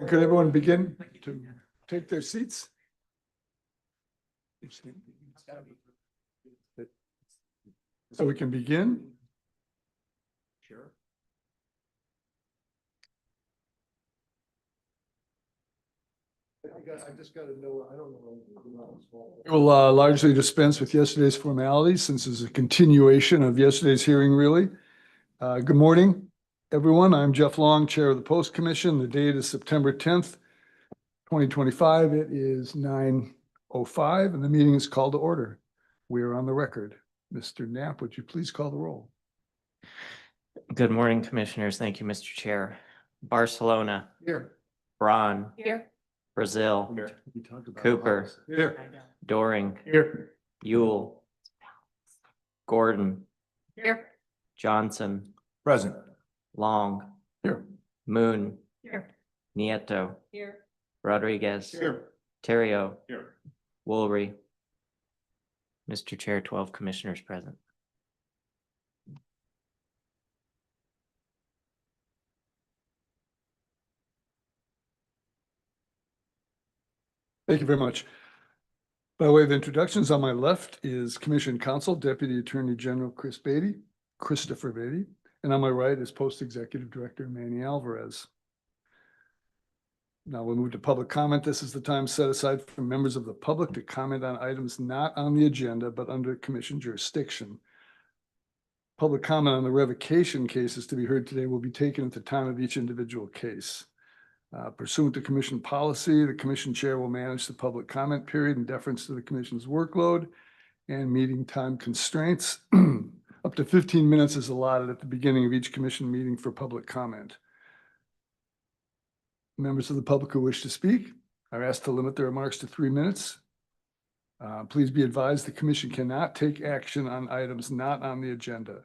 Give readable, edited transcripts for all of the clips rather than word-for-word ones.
Could everyone begin to take their seats? So we can begin? Sure. I just gotta know, I don't know. We'll largely dispense with yesterday's formalities since it's a continuation of yesterday's hearing, really. Good morning, everyone. I'm Jeff Long, Chair of the Post Commission. The date is September 10th, 2025. It is 9:05 and the meeting is called to order. We are on the record. Mr. Knapp, would you please call the roll? Good morning, Commissioners. Thank you, Mr. Chair. Barcelona. Here. Braun. Here. Brazil. Here. Cooper. Here. Doring. Here. Yule. Gordon. Here. Johnson. Present. Long. Here. Moon. Here. Nieto. Here. Rodriguez. Here. Terrio. Here. Woolry. Mr. Chair, 12 Commissioners present. Thank you very much. By way of introductions, on my left is Commission Counsel, Deputy Attorney General Christopher Beatty, and on my right is Post Executive Director Manny Alvarez. Now we'll move to public comment. This is the time set aside for members of the public to comment on items not on the agenda, but under Commission jurisdiction. Public comment on the revocation cases to be heard today will be taken at the time of each individual case. Pursuant to Commission policy, the Commission Chair will manage the public comment period in deference to the Commission's workload and meeting time constraints. Up to 15 minutes is allotted at the beginning of each Commission meeting for public comment. Members of the public who wish to speak are asked to limit their remarks to 3 minutes. Please be advised the Commission cannot take action on items not on the agenda.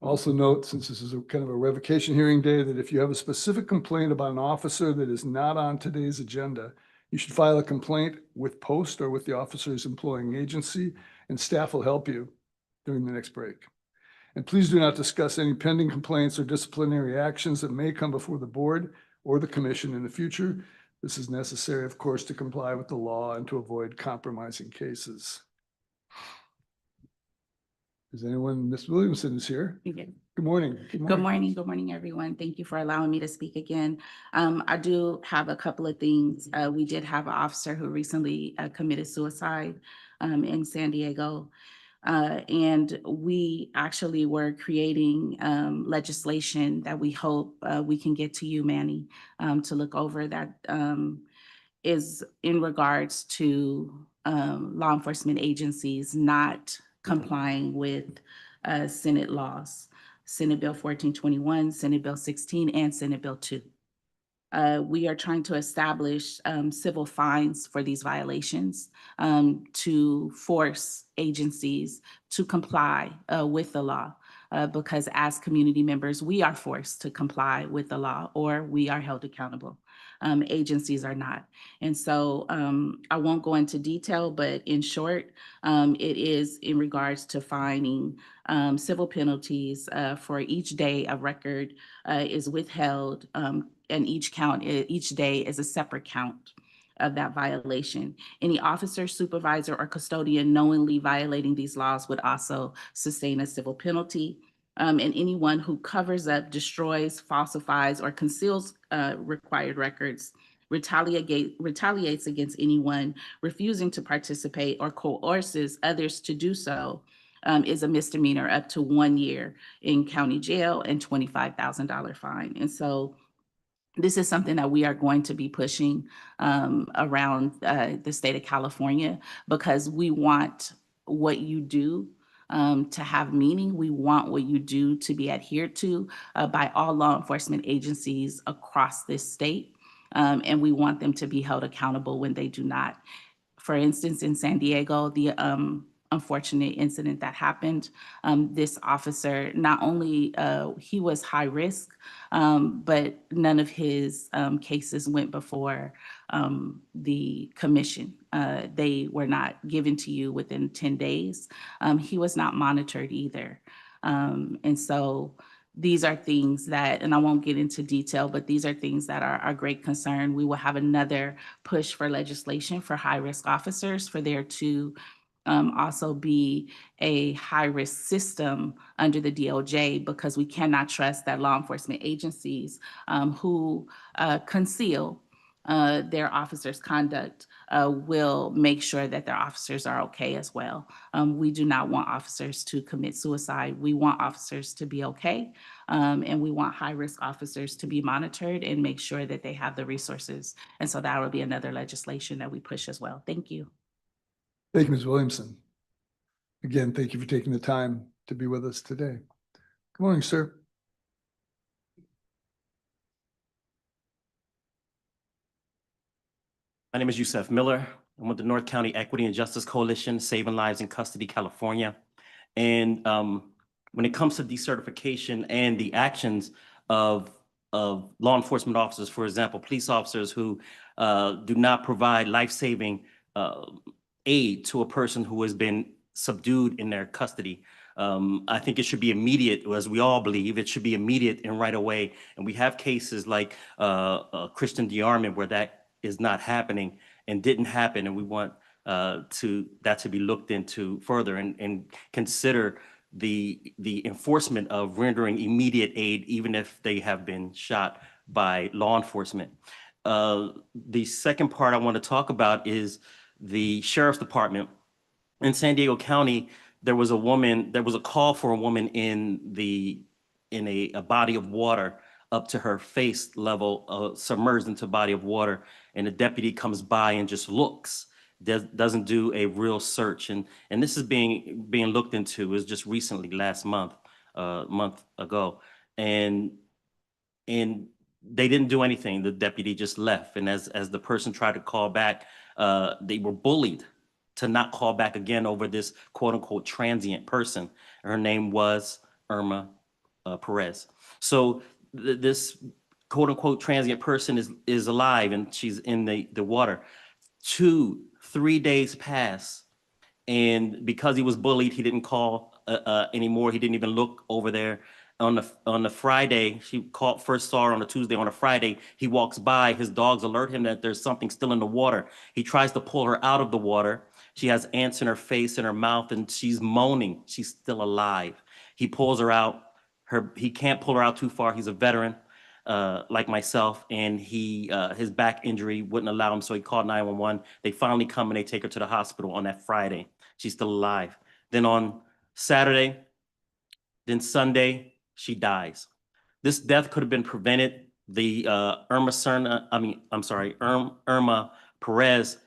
Also note, since this is kind of a revocation hearing day, that if you have a specific complaint about an officer that is not on today's agenda, you should file a complaint with Post or with the officer's employing agency, and staff will help you during the next break. And please do not discuss any pending complaints or disciplinary actions that may come before the board or the Commission in the future. This is necessary, of course, to comply with the law and to avoid compromising cases. Is anyone? Ms. Williamson is here. Okay. Good morning. Good morning. Good morning, everyone. Thank you for allowing me to speak again. I do have a couple of things. We did have an officer who recently committed suicide in San Diego. And we actually were creating legislation that we hope we can get to you, Manny, to look over, that is in regards to law enforcement agencies not complying with Senate laws, Senate Bill 1421, Senate Bill 16, and Senate Bill 2. We are trying to establish civil fines for these violations to force agencies to comply with the law, because as community members, we are forced to comply with the law or we are held accountable. Agencies are not. And so I won't go into detail, but in short, it is in regards to fining civil penalties for each day a record is withheld, and each day is a separate count of that violation. Any officer, supervisor, or custodian knowingly violating these laws would also sustain a civil penalty. And anyone who covers up, destroys, falsifies, or conceals required records retaliates against anyone refusing to participate or coerces others to do so is a misdemeanor up to 1 year in county jail and $25,000 fine. And so this is something that we are going to be pushing around the state of California, because we want what you do to have meaning. We want what you do to be adhered to by all law enforcement agencies across this state. And we want them to be held accountable when they do not. For instance, in San Diego, the unfortunate incident that happened, this officer, not only he was high risk, but none of his cases went before the commission. They were not given to you within 10 days. He was not monitored either. And so these are things that, and I won't get into detail, but these are things that are our great concern. We will have another push for legislation for high-risk officers for there to also be a high-risk system under the DOJ, because we cannot trust that law enforcement agencies who conceal their officers' conduct will make sure that their officers are okay as well. We do not want officers to commit suicide. We want officers to be okay. And we want high-risk officers to be monitored and make sure that they have the resources. And so that will be another legislation that we push as well. Thank you. Thank you, Ms. Williamson. Again, thank you for taking the time to be with us today. Good morning, sir. My name is Yusef Miller. I'm with the North County Equity and Justice Coalition, Saving Lives in Custody, California. And when it comes to decertification and the actions of law enforcement officers, for example, police officers who do not provide life-saving aid to a person who has been subdued in their custody, I think it should be immediate, as we all believe, it should be immediate and right away. And we have cases like Christian Dearmond where that is not happening and didn't happen, and we want that to be looked into further and consider the enforcement of rendering immediate aid, even if they have been shot by law enforcement. The second part I want to talk about is the Sheriff's Department. In San Diego County, there was a call for a woman in a body of water up to her face level, submerged into a body of water, and the deputy comes by and just looks, doesn't do a real search, and this is being looked into. It was just recently, last month, month ago, and they didn't do anything. The deputy just left, and as the person tried to call back, they were bullied to not call back again over this quote unquote transient person. Her name was Irma Perez. So this quote unquote transient person is alive and she's in the water. 2-3 days pass, and because he was bullied, he didn't call anymore. He didn't even look over there. On the Friday, she called, first saw her on a Tuesday. On a Friday, he walks by, his dogs alert him that there's something still in the water. He tries to pull her out of the water. She has ants in her face and her mouth, and she's moaning. She's still alive. He pulls her out. He can't pull her out too far. He's a veteran like myself, and his back injury wouldn't allow him, so he called 911. They finally come and they take her to the hospital on that Friday. She's still alive. Then on Saturday, then Sunday, she dies. This death could have been prevented. The Irma Perez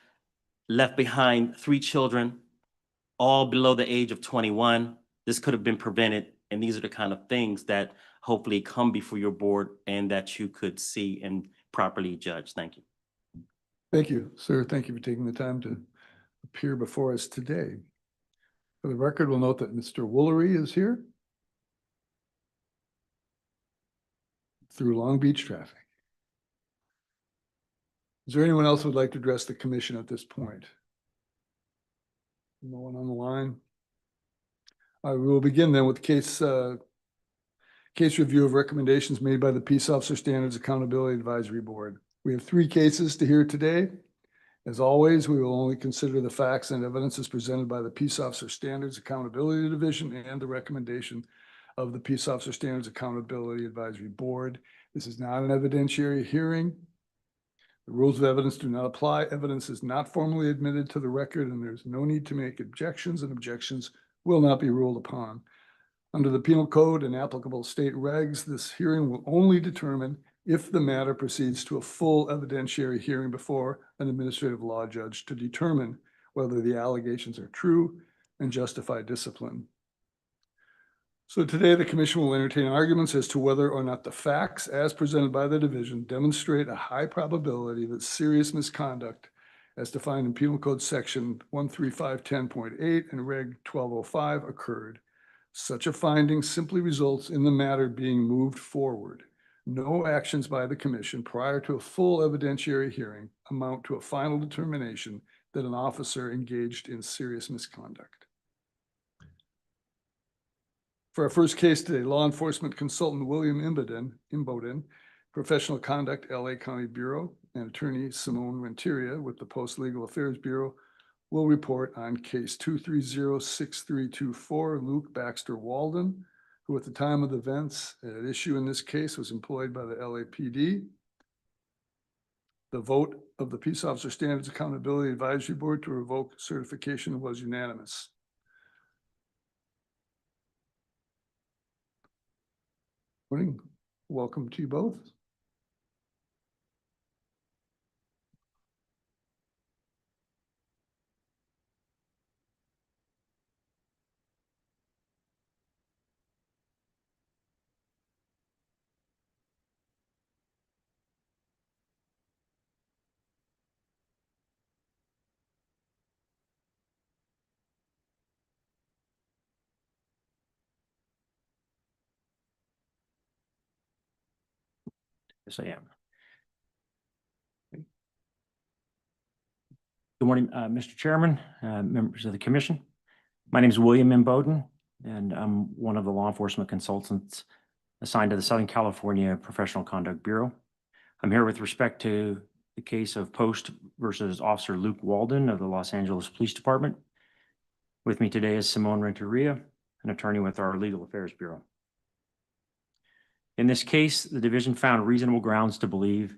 left behind 3 children, all below the age of 21. This could have been prevented, and these are the kind of things that hopefully come before your board and that you could see and properly judge. Thank you. Thank you, sir. Thank you for taking the time to appear before us today. For the record, we'll note that Mr. Woolery is here through Long Beach traffic. Is there anyone else who would like to address the commission at this point? No one on the line? We will begin then with case review of recommendations made by the Peace Officer Standards Accountability Advisory Board. We have 3 cases to hear today. As always, we will only consider the facts and evidences presented by the Peace Officer Standards Accountability Division and the recommendation of the Peace Officer Standards Accountability Advisory Board. This is not an evidentiary hearing. The rules of evidence do not apply. Evidence is not formally admitted to the record, and there's no need to make objections, and objections will not be ruled upon. Under the Penal Code and applicable state regs, this hearing will only determine if the matter proceeds to a full evidentiary hearing before an administrative law judge to determine whether the allegations are true and justify discipline. So today the commission will entertain arguments as to whether or not the facts as presented by the division demonstrate a high probability that serious misconduct as defined in Penal Code section 13510.8 and Reg 1205 occurred. Such a finding simply results in the matter being moved forward. No actions by the commission prior to a full evidentiary hearing amount to a final determination that an officer engaged in serious misconduct. For our first case today, law enforcement consultant William Imboden, professional conduct, LA County Bureau, and attorney Simone Renteria with the Post Legal Affairs Bureau will report on case 2306324, Luke Baxter Walden, who at the time of the events at issue in this case was employed by the LAPD. The vote of the Peace Officer Standards Accountability Advisory Board to revoke certification was unanimous. Morning. Welcome to you both. Yes, I am. Good morning, Mr. Chairman, members of the commission. My name is William M. Bowden, and I'm one of the law enforcement consultants assigned to the Southern California Professional Conduct Bureau. I'm here with respect to the case of Post versus Officer Luke Walden of the Los Angeles Police Department. With me today is Simone Renteria, an attorney with our Legal Affairs Bureau. In this case, the division found reasonable grounds to believe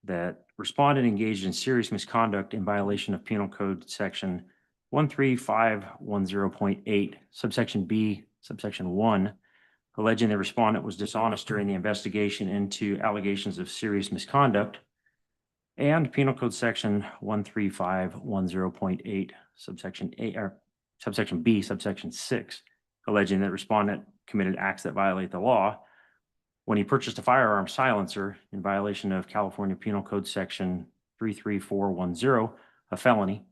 that respondent engaged in serious misconduct in violation of Penal Code Section 13510.8, subsection B, subsection 1, alleging the respondent was dishonest during the investigation into allegations of serious misconduct, and Penal Code Section 13510.8, subsection A, or subsection B, subsection 6, alleging that respondent committed acts that violate the law when he purchased a firearm silencer in violation of California Penal Code Section 33410, a felony,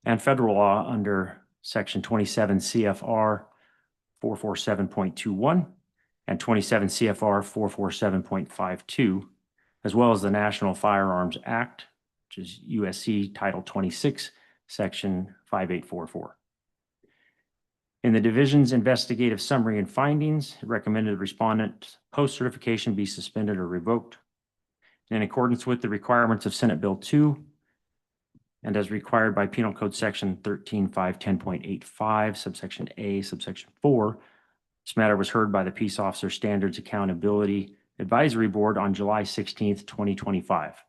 and federal law under Section 27 CFR 447.21 and 27 CFR 447.52, as well as the National Firearms Act, which is USC Title 26, Section 5844. In the division's investigative summary and findings, it recommended the respondent post-certification be suspended or revoked. In accordance with the requirements of Senate Bill 2, and as required by Penal Code Section 13510.85, subsection A, subsection 4, this matter was heard by the Peace Officer Standards Accountability Advisory Board on July 16th, 2025.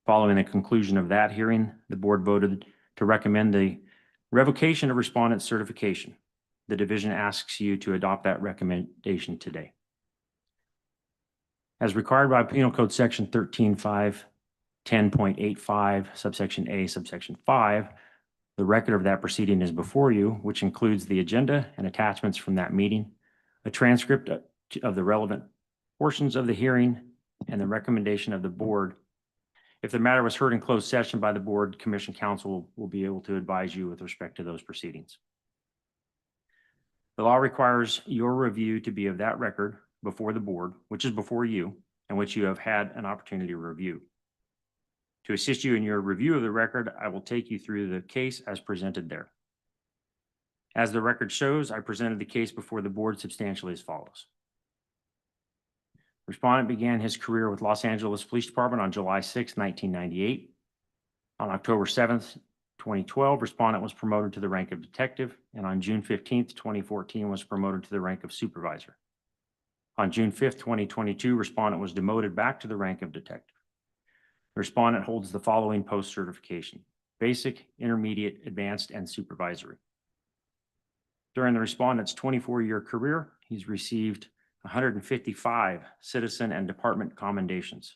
Following the conclusion of that hearing, the board voted to recommend the revocation of respondent certification. The division asks you to adopt that recommendation today. As required by Penal Code Section 13510.85, subsection A, subsection 5, the record of that proceeding is before you, which includes the agenda and attachments from that meeting, a transcript of the relevant portions of the hearing, and the recommendation of the board. If the matter was heard in closed session by the board, Commission Counsel will be able to advise you with respect to those proceedings. The law requires your review to be of that record before the board, which is before you, and which you have had an opportunity to review. To assist you in your review of the record, I will take you through the case as presented there. As the record shows, I presented the case before the board substantially as follows. Respondent began his career with Los Angeles Police Department on July 6, 1998. On October 7th, 2012, respondent was promoted to the rank of detective, and on June 15th, 2014, was promoted to the rank of supervisor. On June 5th, 2022, respondent was demoted back to the rank of detective. The respondent holds the following post-certification: basic, intermediate, advanced, and supervisory. During the respondent's 24-year career, he's received 155 citizen and department commendations.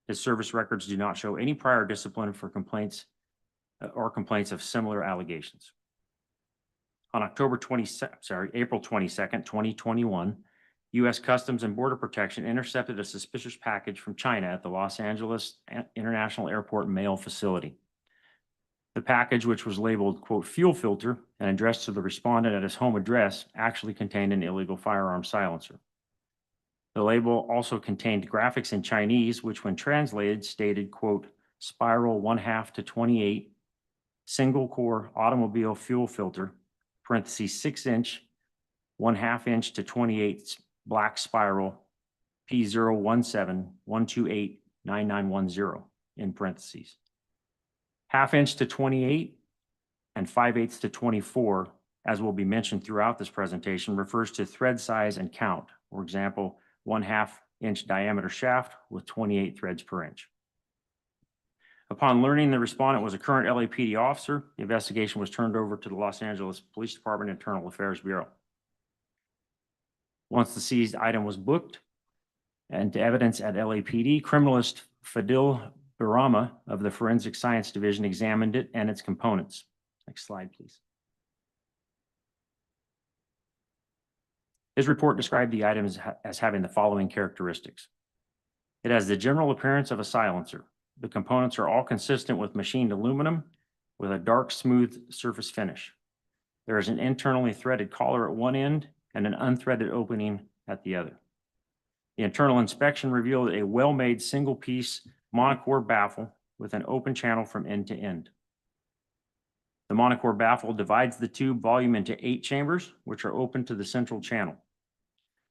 His service records do not show any prior discipline for complaints of similar allegations. On April 22nd, 2021, U.S. Customs and Border Protection intercepted a suspicious package from China at the Los Angeles International Airport mail facility. The package, which was labeled, quote, fuel filter and addressed to the respondent at his home address, actually contained an illegal firearm silencer. The label also contained graphics in Chinese, which when translated stated, quote, spiral 1/2 to 28, single core automobile fuel filter, parentheses 6-inch, 1/2 inch to 28 black spiral P017-128-9910 in parentheses. 1/2 inch to 28 and 5/8 to 24, as will be mentioned throughout this presentation, refers to thread size and count. For example, 1/2 inch diameter shaft with 28 threads per inch. Upon learning the respondent was a current LAPD officer, the investigation was turned over to the Los Angeles Police Department Internal Affairs Bureau. Once the seized item was booked and to evidence at LAPD, criminalist Fadil Barama of the Forensic Science Division examined it and its components. Next slide, please. His report described the items as having the following characteristics. It has the general appearance of a silencer. The components are all consistent with machined aluminum with a dark, smooth surface finish. There is an internally threaded collar at one end and an unthreaded opening at the other. The internal inspection revealed a well-made single-piece monocore baffle with an open channel from end to end. The monocore baffle divides the tube volume into 8 chambers, which are open to the central channel.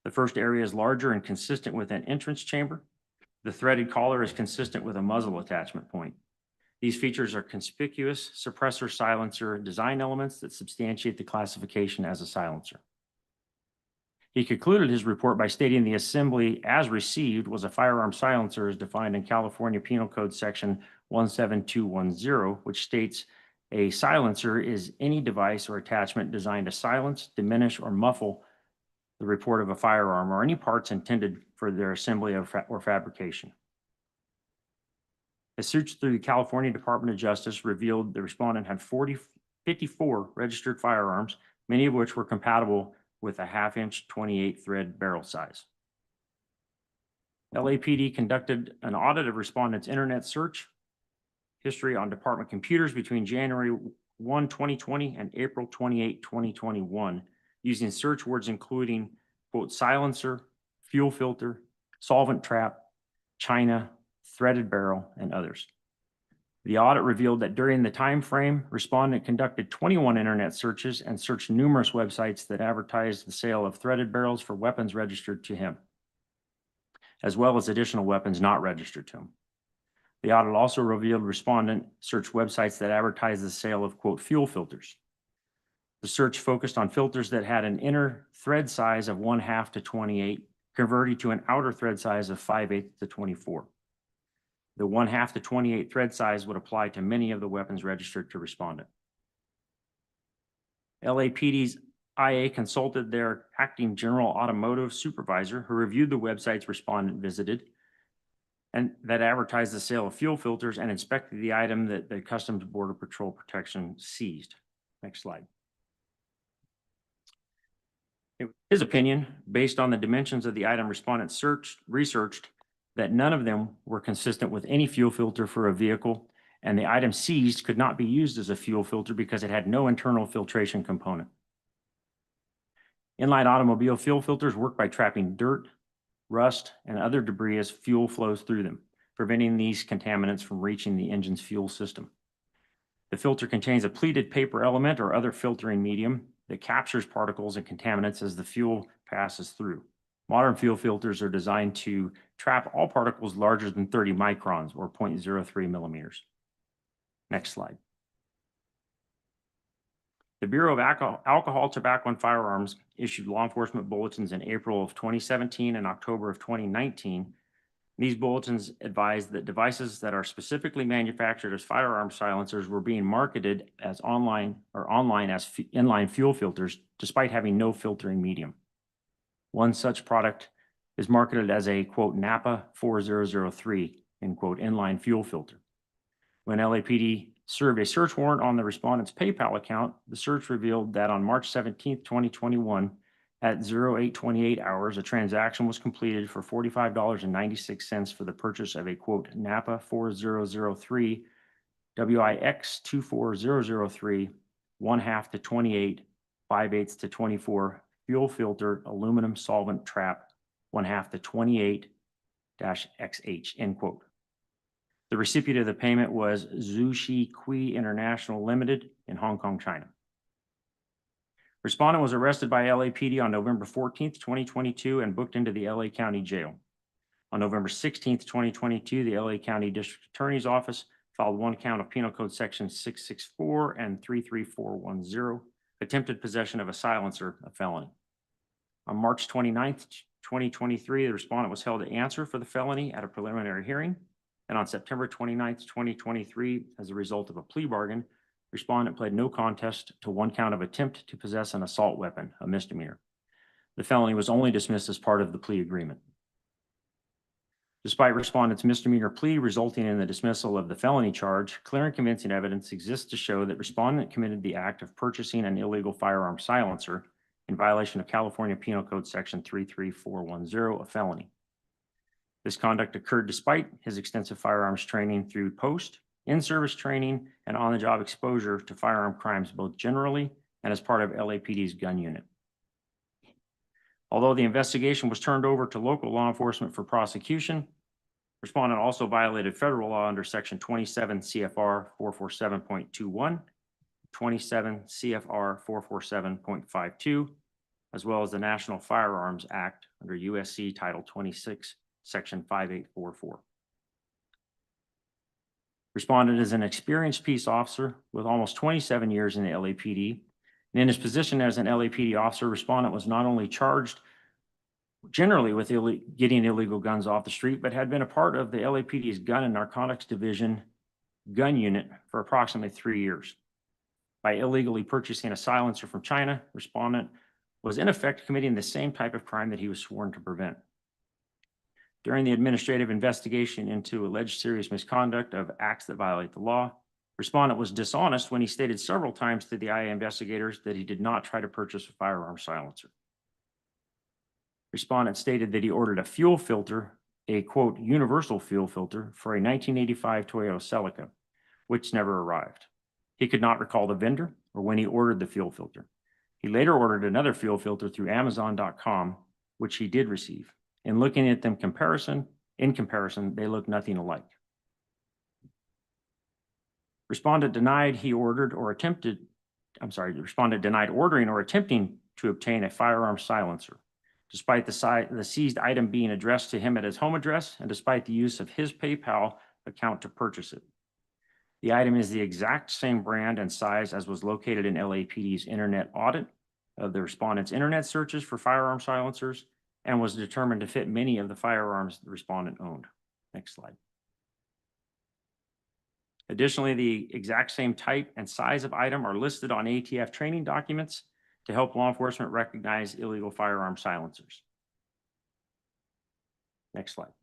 The first area is larger and consistent with an entrance chamber. The threaded collar is consistent with a muzzle attachment point. These features are conspicuous suppressor silencer design elements that substantiate the classification as a silencer. He concluded his report by stating the assembly as received was a firearm silencer as defined in California Penal Code Section 17210, which states a silencer is any device or attachment designed to silence, diminish, or muffle the report of a firearm or any parts intended for their assembly or fabrication. A search through the California Department of Justice revealed the respondent had 54 registered firearms, many of which were compatible with a 1/2 inch 28 thread barrel size. LAPD conducted an audit of respondent's internet search history on department computers between January 1, 2020 and April 28, 2021, using search words including, quote, silencer, fuel filter, solvent trap, China, threaded barrel, and others. The audit revealed that during the time frame, respondent conducted 21 internet searches and searched numerous websites that advertised the sale of threaded barrels for weapons registered to him, as well as additional weapons not registered to him. The audit also revealed respondent searched websites that advertised the sale of, quote, fuel filters. The search focused on filters that had an inner thread size of 1/2 to 28, converted to an outer thread size of 5/8 to 24. The 1/2 to 28 thread size would apply to many of the weapons registered to respondent. LAPD's IA consulted their acting general automotive supervisor who reviewed the websites respondent visited and that advertised the sale of fuel filters and inspected the item that the Customs Border Patrol Protection seized. Next slide. In his opinion, based on the dimensions of the item respondent researched that none of them were consistent with any fuel filter for a vehicle, and the item seized could not be used as a fuel filter because it had no internal filtration component. Inline automobile fuel filters work by trapping dirt, rust, and other debris as fuel flows through them, preventing these contaminants from reaching the engine's fuel system. The filter contains a pleated paper element or other filtering medium that captures particles and contaminants as the fuel passes through. Modern fuel filters are designed to trap all particles larger than 30 microns or 0.03 millimeters. Next slide. The Bureau of Alcohol, Tobacco, and Firearms issued law enforcement bulletins in April of 2017 and October of 2019. These bulletins advised that devices that are specifically manufactured as firearm silencers were being marketed as online as inline fuel filters, despite having no filtering medium. One such product is marketed as a, quote, Napa 4003, end quote, inline fuel filter. When LAPD served a search warrant on the respondent's PayPal account, the search revealed that on March 17, 2021, at 0828 hours, a transaction was completed for $45.96 for the purchase of a, quote, Napa 4003 WIX 24003 1/2 to 28 5/8 to 24 fuel filter aluminum solvent trap 1/2 to 28-XH, end quote. The recipient of the payment was Zushi Kui International Limited in Hong Kong, China. Respondent was arrested by LAPD on November 14th, 2022, and booked into the LA County Jail. On November 16th, 2022, the LA County District Attorney's Office filed one count of Penal Code Section 664 and 33410, attempted possession of a silencer, a felony. On March 29th, 2023, the respondent was held to answer for the felony at a preliminary hearing. And on September 29th, 2023, as a result of a plea bargain, respondent pled no contest to one count of attempt to possess an assault weapon, a misdemeanor. The felony was only dismissed as part of the plea agreement. Despite respondent's misdemeanor plea resulting in the dismissal of the felony charge, clear and convincing evidence exists to show that respondent committed the act of purchasing an illegal firearm silencer in violation of California Penal Code Section 33410, a felony. This conduct occurred despite his extensive firearms training through post, in-service training, and on-the-job exposure to firearm crimes both generally and as part of LAPD's gun unit. Although the investigation was turned over to local law enforcement for prosecution, respondent also violated federal law under Section 27 CFR 447.21, 27 CFR 447.52, as well as the National Firearms Act under USC Title 26, Section 5844. Respondent is an experienced peace officer with almost 27 years in the LAPD. And in his position as an LAPD officer, respondent was not only charged generally with getting illegal guns off the street, but had been a part of the LAPD's Gun and Narcotics Division gun unit for approximately 3 years. By illegally purchasing a silencer from China, respondent was in effect committing the same type of crime that he was sworn to prevent. During the administrative investigation into alleged serious misconduct of acts that violate the law, respondent was dishonest when he stated several times to the IA investigators that he did not try to purchase a firearm silencer. Respondent stated that he ordered a fuel filter, a quote, universal fuel filter for a 1985 Toyota Celica, which never arrived. He could not recall the vendor or when he ordered the fuel filter. He later ordered another fuel filter through Amazon.com, which he did receive. In looking at them in comparison, they look nothing alike. Respondent denied ordering or attempting to obtain a firearm silencer, despite the seized item being addressed to him at his home address and despite the use of his PayPal account to purchase it. The item is the exact same brand and size as was located in LAPD's internet audit of the respondent's internet searches for firearm silencers and was determined to fit many of the firearms the respondent owned. Next slide. Additionally, the exact same type and size of item are listed on ATF training documents to help law enforcement recognize illegal firearm silencers. Next slide.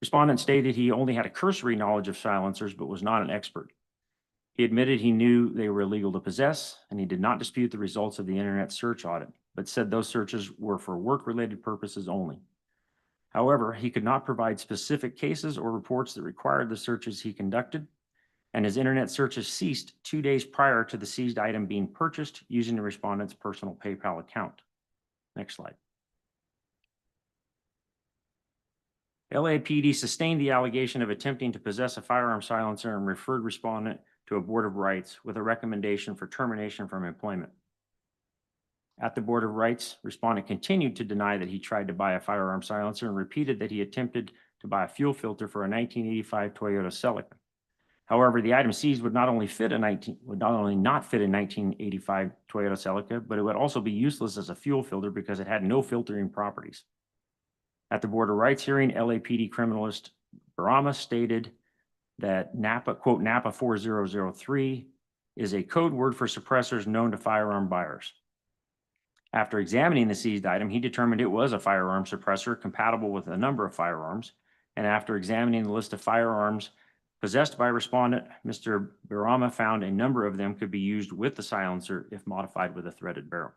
Respondent stated he only had a cursory knowledge of silencers, but was not an expert. He admitted he knew they were illegal to possess, and he did not dispute the results of the internet search audit, but said those searches were for work-related purposes only. However, he could not provide specific cases or reports that required the searches he conducted, and his internet searches ceased 2 days prior to the seized item being purchased using the respondent's personal PayPal account. Next slide. LAPD sustained the allegation of attempting to possess a firearm silencer and referred respondent to a Board of Rights with a recommendation for termination from employment. At the Board of Rights, respondent continued to deny that he tried to buy a firearm silencer and repeated that he attempted to buy a fuel filter for a 1985 Toyota Celica. However, the item seized would not only not fit a 1985 Toyota Celica, but it would also be useless as a fuel filter because it had no filtering properties. At the Board of Rights hearing, LAPD criminalist Barama stated that NAPA, quote, NAPA 4003 is a code word for suppressors known to firearm buyers. After examining the seized item, he determined it was a firearm suppressor compatible with a number of firearms. And after examining the list of firearms possessed by respondent, Mr. Barama found a number of them could be used with the silencer if modified with a threaded barrel.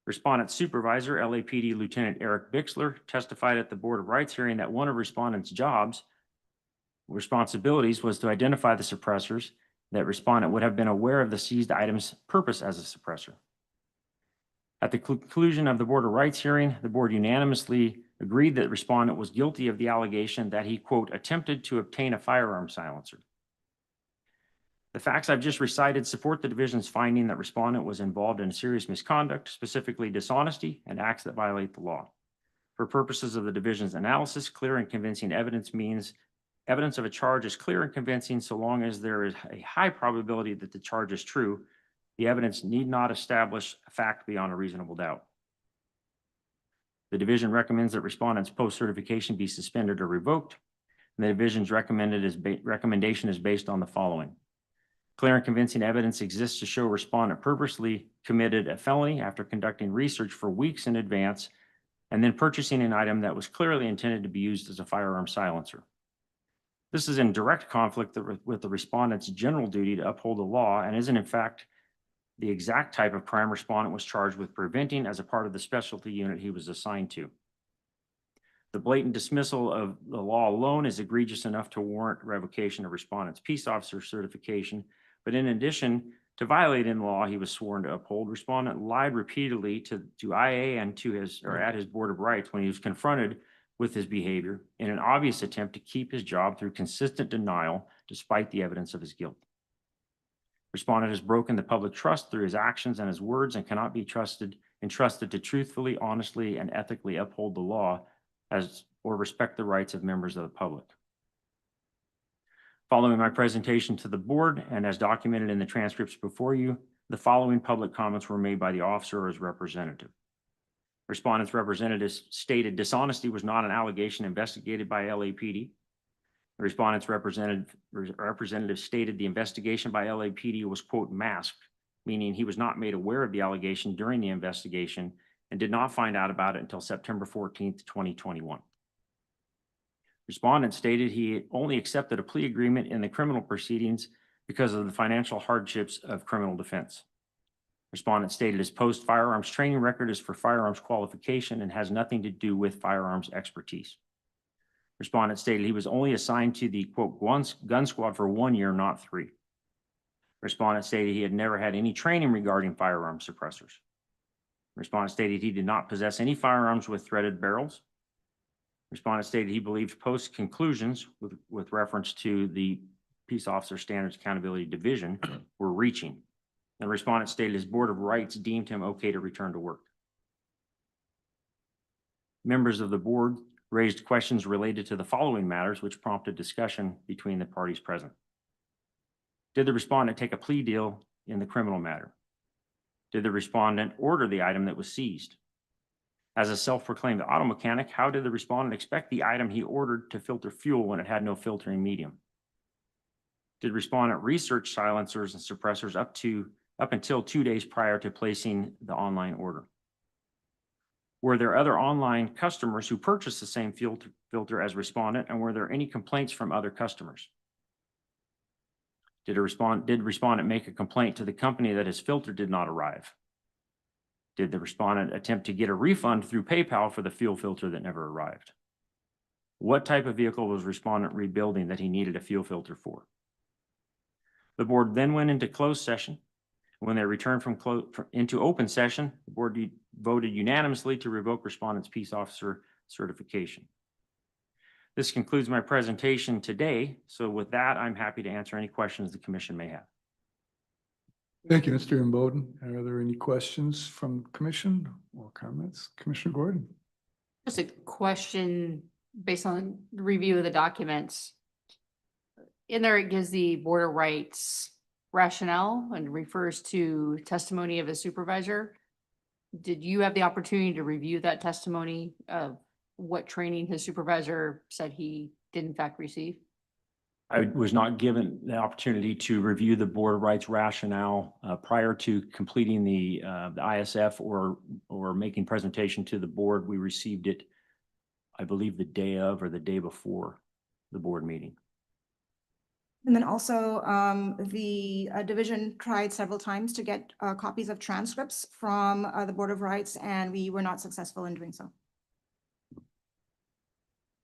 Respondent's supervisor, LAPD Lieutenant Eric Bixler, testified at the Board of Rights hearing that one of respondent's responsibilities was to identify the suppressors, that respondent would have been aware of the seized item's purpose as a suppressor. At the conclusion of the Board of Rights hearing, the board unanimously agreed that respondent was guilty of the allegation that he, quote, attempted to obtain a firearm silencer. The facts I've just recited support the division's finding that respondent was involved in serious misconduct, specifically dishonesty and acts that violate the law. For purposes of the division's analysis, clear and convincing evidence means evidence of a charge is clear and convincing so long as there is a high probability that the charge is true. The evidence need not establish a fact beyond a reasonable doubt. The division recommends that respondent's post-certification be suspended or revoked. And the division's recommendation is based on the following. Clear and convincing evidence exists to show respondent purposely committed a felony after conducting research for weeks in advance and then purchasing an item that was clearly intended to be used as a firearm silencer. This is in direct conflict with the respondent's general duty to uphold the law and isn't in fact the exact type of crime respondent was charged with preventing as a part of the specialty unit he was assigned to. The blatant dismissal of the law alone is egregious enough to warrant revocation of respondent's peace officer certification. But in addition to violating the law he was sworn to uphold, respondent lied repeatedly to IA and at his Board of Rights when he was confronted with his behavior in an obvious attempt to keep his job through consistent denial despite the evidence of his guilt. Respondent has broken the public trust through his actions and his words and cannot be entrusted to truthfully, honestly, and ethically uphold the law or respect the rights of members of the public. Following my presentation to the board and as documented in the transcripts before you, the following public comments were made by the officer or his representative. Respondent's representative stated dishonesty was not an allegation investigated by LAPD. The respondent's representative stated the investigation by LAPD was, quote, masked, meaning he was not made aware of the allegation during the investigation and did not find out about it until September 14th, 2021. Respondent stated he only accepted a plea agreement in the criminal proceedings because of the financial hardships of criminal defense. Respondent stated his post-firearms training record is for firearms qualification and has nothing to do with firearms expertise. Respondent stated he was only assigned to the, quote, gun squad for 1 year, not 3. Respondent stated he had never had any training regarding firearm suppressors. Respondent stated he did not possess any firearms with threaded barrels. Respondent stated he believed post conclusions with reference to the Peace Officer Standards Accountability Division were reaching. And respondent stated his Board of Rights deemed him okay to return to work. Members of the board raised questions related to the following matters, which prompted discussion between the parties present. Did the respondent take a plea deal in the criminal matter? Did the respondent order the item that was seized? As a self-proclaimed auto mechanic, how did the respondent expect the item he ordered to filter fuel when it had no filtering medium? Did respondent research silencers and suppressors up until 2 days prior to placing the online order? Were there other online customers who purchased the same filter as respondent, and were there any complaints from other customers? Did respondent make a complaint to the company that his filter did not arrive? Did the respondent attempt to get a refund through PayPal for the fuel filter that never arrived? What type of vehicle was respondent rebuilding that he needed a fuel filter for? The board then went into closed session. When they returned into open session, the board voted unanimously to revoke respondent's peace officer certification. This concludes my presentation today. So with that, I'm happy to answer any questions the commission may have. Thank you, Mr. Bowden. Are there any questions from the commission or comments? Commissioner Gordon? Just a question based on the review of the documents. In there, it gives the Board of Rights rationale and refers to testimony of a supervisor. Did you have the opportunity to review that testimony of what training his supervisor said he did in fact receive? I was not given the opportunity to review the Board of Rights rationale prior to completing the ISF or making presentation to the board. We received it, I believe, the day of or the day before the board meeting. And then also the division tried several times to get copies of transcripts from the Board of Rights, and we were not successful in doing so.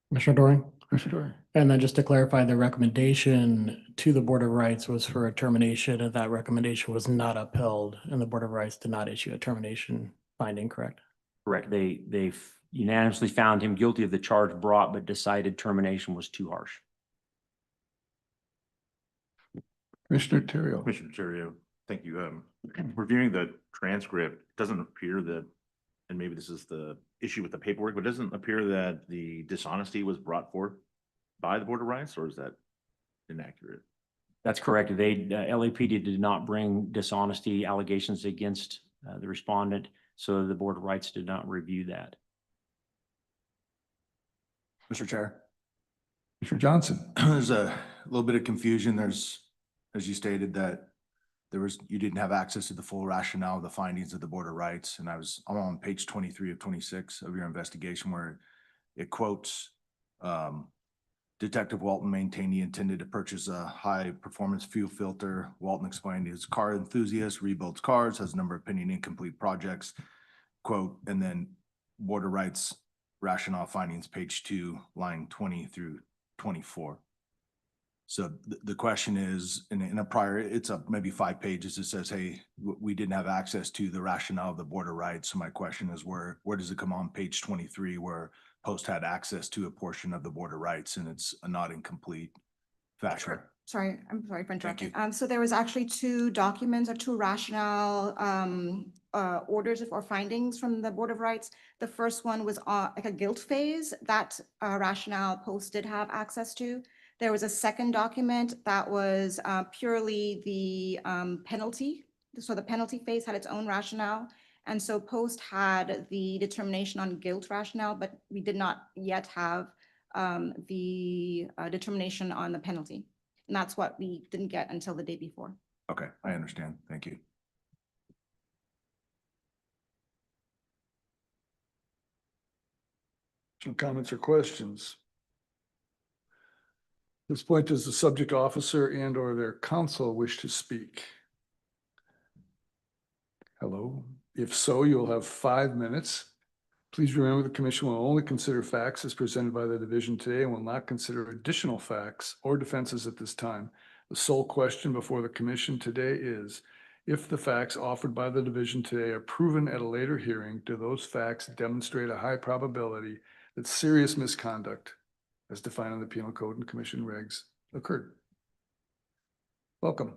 Commissioner Doring? Commissioner Doran? And then just to clarify, the recommendation to the Board of Rights was for a termination, and that recommendation was not upheld, and the Board of Rights did not issue a termination finding, correct? Correct. They unanimously found him guilty of the charge brought, but decided termination was too harsh. Commissioner Terrio. Commissioner Terrio, thank you. Reviewing the transcript, it doesn't appear that, and maybe this is the issue with the paperwork, but it doesn't appear that the dishonesty was brought forth by the Board of Rights, or is that inaccurate? That's correct. They, LAPD did not bring dishonesty allegations against the respondent, so the Board of Rights did not review that. Mr. Chair, Commissioner Johnson. there's a little bit of confusion. There's, as you stated, that you didn't have access to the full rationale of the findings of the Board of Rights. And I'm on page 23 of 26 of your investigation where it quotes, Detective Walton maintained he intended to purchase a high performance fuel filter. Walton explained he is a car enthusiast, rebuilds cars, has a number of pending incomplete projects, quote, and then Board of Rights rationale findings, page 2, line 20 through 24. So the question is, in a prior, it's up maybe 5 pages. It says, hey, we didn't have access to the rationale of the Board of Rights. So my question is, where does it come on page 23 where Post had access to a portion of the Board of Rights and it's a not incomplete fashion? Sorry, I'm sorry for Thank interrupting. you. So there was actually 2 documents or 2 rationale orders or findings from the Board of Rights. The first one was like a guilt phase that rationale Post did have access to. There was a second document that was purely the penalty. So the penalty phase had its own rationale. And so Post had the determination on guilt rationale, but we did not yet have the determination on the penalty. And that's what we didn't get until the day before. Okay, I understand. Thank you. Some comments or questions? At this point, does the subject officer and or their counsel wish to speak? Hello? If so, you'll have 5 minutes. Please remember the commission will only consider facts as presented by the division today and will not consider additional facts or defenses at this time. The sole question before the commission today is, if the facts offered by the division today are proven at a later hearing, do those facts demonstrate a high probability that serious misconduct, as defined in the penal code and commission regs, occurred? Welcome.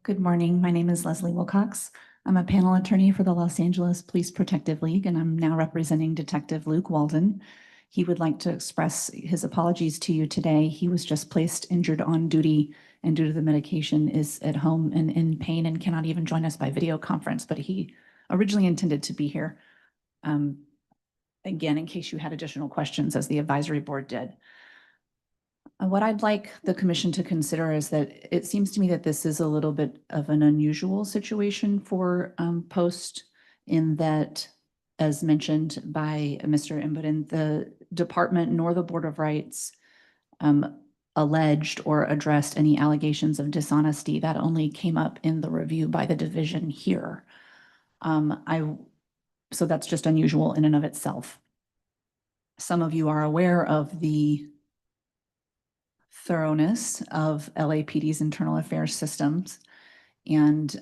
Good morning. My name is Leslie Wilcox. I'm a panel attorney for the Los Angeles Police Protective League, and I'm now representing Detective Luke Walden. He would like to express his apologies to you today. He was just placed injured on duty, and due to the medication is at home and in pain and cannot even join us by video conference, but he originally intended to be here. Again, in case you had additional questions, as the advisory board did. What I'd like the commission to consider is that it seems to me that this is a little bit of an unusual situation for Post, in that, as mentioned by Mr. Brittain, the department nor the Board of Rights alleged or addressed any allegations of dishonesty. That only came up in the review by the division here. So that's just unusual in and of itself. Some of you are aware of the thoroughness of LAPD's internal affairs systems. And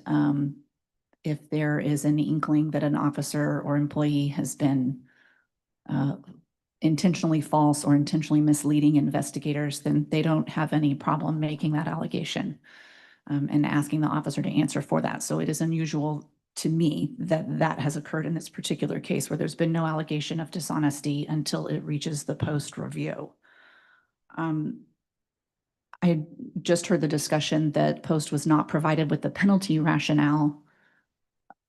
if there is an inkling that an officer or employee has been intentionally false or intentionally misleading investigators, then they don't have any problem making that allegation and asking the officer to answer for that. So it is unusual to me that that has occurred in this particular case, where there's been no allegation of dishonesty until it reaches the Post review. I just heard the discussion that Post was not provided with the penalty rationale,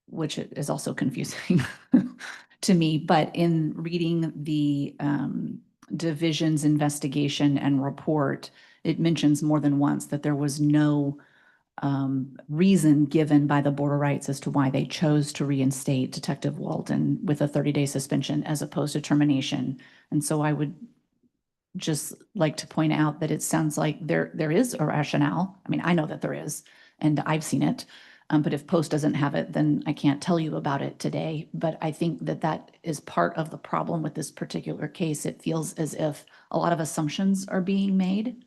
which is also confusing to me. But in reading the division's investigation and report, it mentions more than once that there was no reason given by the Board of Rights as to why they chose to reinstate Detective Walden with a 30-day suspension as opposed to termination. And so I would just like to point out that it sounds like there is a rationale. I mean, I know that there is, and I've seen it. But if Post doesn't have it, then I can't tell you about it today. But I think that that is part of the problem with this particular case. It feels as if a lot of assumptions are being made,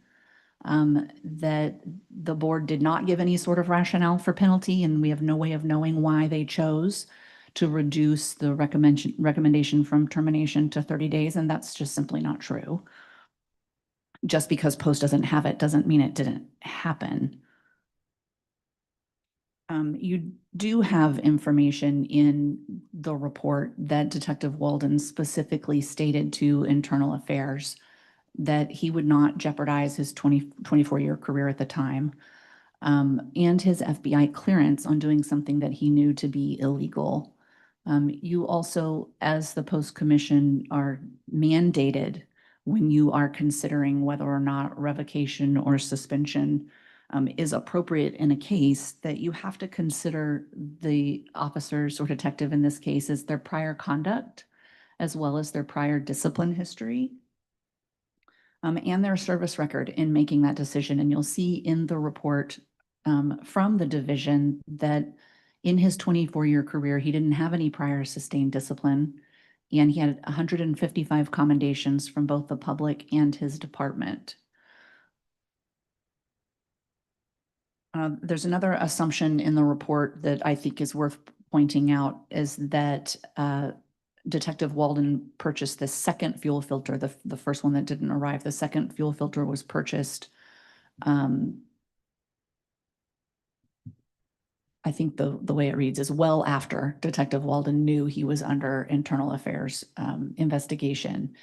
that the board did not give any sort of rationale for penalty, and we have no way of knowing why they chose to reduce the recommendation from termination to 30 days. And that's just simply not true. Just because Post doesn't have it doesn't mean it didn't happen. You do have information in the report that Detective Walden specifically stated to Internal Affairs that he would not jeopardize his 24-year career at the time, and his FBI clearance on doing something that he knew to be illegal. You also, as the Post Commission, are mandated when you are considering whether or not revocation or suspension is appropriate in a case, that you have to consider the officers or detective in this case as their prior conduct, as well as their prior discipline history, and their service record in making that decision. And you'll see in the report from the division that in his 24-year career, he didn't have any prior sustained discipline, and he had 155 commendations from both the public and his department. There's another assumption in the report that I think is worth pointing out, is that Detective Walden purchased the second fuel filter, the first one that didn't arrive. The second fuel filter was purchased, I think the way it reads is well after Detective Walden knew he was under Internal Affairs investigation.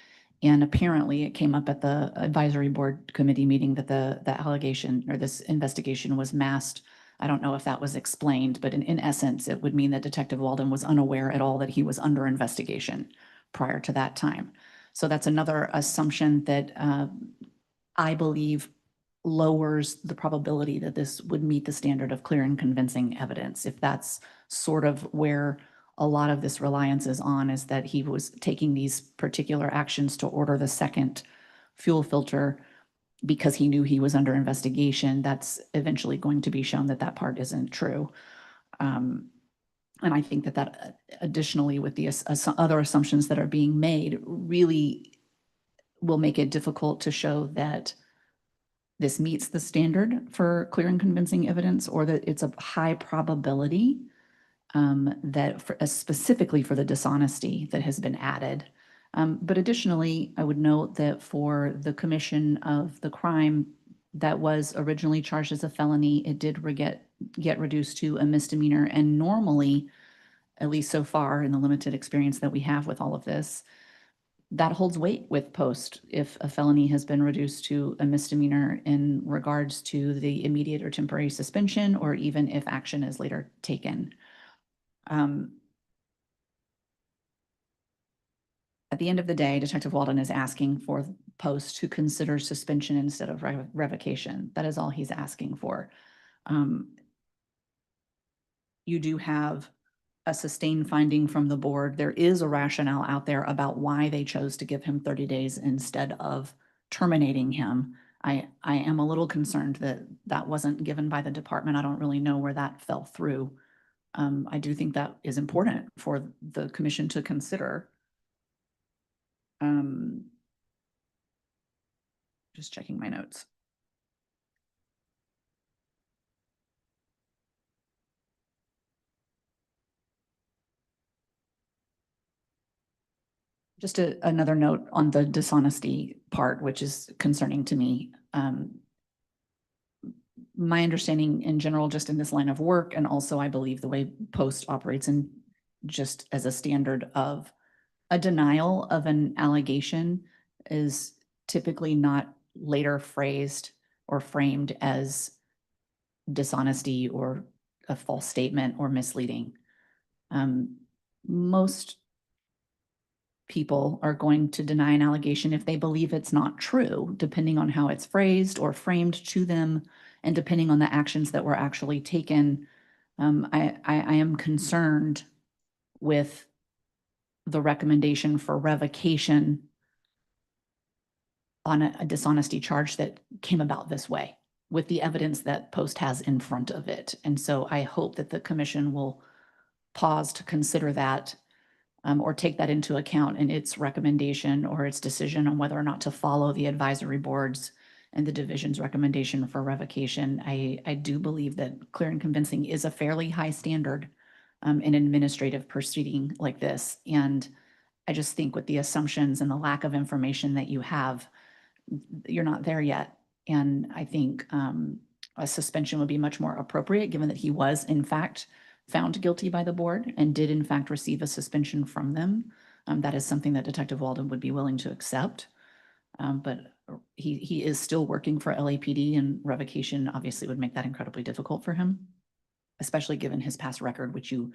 And apparently it came up at the advisory board committee meeting that the allegation or this investigation was masked. I don't know if that was explained, but in essence, it would mean that Detective Walden was unaware at all that he was under investigation prior to that time. So that's another assumption that I believe lowers the probability that this would meet the standard of clear and convincing evidence. If that's sort of where a lot of this reliance is on, is that he was taking these particular actions to order the second fuel filter because he knew he was under investigation, that's eventually going to be shown that that part isn't true. And I think that additionally with the other assumptions that are being made really will make it difficult to show that this meets the standard for clear and convincing evidence, or that it's a high probability that specifically for the dishonesty that has been added. But additionally, I would note that for the commission of the crime that was originally charged as a felony, it did get reduced to a misdemeanor. And normally, at least so far in the limited experience that we have with all of this, that holds weight with post if a felony has been reduced to a misdemeanor in regards to the immediate or temporary suspension, or even if action is later taken. At the end of the day, Detective Walden is asking for post to consider suspension instead of revocation. That is all he's asking for. You do have a sustained finding from the board. There is a rationale out there about why they chose to give him 30 days instead of terminating him. I am a little concerned that that wasn't given by the department. I don't really know where that fell through. I do think that is important for the commission to consider. Just checking my notes. Just another note on the dishonesty part, which is concerning to me. My understanding in general, just in this line of work, and also I believe the way Post operates in just as a standard of a denial of an allegation is typically not later phrased or framed as dishonesty or a false statement or misleading. Most people are going to deny an allegation if they believe it's not true, depending on how it's phrased or framed to them, and depending on the actions that were actually taken. I am concerned with the recommendation for revocation on a dishonesty charge that came about this way, with the evidence that Post has in front of it. And so I hope that the commission will pause to consider that, or take that into account in its recommendation or its decision on whether or not to follow the advisory boards and the division's recommendation for revocation. I do believe that clear and convincing is a fairly high standard in administrative proceeding like this. And I just think with the assumptions and the lack of information that you have, you're not there yet. And I think a suspension would be much more appropriate, given that he was in fact found guilty by the board and did in fact receive a suspension from them. That is something that Detective Walden would be willing to accept. But he is still working for LAPD, and revocation obviously would make that incredibly difficult for him, especially given his past record, which you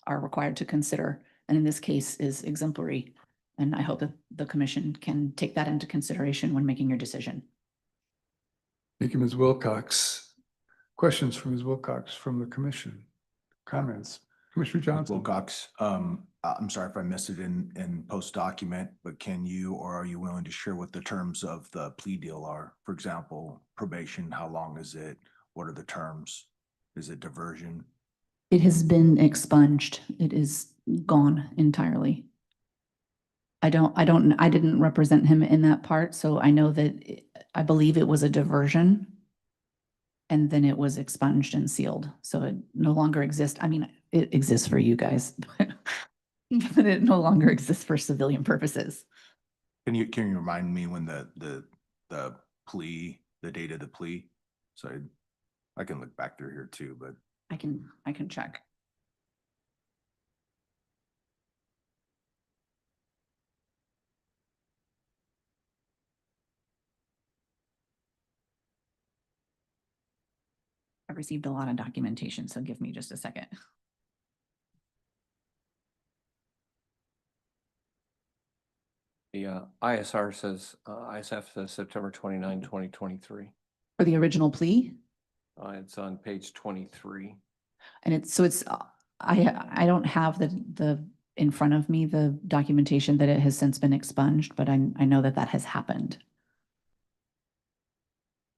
are required to consider, and in this case is exemplary. And I hope that the commission can take that into consideration when making your decision. Thank you, Ms. Wilcox. Questions from Ms. Wilcox from the commission? Comments? Commissioner Johnson? Wilcox, I'm sorry if I missed it in post document, but can you, or are you willing to share what the terms of the plea deal are? For example, probation, how long is it? What are the terms? Is it diversion? It has been expunged. It is gone entirely. I didn't represent him in that part, so I know that I believe it was a diversion. And then it was expunged and sealed. So it no longer exists. I mean, it exists for you guys, but it no longer exists for civilian purposes. Can you remind me when the plea, the date of the plea? So I can look back through here too, but I can check. I've received a lot of documentation, so give me just a second. The ISR says, ISF says September 29, 2023. For the original plea, It's on page 23. and I don't have the in front of me the documentation that it has since been expunged, but I know that has happened.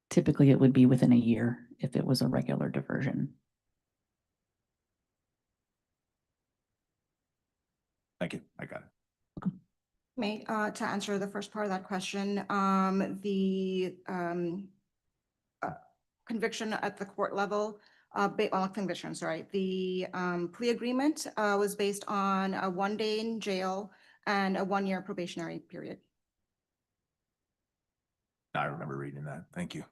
Typically, it would be within a year if it was a regular diversion. thank you. I got it. To answer the first part of that question, conviction at the court level, conviction, sorry. The plea agreement was based on a 1 day in jail and a 1 year probationary period. I remember reading that. Thank you.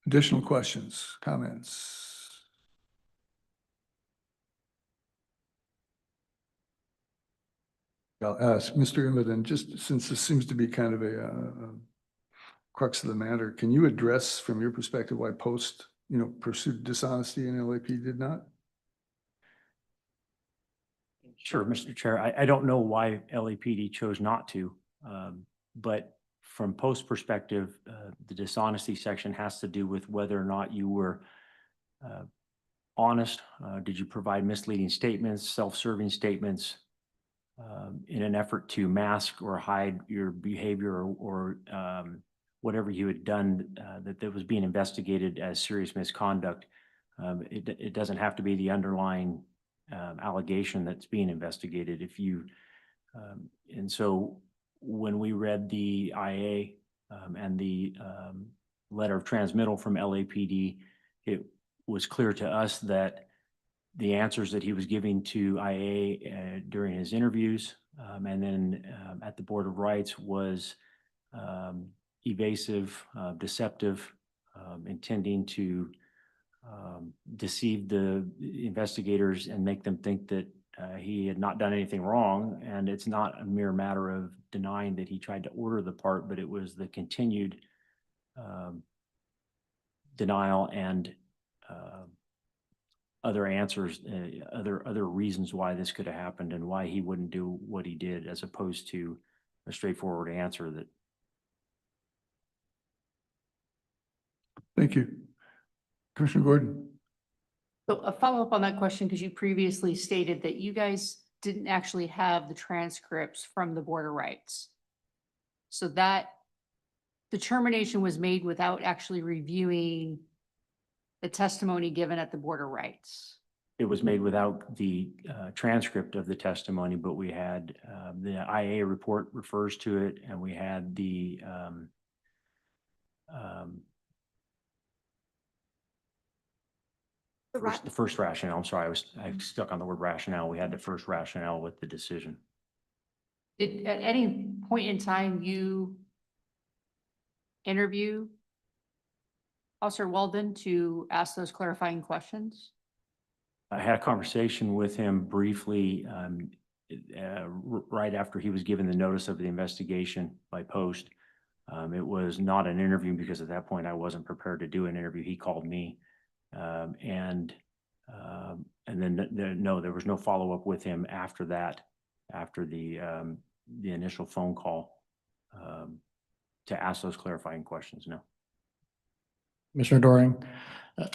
Additional questions, comments? I'll ask Mr. Immonen, just since this seems to be kind of a crux of the matter, can you address from your perspective why Post, pursued dishonesty and LAP did not? Sure, Mr. Chair. I don't know why LAPD chose not to, but from Post perspective, the dishonesty section has to do with whether or not you were honest. Did you provide misleading statements, self-serving statements in an effort to mask or hide your behavior or whatever you had done that was being investigated as serious misconduct. It doesn't have to be the underlying allegation that's being investigated. And so when we read the IA and the letter of transmittal from LAPD, it was clear to us that the answers that he was giving to IA during his interviews and then at the Board of Rights was evasive, deceptive, intending to deceive the investigators and make them think that he had not done anything wrong. And it's not a mere matter of denying that he tried to order the part, but it was the continued denial and other answers, other reasons why this could have happened and why he wouldn't do what he did, as opposed to a straightforward answer that. Thank you. Commissioner Gordon. So a follow-up on that question, because you previously stated that you guys didn't actually have the transcripts from the Board of Rights. So that determination was made without actually reviewing the testimony given at the Board of Rights. It was made without the transcript of the testimony, but we had the IA report refers to it, and we had the first rationale. I'm sorry, I stuck on the word rationale. We had the first rationale with the decision. Did at any point in time you interview Officer Walden to ask those clarifying questions? I had a conversation with him briefly right after he was given the notice of the investigation by post. It was not an interview because at that point I wasn't prepared to do an interview. He called me. And then no, there was no follow-up with him after that, after the initial phone call to ask those clarifying questions. No. Commissioner Doring,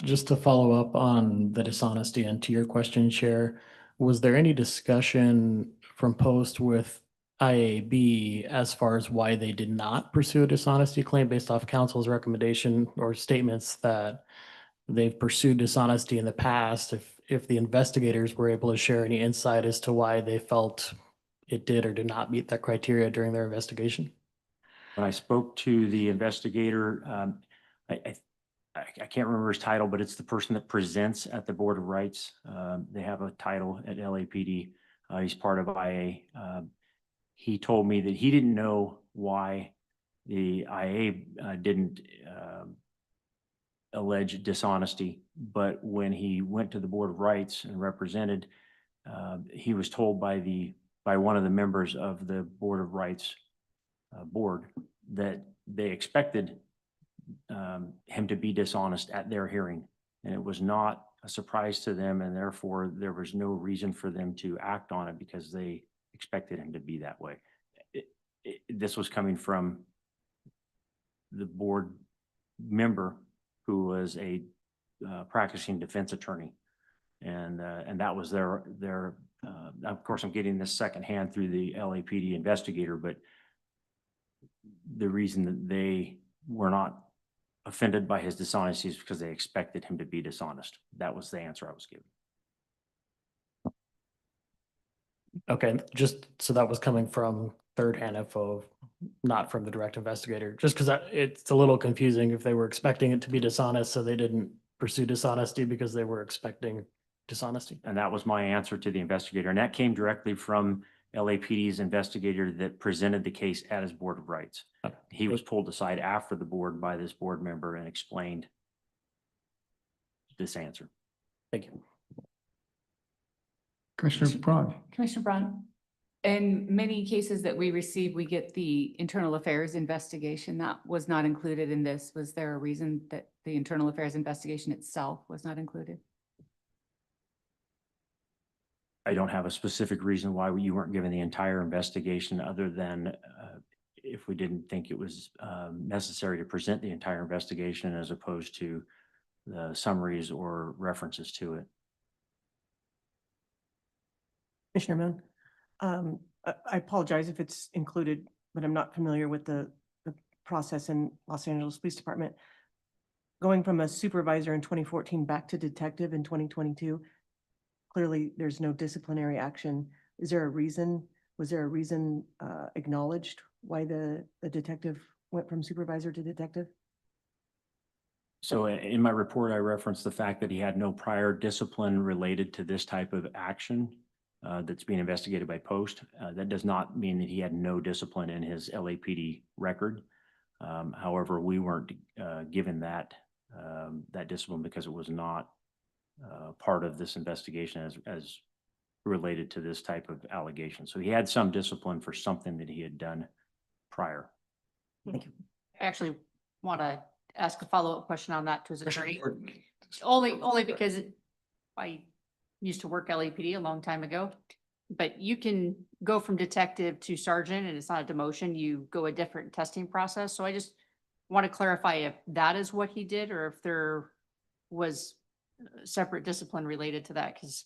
just to follow up on the dishonesty and to your question, Chair, was there any discussion from post with IAB as far as why they did not pursue a dishonesty claim based off council's recommendation or statements that they've pursued dishonesty in the past? If the investigators were able to share any insight as to why they felt it did or did not meet that criteria during their investigation? When I spoke to the investigator, I can't remember his title, but it's the person that presents at the Board of Rights. They have a title at LAPD. He's part of IA. He told me that he didn't know why the IA didn't allege dishonesty, but when he went to the Board of Rights and represented, he was told by one of the members of the Board of Rights board that they expected him to be dishonest at their hearing, and it was not a surprise to them, and therefore there was no reason for them to act on it because they expected him to be that way. This was coming from the board member who was a practicing defense attorney, and that was their. Of course, I'm getting this secondhand through the LAPD investigator, but the reason that they were not offended by his dishonesty is because they expected him to be dishonest. That was the answer I was given. Okay, just so that was coming from third-hand info, not from the direct investigator, just because it's a little confusing if they were expecting it to be dishonest, so they didn't pursue dishonesty because they were expecting dishonesty. And that was my answer to the investigator. And that came directly from LAPD's investigator that presented the case at his Board of Rights. He was pulled aside after the board by this board member and explained this answer. Thank you. Commissioner Braun. Commissioner Braun, in many cases that we receive, we get the internal affairs investigation. That was not included in this. Was there a reason that the internal affairs investigation itself was not included? I don't have a specific reason why you weren't given the entire investigation other than if we didn't think it was necessary to present the entire investigation as opposed to the summaries or references to it. Commissioner Moon, I apologize if it's included, but I'm not familiar with the process in Los Angeles Police Department. Going from a supervisor in 2014 back to detective in 2022, clearly there's no disciplinary action. Is there a reason? Was there a reason acknowledged why the detective went from supervisor to detective? So in my report, I referenced the fact that he had no prior discipline related to this type of action that's being investigated by post. That does not mean that he had no discipline in his LAPD record. However, we weren't given that discipline because it was not part of this investigation as related to this type of allegation. So he had some discipline for something that he had done prior. Thank you. I actually want to ask a follow-up question on that to his attorney. Only because I used to work LAPD a long time ago, but you can go from detective to sergeant and it's not a demotion. You go a different testing process. So I just want to clarify if that is what he did or if there was separate discipline related to that, because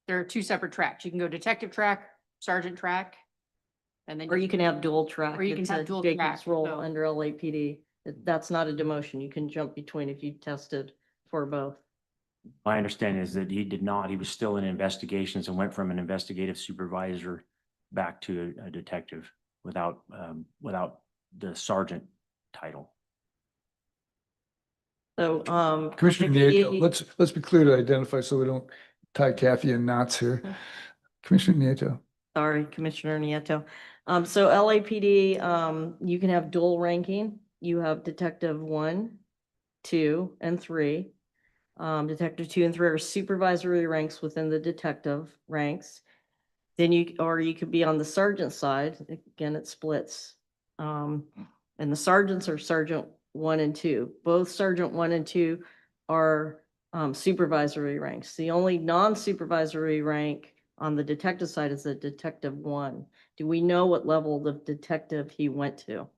there are two separate tracks. You can go detective track, sergeant track, and then Or you can have dual track. Or you can It's have a dual Jacob's track, role so- under LAPD. That's not a demotion. You can jump between if you tested for both. My understanding is that he did not. He was still in investigations and went from an investigative supervisor back to a detective without the sergeant title. So, Commissioner Nieto, let's be clear to identify so we don't tie Kathy in knots here. Commissioner Nieto. sorry, Commissioner Nieto. So LAPD, you can have dual ranking. You have detective 1 2, and 3. Detective 2 and 3 are supervisory ranks within the detective ranks. Then you could be on the sergeant side. Again, it splits. And the sergeants are Sergeant 1 and 2. Both Sergeant 1 and 2 are supervisory ranks. The only non-supervisory rank on the detective side is the Detective 1. Do we know what level of detective he went to?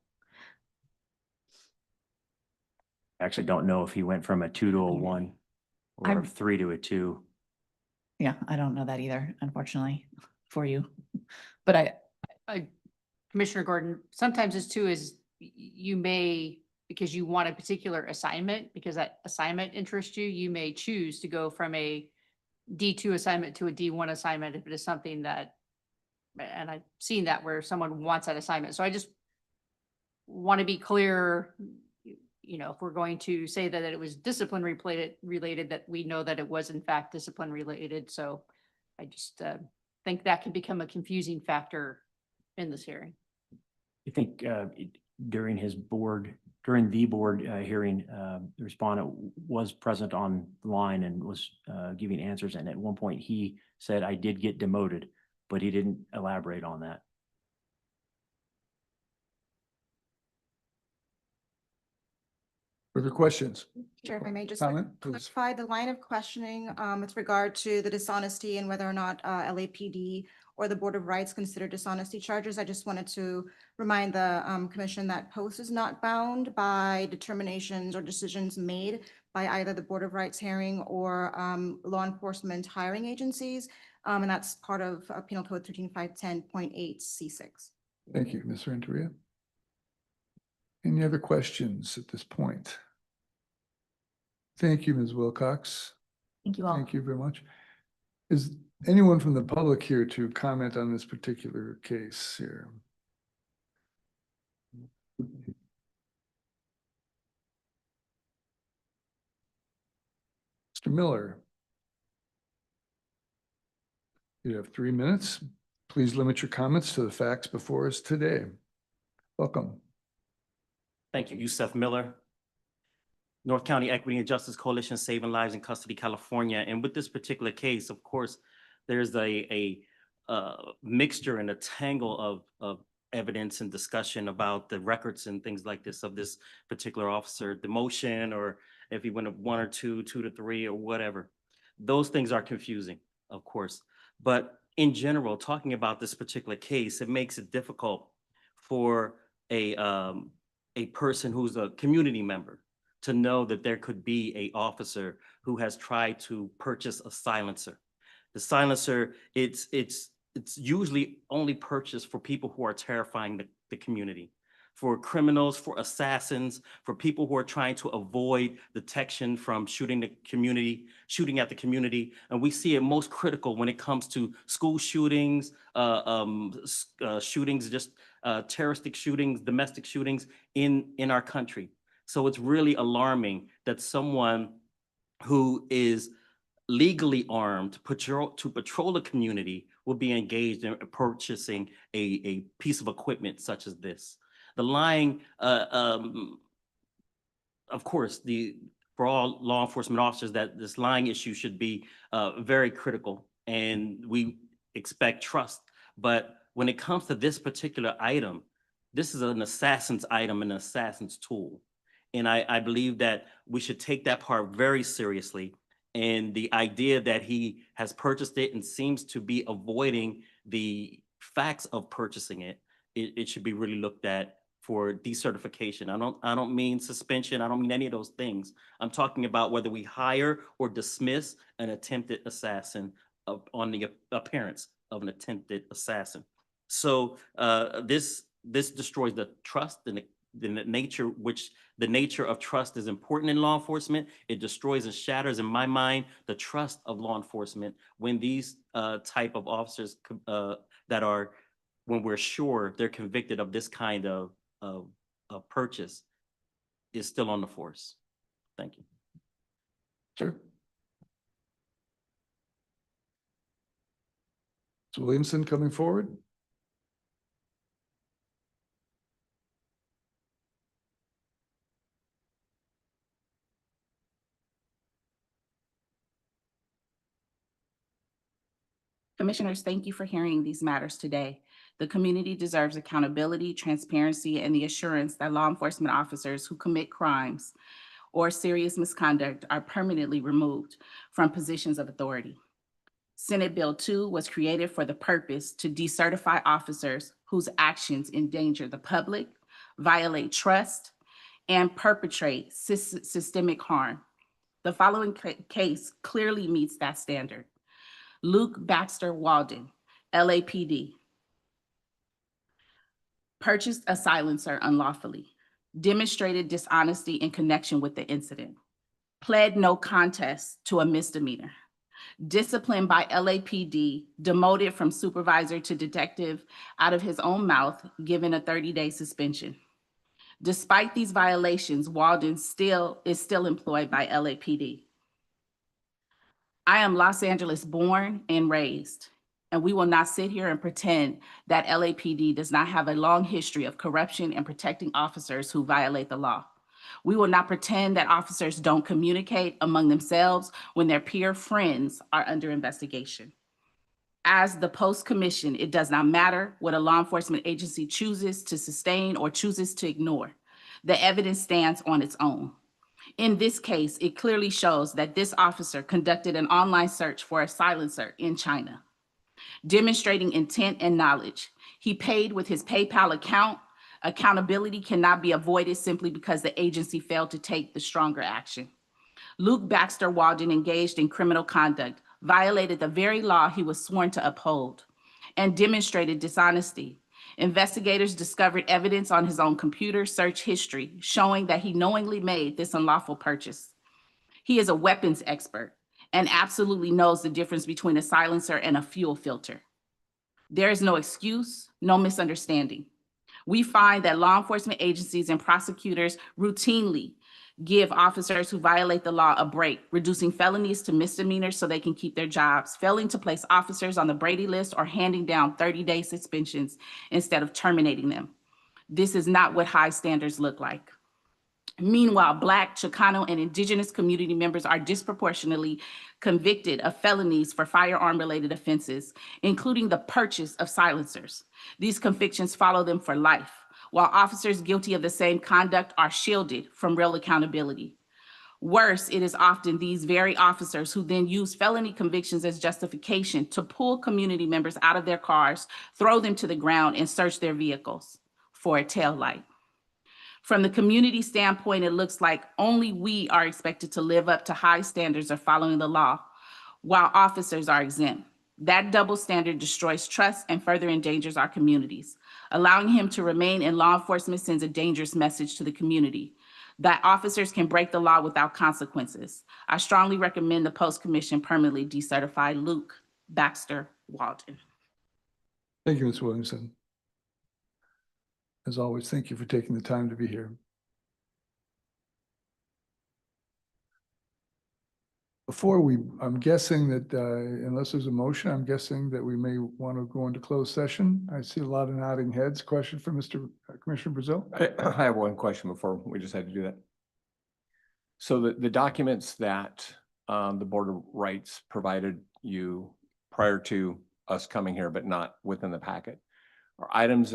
Actually don't know if he went from a 2 to a 1 or a I'm- 3 to a 2. Yeah, I don't know that either, unfortunately, for you. But Commissioner Gordon, sometimes it's too is you may, because you want a particular assignment, because that assignment interests you, you may choose to go from a D2 assignment to a D1 assignment if it is something that, and I've seen that where someone wants that assignment. So I just want to be clear, you know, if we're going to say that it was discipline related, that we know that it was in fact discipline related. So I just think that can become a confusing factor in this hearing. I think during the board hearing, the respondent was present on the line and was giving answers. And at one point he said, "I did get demoted," but he didn't elaborate on that. Further questions? Chair, if I may just Comment, please. clarify the line of questioning with regard to the dishonesty and whether or not LAPD or the Board of Rights consider dishonesty charges. I just wanted to remind the commission that Post is not bound by determinations or decisions made by either the Board of Rights hearing or law enforcement hiring agencies. And that's part of Penal Code 13510.8 C6. Thank you, Ms. Renteria. Any other questions at this point? Thank you, Ms. Wilcox. thank you all. Thank you very much. Is anyone from the public here to comment on this particular case here? Mr. Miller. You have 3 minutes. Please limit your comments to the facts before us today. Welcome. Thank you, Yusef Miller. North County Equity and Justice Coalition, Saving Lives in Custody, California. And with this particular case, of course, there's a mixture and a tangle of evidence and discussion about the records and things like this of this particular officer, demotion, or if he went up 1 or 2, 2 to 3, or whatever. Those things are confusing, of course. But in general, talking about this particular case, it makes it difficult for a person who's a community member to know that there could be an officer who has tried to purchase a silencer. The silencer, it's usually only purchased for people who are terrifying the community, for criminals, for assassins, for people who are trying to avoid detection from shooting at the community. And we see it most critical when it comes to school shootings, shootings, just terroristic shootings, domestic shootings in our country. So it's really alarming that someone who is legally armed to patrol the community will be engaged in purchasing a piece of equipment such as this. The lying, of course, for all law enforcement officers, that this lying issue should be very critical, and we expect trust. But when it comes to this particular item, this is an assassin's item, an assassin's tool. And I believe that we should take that part very seriously. And the idea that he has purchased it and seems to be avoiding the facts of purchasing it, it should be really looked at for decertification. I don't mean suspension. I don't mean any of those things. I'm talking about whether we hire or dismiss an attempted assassin on the appearance of an attempted assassin. So this destroys the trust and the nature of trust is important in law enforcement. It destroys and shatters, in my mind, the trust of law enforcement when these type of officers when we're sure they're convicted of this kind of purchase is still on the force. Thank you. Sure. Ms. Williamson coming forward. Commissioners, thank you for hearing these matters today. The community deserves accountability, transparency, and the assurance that law enforcement officers who commit crimes or serious misconduct are permanently removed from positions of authority. Senate Bill 2 was created for the purpose to decertify officers whose actions endanger the public, violate trust, and perpetrate systemic harm. The following case clearly meets that standard. Luke Baxter Walden, LAPD, purchased a silencer unlawfully, demonstrated dishonesty in connection with the incident, pled no contest to a misdemeanor, disciplined by LAPD, demoted from supervisor to detective out of his own mouth, given a 30-day suspension. Despite these violations, Walden is still employed by LAPD. I am Los Angeles born and raised, and we will not sit here and pretend that LAPD does not have a long history of corruption and protecting officers who violate the law. We will not pretend that officers don't communicate among themselves when their peer friends are under investigation. As the Post Commission, it does not matter what a law enforcement agency chooses to sustain or chooses to ignore. The evidence stands on its own. In this case, it clearly shows that this officer conducted an online search for a silencer in China, demonstrating intent and knowledge. He paid with his PayPal account. Accountability cannot be avoided simply because the agency failed to take the stronger action. Luke Baxter Walden engaged in criminal conduct, violated the very law he was sworn to uphold, and demonstrated dishonesty. Investigators discovered evidence on his own computer search history showing that he knowingly made this unlawful purchase. He is a weapons expert and absolutely knows the difference between a silencer and a fuel filter. There is no excuse, no misunderstanding. We find that law enforcement agencies and prosecutors routinely give officers who violate the law a break, reducing felonies to misdemeanors so they can keep their jobs, failing to place officers on the Brady list, or handing down 30-day suspensions instead of terminating them. This is not what high standards look like. Meanwhile, Black, Chicano, and Indigenous community members are disproportionately convicted of felonies for firearm-related offenses, including the purchase of silencers. These convictions follow them for life, while officers guilty of the same conduct are shielded from real accountability. Worse, it is often these very officers who then use felony convictions as justification to pull community members out of their cars, throw them to the ground, and search their vehicles for a taillight. From the community standpoint, it looks like only we are expected to live up to high standards of following the law, while officers are exempt. That double standard destroys trust and further endangers our communities. Allowing him to remain in law enforcement sends a dangerous message to the community that officers can break the law without consequences. I strongly recommend the Post Commission permanently decertify Luke Baxter Walden. Thank you, Ms. Williamson. As always, thank you for taking the time to be here. I'm guessing that unless there's a motion, I'm guessing that we may want to go into closed session. I see a lot of nodding heads. Question for Commissioner Brazil? I have one question before we just had to do that. So the documents that the Board of Rights provided you prior to us coming here, but not within the packet, are items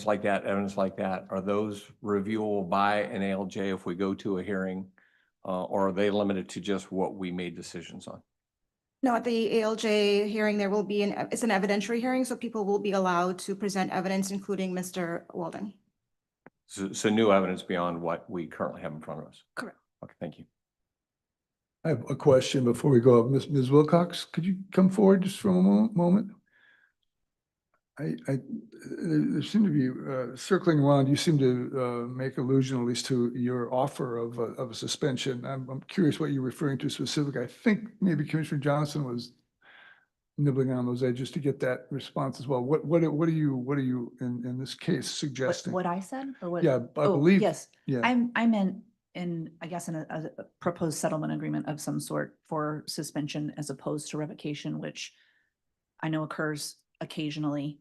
like that, evidence like that, are those reviewable by an ALJ if we go to a hearing? Or are they limited to just what we made decisions on? No, at the ALJ hearing, there will be it's an evidentiary hearing, so people will be allowed to present evidence, including Mr. Walden. So new evidence beyond what we currently have in front of us? Correct. Okay, thank you. I have a question before we go up. Ms. Wilcox, could you come forward just for a moment? There seem to be circling around. You seem to make allusion at least to your offer of a suspension. I'm curious what you're referring to specifically. I think maybe Commissioner Johnson was nibbling on those edges to get that response as well. What are you in this case suggesting? What I said or what? Yeah, I believe. Yes, Yeah. I meant I guess in a proposed settlement agreement of some sort for suspension as opposed to revocation, which I know occurs occasionally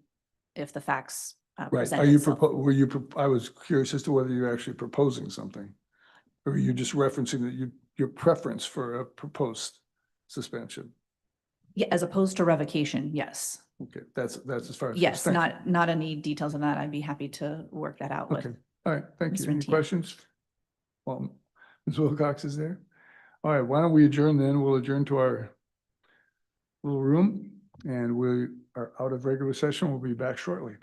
if the facts Right. present Are you itself. I was curious as to whether you're actually proposing something, or are you just referencing that your preference for a proposed suspension? Yeah, as opposed to revocation, yes. Okay, that's as far as. Yes, thank you. not any details of that. I'd be happy to work that out with. Okay, all right, thank you. Mr. Any Rentia. questions? Well, Ms. Wilcox is there. All right, why don't we adjourn then? We'll adjourn to our little room and we are out of regular session. We'll be back shortly.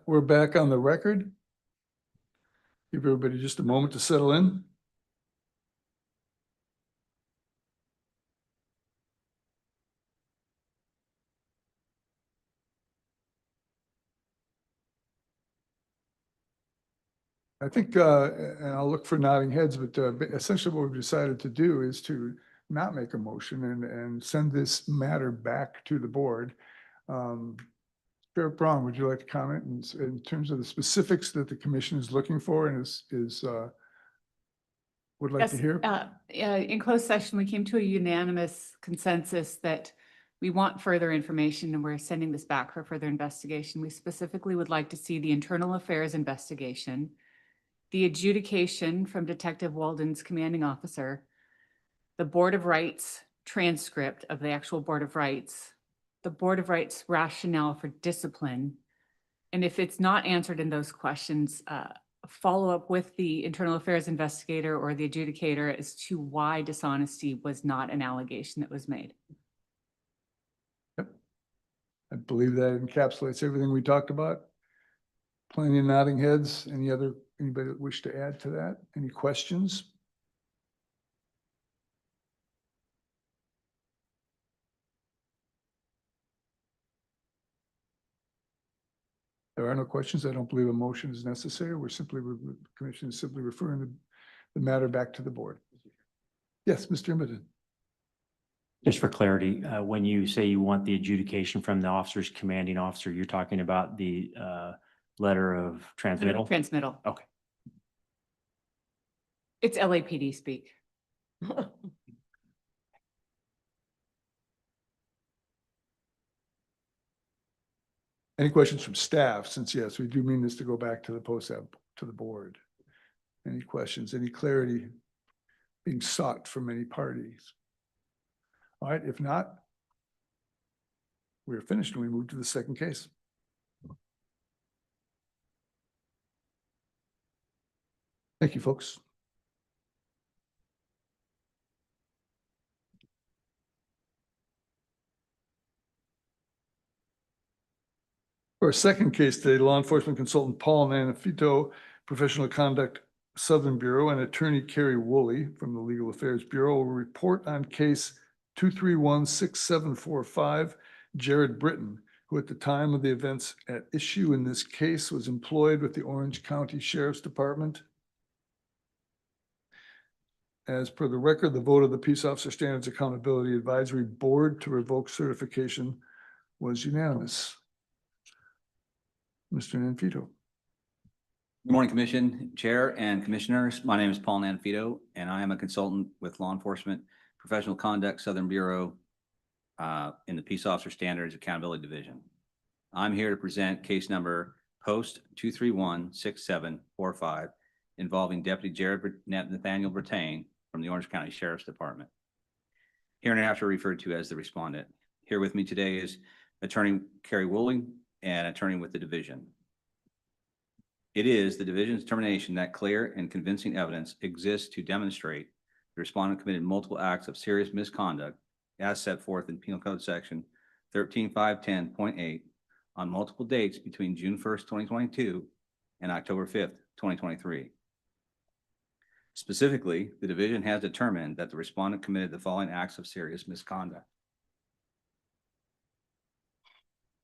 we're back on the record. Give everybody just a moment to settle in. I think, and I'll look for nodding heads, but essentially what we've decided to do is to not make a motion and send this matter back to the board. Sheriff Braun, would you like to comment in terms of the specifics that the commission is looking for and would like to Yes, hear? in closed session, we came to a unanimous consensus that we want further information and we're sending this back for further investigation. We specifically would like to see the internal affairs investigation, the adjudication from Detective Walden's commanding officer, the Board of Rights transcript of the actual Board of Rights, the Board of Rights rationale for discipline, and if it's not answered in those questions, follow up with the internal affairs investigator or the adjudicator as to why dishonesty was not an allegation that was made. Yep. I believe that encapsulates everything we talked about. Plenty of nodding heads. Anybody that wish to add to that? Any questions? There are no questions. I don't believe a motion is necessary. The commission is simply referring the matter back to the board. Yes, Mr. Brittain. Just for clarity, when you say you want the adjudication from the officer's commanding officer, you're talking about the letter of transmittal? Transmittal. Okay. It's LAPD speak. Any questions from staff? Since yes, we do mean this to go back to the to the board. Any questions, any clarity being sought from any parties? All right, if not, we're finished and we move to the second case. Thank you, folks. For our second case today, law enforcement consultant Paul Nanafito, Professional Conduct Southern Bureau, and attorney Carrie Woolley from the Legal Affairs Bureau will report on case 2316745, Jared Brittain, who at the time of the events at issue in this case was employed with the Orange County Sheriff's Department. As per the record, the vote of the Peace Officer Standards Accountability Advisory Board to revoke certification was unanimous. Mr. Nanfito. Good morning, Commission, Chair and Commissioners. My name is Paul Nanfito, and I am a consultant with Law Enforcement Professional Conduct Southern Bureau in the Peace Officer Standards Accountability Division. I'm here to present case number post 2316745 involving Deputy Jared Nathaniel Brittain from the Orange County Sheriff's Department, hereinafter referred to as the respondent. Here with me today is attorney Carrie Woolley and attorney with the division. It is the division's determination that clear and convincing evidence exists to demonstrate the respondent committed multiple acts of serious misconduct as set forth in Penal Code Section 13510.8 on multiple dates between June 1st, 2022 and October 5th, 2023. Specifically, the division has determined that the respondent committed the following acts of serious misconduct: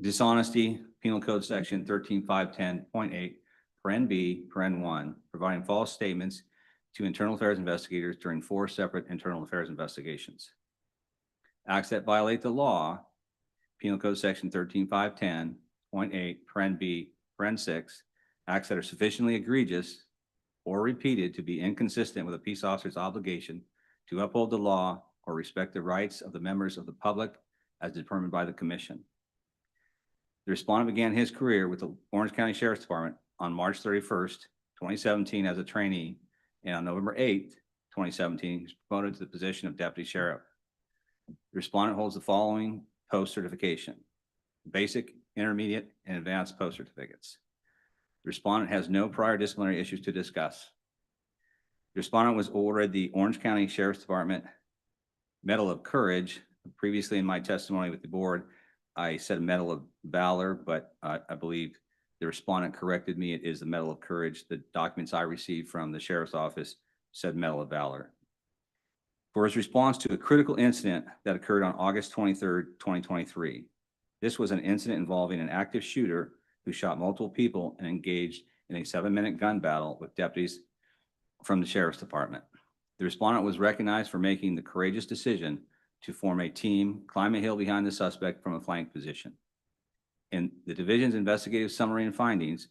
dishonesty, Penal Code Section 13510.8, paren B, paren 1, providing false statements to internal affairs investigators during 4 separate internal affairs investigations. Acts that violate the law, Penal Code Section 13510.8, paren B, paren 6, acts that are sufficiently egregious or repeated to be inconsistent with a peace officer's obligation to uphold the law or respect the rights of the members of the public as determined by the Commission. The respondent began his career with the Orange County Sheriff's Department on March 31st, 2017 as a trainee, and on November 8th, 2017, he was promoted to the position of Deputy Sheriff. The respondent holds the following post certification: basic, intermediate, and advanced post certificates. The respondent has no prior disciplinary issues to discuss. The respondent was awarded the Orange County Sheriff's Department Medal of Courage. Previously in my testimony with the board, I said Medal of Valor, but I believe The respondent corrected me. It is the Medal of Courage. The documents I received from the Sheriff's Office said Medal of Valor. For his response to a critical incident that occurred on August 23rd, 2023. This was an incident involving an active shooter who shot multiple people and engaged in a 7-minute gun battle with deputies from the Sheriff's Department. The respondent was recognized for making the courageous decision to form a team, climb a hill behind the suspect from a flank position. In the division's investigative summary and findings,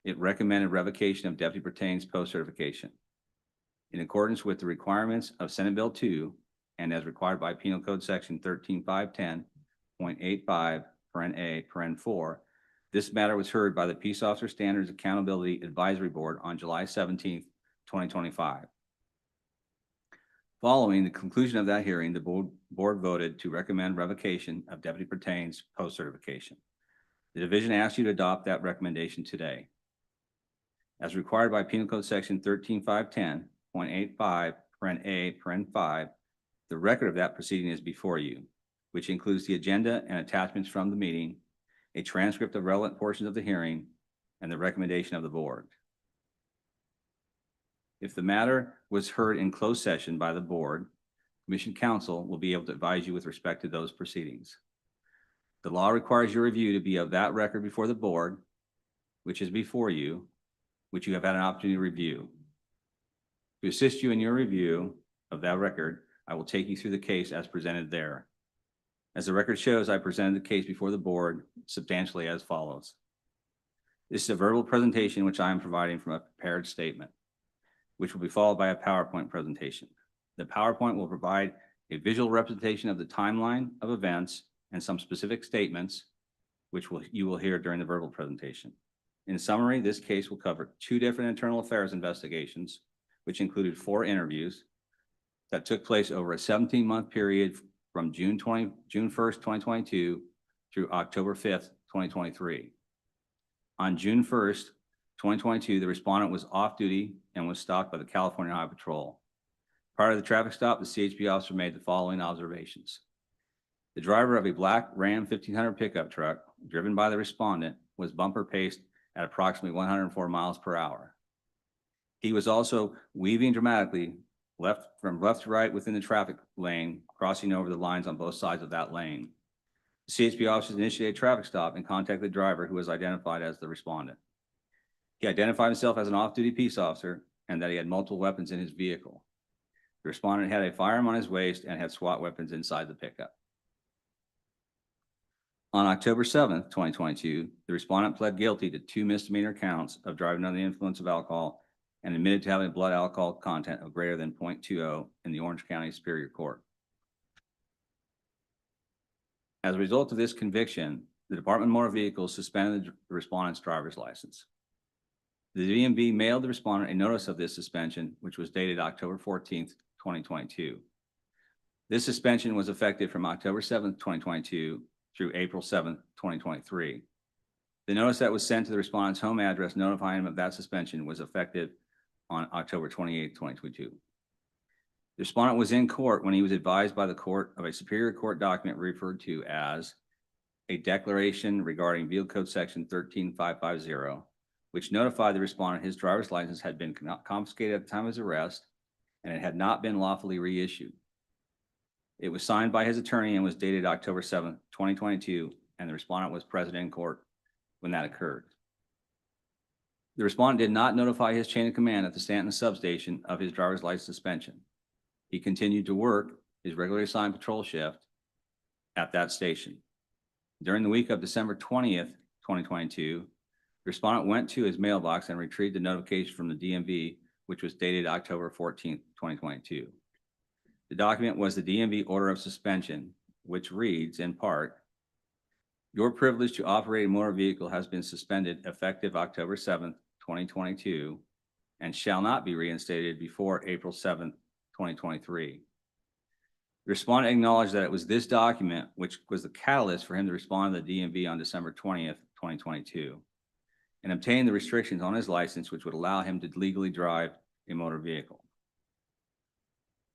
it recommended revocation of Deputy Brittain's post-certification. In accordance with the requirements of Senate Bill 2 and as required by Penal Code Section 13510.85(a)(4), this matter was heard by the Peace Officer Standards Accountability Advisory Board on July 17th, 2025. Following the conclusion of that hearing, the board voted to recommend revocation of Deputy Brittain's post-certification. The division asked you to adopt that recommendation today. As required by Penal Code Section 13510.85(a)(5), the record of that proceeding is before you, which includes the agenda and attachments from the meeting, a transcript of relevant portions of the hearing, and the recommendation of the board. If the matter was heard in closed session by the board, Commission Counsel will be able to advise you with respect to those proceedings. The law requires your review to be of that record before the board, which is before you, which you have had an opportunity to review. To assist you in your review of that record, I will take you through the case as presented there. As the record shows, I presented the case before the board substantially as follows. This is a verbal presentation which I am providing from a prepared statement, which will be followed by a PowerPoint presentation. The PowerPoint will provide a visual representation of the timeline of events and some specific statements, which you will hear during the verbal presentation. In summary, this case will cover 2 different internal affairs investigations, which included 4 interviews that took place over a 17-month period from June 1st, 2022 through October 5th, 2023. On June 1st, 2022, the respondent was off duty and was stopped by the California Highway Patrol. Prior to the traffic stop, the CHP officer made the following observations. The driver of a black Ram 1500 pickup truck driven by the respondent was bumper paced at approximately 104 miles per hour. He was also weaving dramatically from left to right within the traffic lane, crossing over the lines on both sides of that lane. The CHP officers initiated a traffic stop and contacted the driver, who was identified as the respondent. He identified himself as an off-duty peace officer and that he had multiple weapons in his vehicle. The respondent had a firearm on his waist and had SWAT weapons inside the pickup. On October 7th, 2022, the respondent pled guilty to 2 misdemeanor counts of driving under the influence of alcohol and admitted to having a blood alcohol content of greater than 0.20 in the Orange County Superior Court. As a result of this conviction, the Department of Motor Vehicles suspended the respondent's driver's license. The DMV mailed the respondent a notice of this suspension, which was dated October 14th, 2022. This suspension was effective from October 7th, 2022 through April 7th, 2023. The notice that was sent to the respondent's home address notifying him of that suspension was effective on October 28th, 2022. The respondent was in court when he was advised by the court of a Superior Court document referred to as a declaration regarding Vehicle Code Section 13550, which notified the respondent his driver's license had been confiscated at the time of his arrest and it had not been lawfully reissued. It was signed by his attorney and was dated October 7th, 2022, and the respondent was present in court when that occurred. The respondent did not notify his chain of command at the Stanton substation of his driver's license suspension. He continued to work his regularly assigned patrol shift at that station. During the week of December 20th, 2022, the respondent went to his mailbox and retrieved the notification from the DMV, which was dated October 14th, 2022. The document was the DMV order of suspension, which reads in part, your privilege to operate a motor vehicle has been suspended effective October 7th, 2022, and shall not be reinstated before April 7th, 2023. The respondent acknowledged that it was this document which was the catalyst for him to respond to the DMV on December 20th, 2022, and obtain the restrictions on his license which would allow him to legally drive a motor vehicle.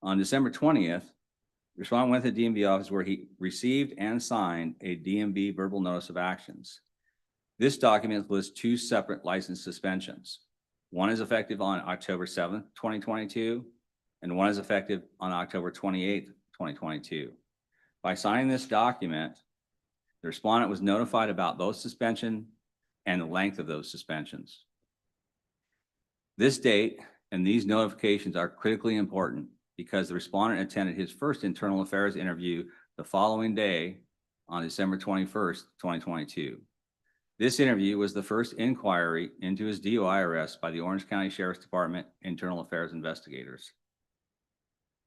On December 20th, the respondent went to the DMV office where he received and signed a DMV verbal notice of actions. This document lists two separate license suspensions. One is effective on October 7th, 2022, and one is effective on October 28th, 2022. By signing this document, the respondent was notified about both suspension and the length of those suspensions. This date and these notifications are critically important because the respondent attended his first internal affairs interview the following day on December 21st, 2022. This interview was the first inquiry into his DUI arrest by the Orange County Sheriff's Department Internal Affairs investigators.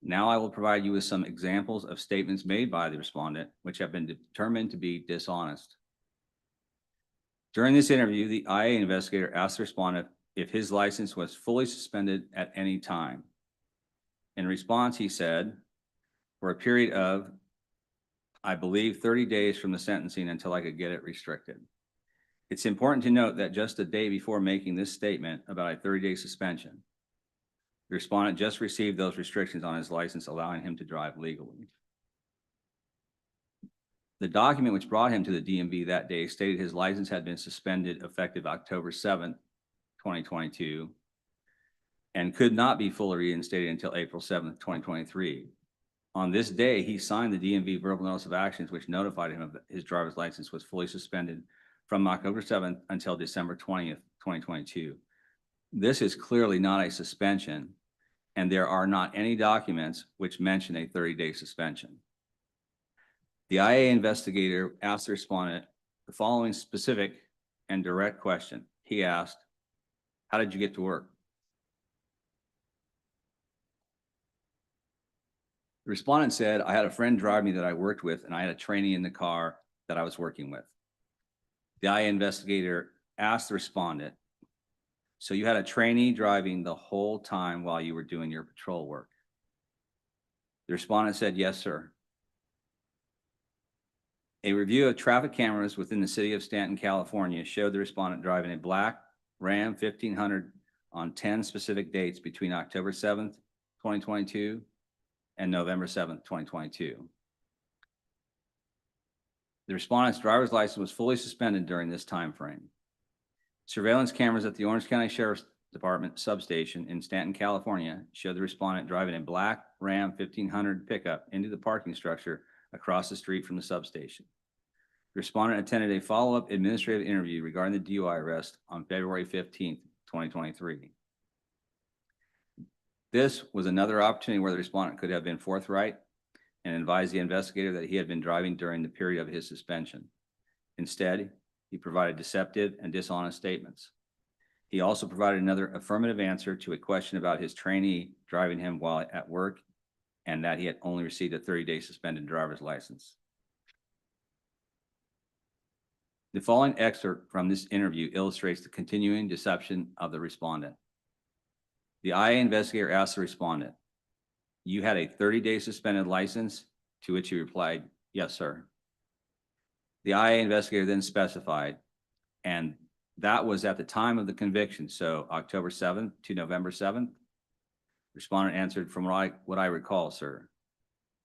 Now I will provide you with some examples of statements made by the respondent, which have been determined to be dishonest. During this interview, the IA investigator asked the respondent if his license was fully suspended at any time. In response, he said, for a period of, I believe, 30 days from the sentencing until I could get it restricted. It's important to note that just a day before making this statement about a 30-day suspension, the respondent just received those restrictions on his license, allowing him to drive legally. The document which brought him to the DMV that day stated his license had been suspended effective October 7th, 2022, and could not be fully reinstated until April 7th, 2023. On this day, he signed the DMV verbal notice of actions, which notified him of his driver's license was fully suspended from October 7th until December 20th, 2022. This is clearly not a suspension, and there are not any documents which mention a 30-day suspension. The IA investigator asked the respondent the following specific and direct question. He asked, how did you get to work? The respondent said, I had a friend drive me that I worked with, and I had a trainee in the car that I was working with. The IA investigator asked the respondent, so you had a trainee driving the whole time while you were doing your patrol work? The respondent said, yes, sir. A review of traffic cameras within the city of Stanton, California showed the respondent driving a black Ram 1500 on 10 specific dates between October 7th, 2022 and November 7th, 2022. The respondent's driver's license was fully suspended during this time frame. Surveillance cameras at the Orange County Sheriff's Department substation in Stanton, California showed the respondent driving a black Ram 1500 pickup into the parking structure across the street from the substation. The respondent attended a follow-up administrative interview regarding the DUI arrest on February 15th, 2023. This was another opportunity where the respondent could have been forthright and advised the investigator that he had been driving during the period of his suspension. Instead, he provided deceptive and dishonest statements. He also provided another affirmative answer to a question about his trainee driving him while at work and that he had only received a 30-day suspended driver's license. The following excerpt from this interview illustrates the continuing deception of the respondent. The IA investigator asked the respondent, you had a 30-day suspended license? To which he replied, yes, sir. The IA investigator then specified, and that was at the time of the conviction, so October 7th to November 7th? Respondent answered, from what I recall, sir.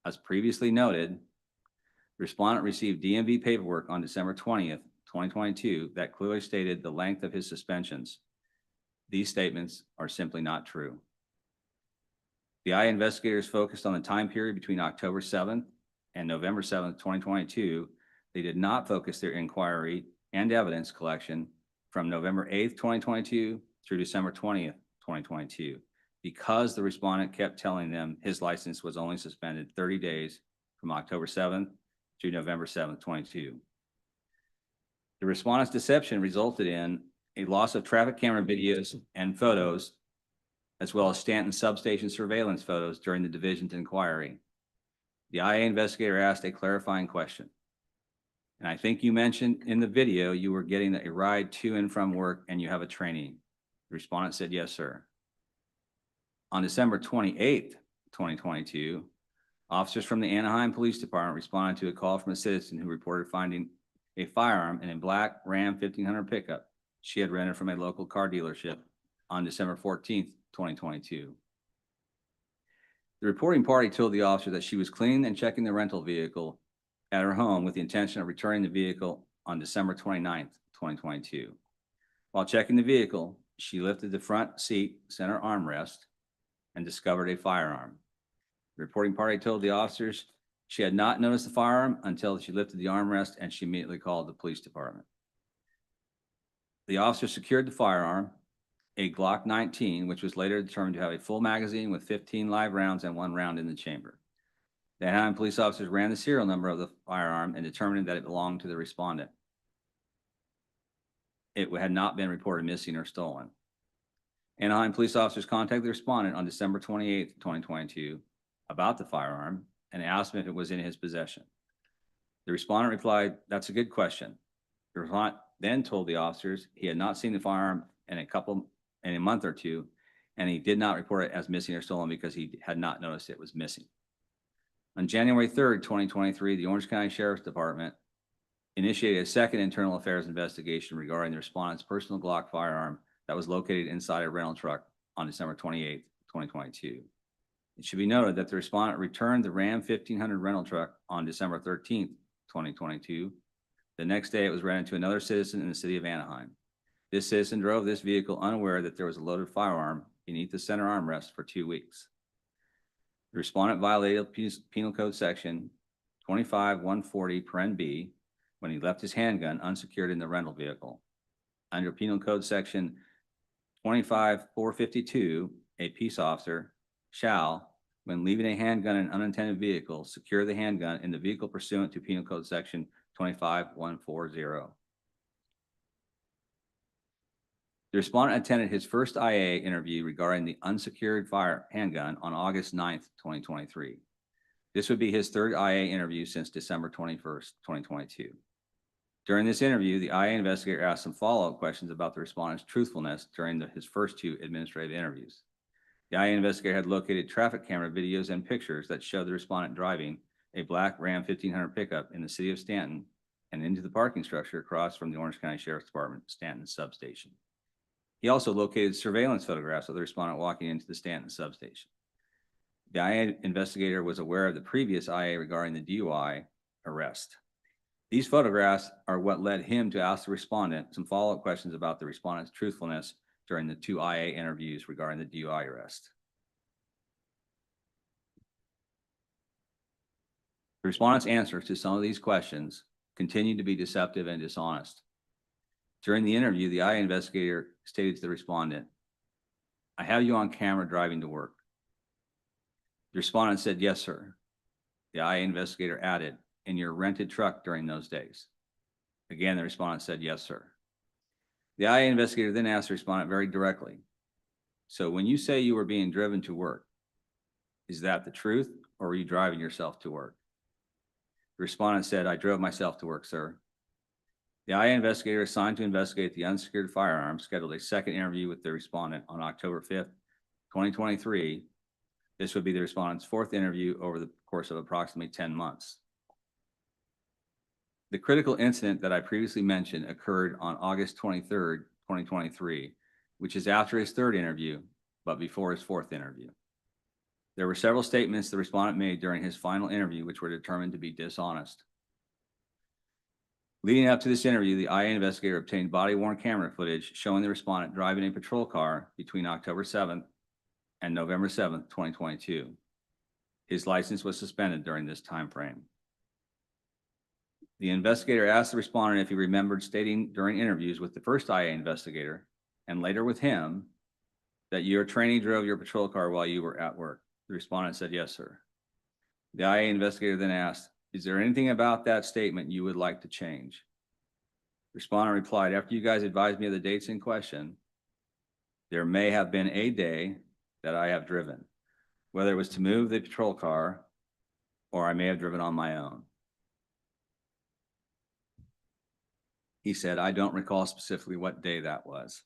As previously noted, the respondent received DMV paperwork on December 20th, 2022 that clearly stated the length of his suspensions. These statements are simply not true. The IA investigators focused on the time period between October 7th and November 7th, 2022. They did not focus their inquiry and evidence collection from November 8th, 2022 through December 20th, 2022, because the respondent kept telling them his license was only suspended 30 days from October 7th to November 7th, 2022. The respondent's deception resulted in a loss of traffic camera videos and photos, as well as Stanton substation surveillance photos during the division's inquiry. The IA investigator asked a clarifying question. And I think you mentioned in the video you were getting a ride to and from work and you have a trainee. The respondent said, yes, sir. On December 28th, 2022, officers from the Anaheim Police Department responded to a call from a citizen who reported finding a firearm in a black Ram 1500 pickup she had rented from a local car dealership on December 14th, 2022. The reporting party told the officer that she was cleaning and checking the rental vehicle at her home with the intention of returning the vehicle on December 29th, 2022. While checking the vehicle, she lifted the front seat center armrest and discovered a firearm. The reporting party told the officers she had not noticed the firearm until she lifted the armrest, and she immediately called the police department. The officer secured the firearm, a Glock 19, which was later determined to have a full magazine with 15 live rounds and 1 round in the chamber. The Anaheim police officers ran the serial number of the firearm and determined that it belonged to the respondent. It had not been reported missing or stolen. Anaheim police officers contacted the respondent on December 28th, 2022 about the firearm and asked him if it was in his possession. The respondent replied, "That's a good question." The respondent then told the officers he had not seen the firearm in a month or two, and he did not report it as missing or stolen because he had not noticed it was missing. On January 3rd, 2023, the Orange County Sheriff's Department initiated a second internal affairs investigation regarding the respondent's personal Glock firearm that was located inside a rental truck on December 28th, 2022. It should be noted that the respondent returned the Ram 1500 rental truck on December 13th, 2022. The next day, it was rented to another citizen in the city of Anaheim. This citizen drove this vehicle unaware that there was a loaded firearm beneath the center armrest for 2 weeks. The respondent violated Penal Code Section 25-140(b) when he left his handgun unsecured in the rental vehicle. Under Penal Code Section 25-452, a peace officer shall, when leaving a handgun in an unattended vehicle, secure the handgun in the vehicle pursuant to Penal Code Section 25-140. The respondent attended his first IA interview regarding the unsecured handgun on August 9th, 2023. This would be his third IA interview since December 21st, 2022. During this interview, the IA investigator asked some follow-up questions about the respondent's truthfulness during his first 2 administrative interviews. The IA investigator had located traffic camera videos and pictures that showed the respondent driving a black Ram 1500 pickup in the city of Stanton and into the parking structure across from the Orange County Sheriff's Department Stanton substation. He also located surveillance photographs of the respondent walking into the Stanton substation. The IA investigator was aware of the previous IA regarding the DUI arrest. These photographs are what led him to ask the respondent some follow-up questions about the respondent's truthfulness during the 2 IA interviews regarding the DUI arrest. The respondent's answers to some of these questions continued to be deceptive and dishonest. During the interview, the IA investigator stated to the respondent, "I have you on camera driving to work." The respondent said, "Yes, sir." The IA investigator added, "In your rented truck during those days?" Again, the respondent said, "Yes, sir." The IA investigator then asked the respondent very directly, "So when you say you were being driven to work, is that the truth, or were you driving yourself to work?" The respondent said, "I drove myself to work, sir." The IA investigator assigned to investigate the unsecured firearm scheduled a second interview with the respondent on October 5th, 2023. This would be the respondent's 4th interview over the course of approximately 10 months. The critical incident that I previously mentioned occurred on August 23rd, 2023, which is after his 3rd interview, but before his 4th interview. There were several statements the respondent made during his final interview which were determined to be dishonest. Leading up to this interview, the IA investigator obtained body-worn camera footage showing the respondent driving a patrol car between October 7th and November 7th, 2022. His license was suspended during this time frame. The investigator asked the respondent if he remembered stating during interviews with the first IA investigator and later with him that your trainee drove your patrol car while you were at work. The respondent said, "Yes, sir." The IA investigator then asked, "Is there anything about that statement you would like to change?" The respondent replied, "After you guys advised me of the dates in question, there may have been a day that I have driven, whether it was to move the patrol car or I may have driven on my own." He said, "I don't recall specifically what day that was."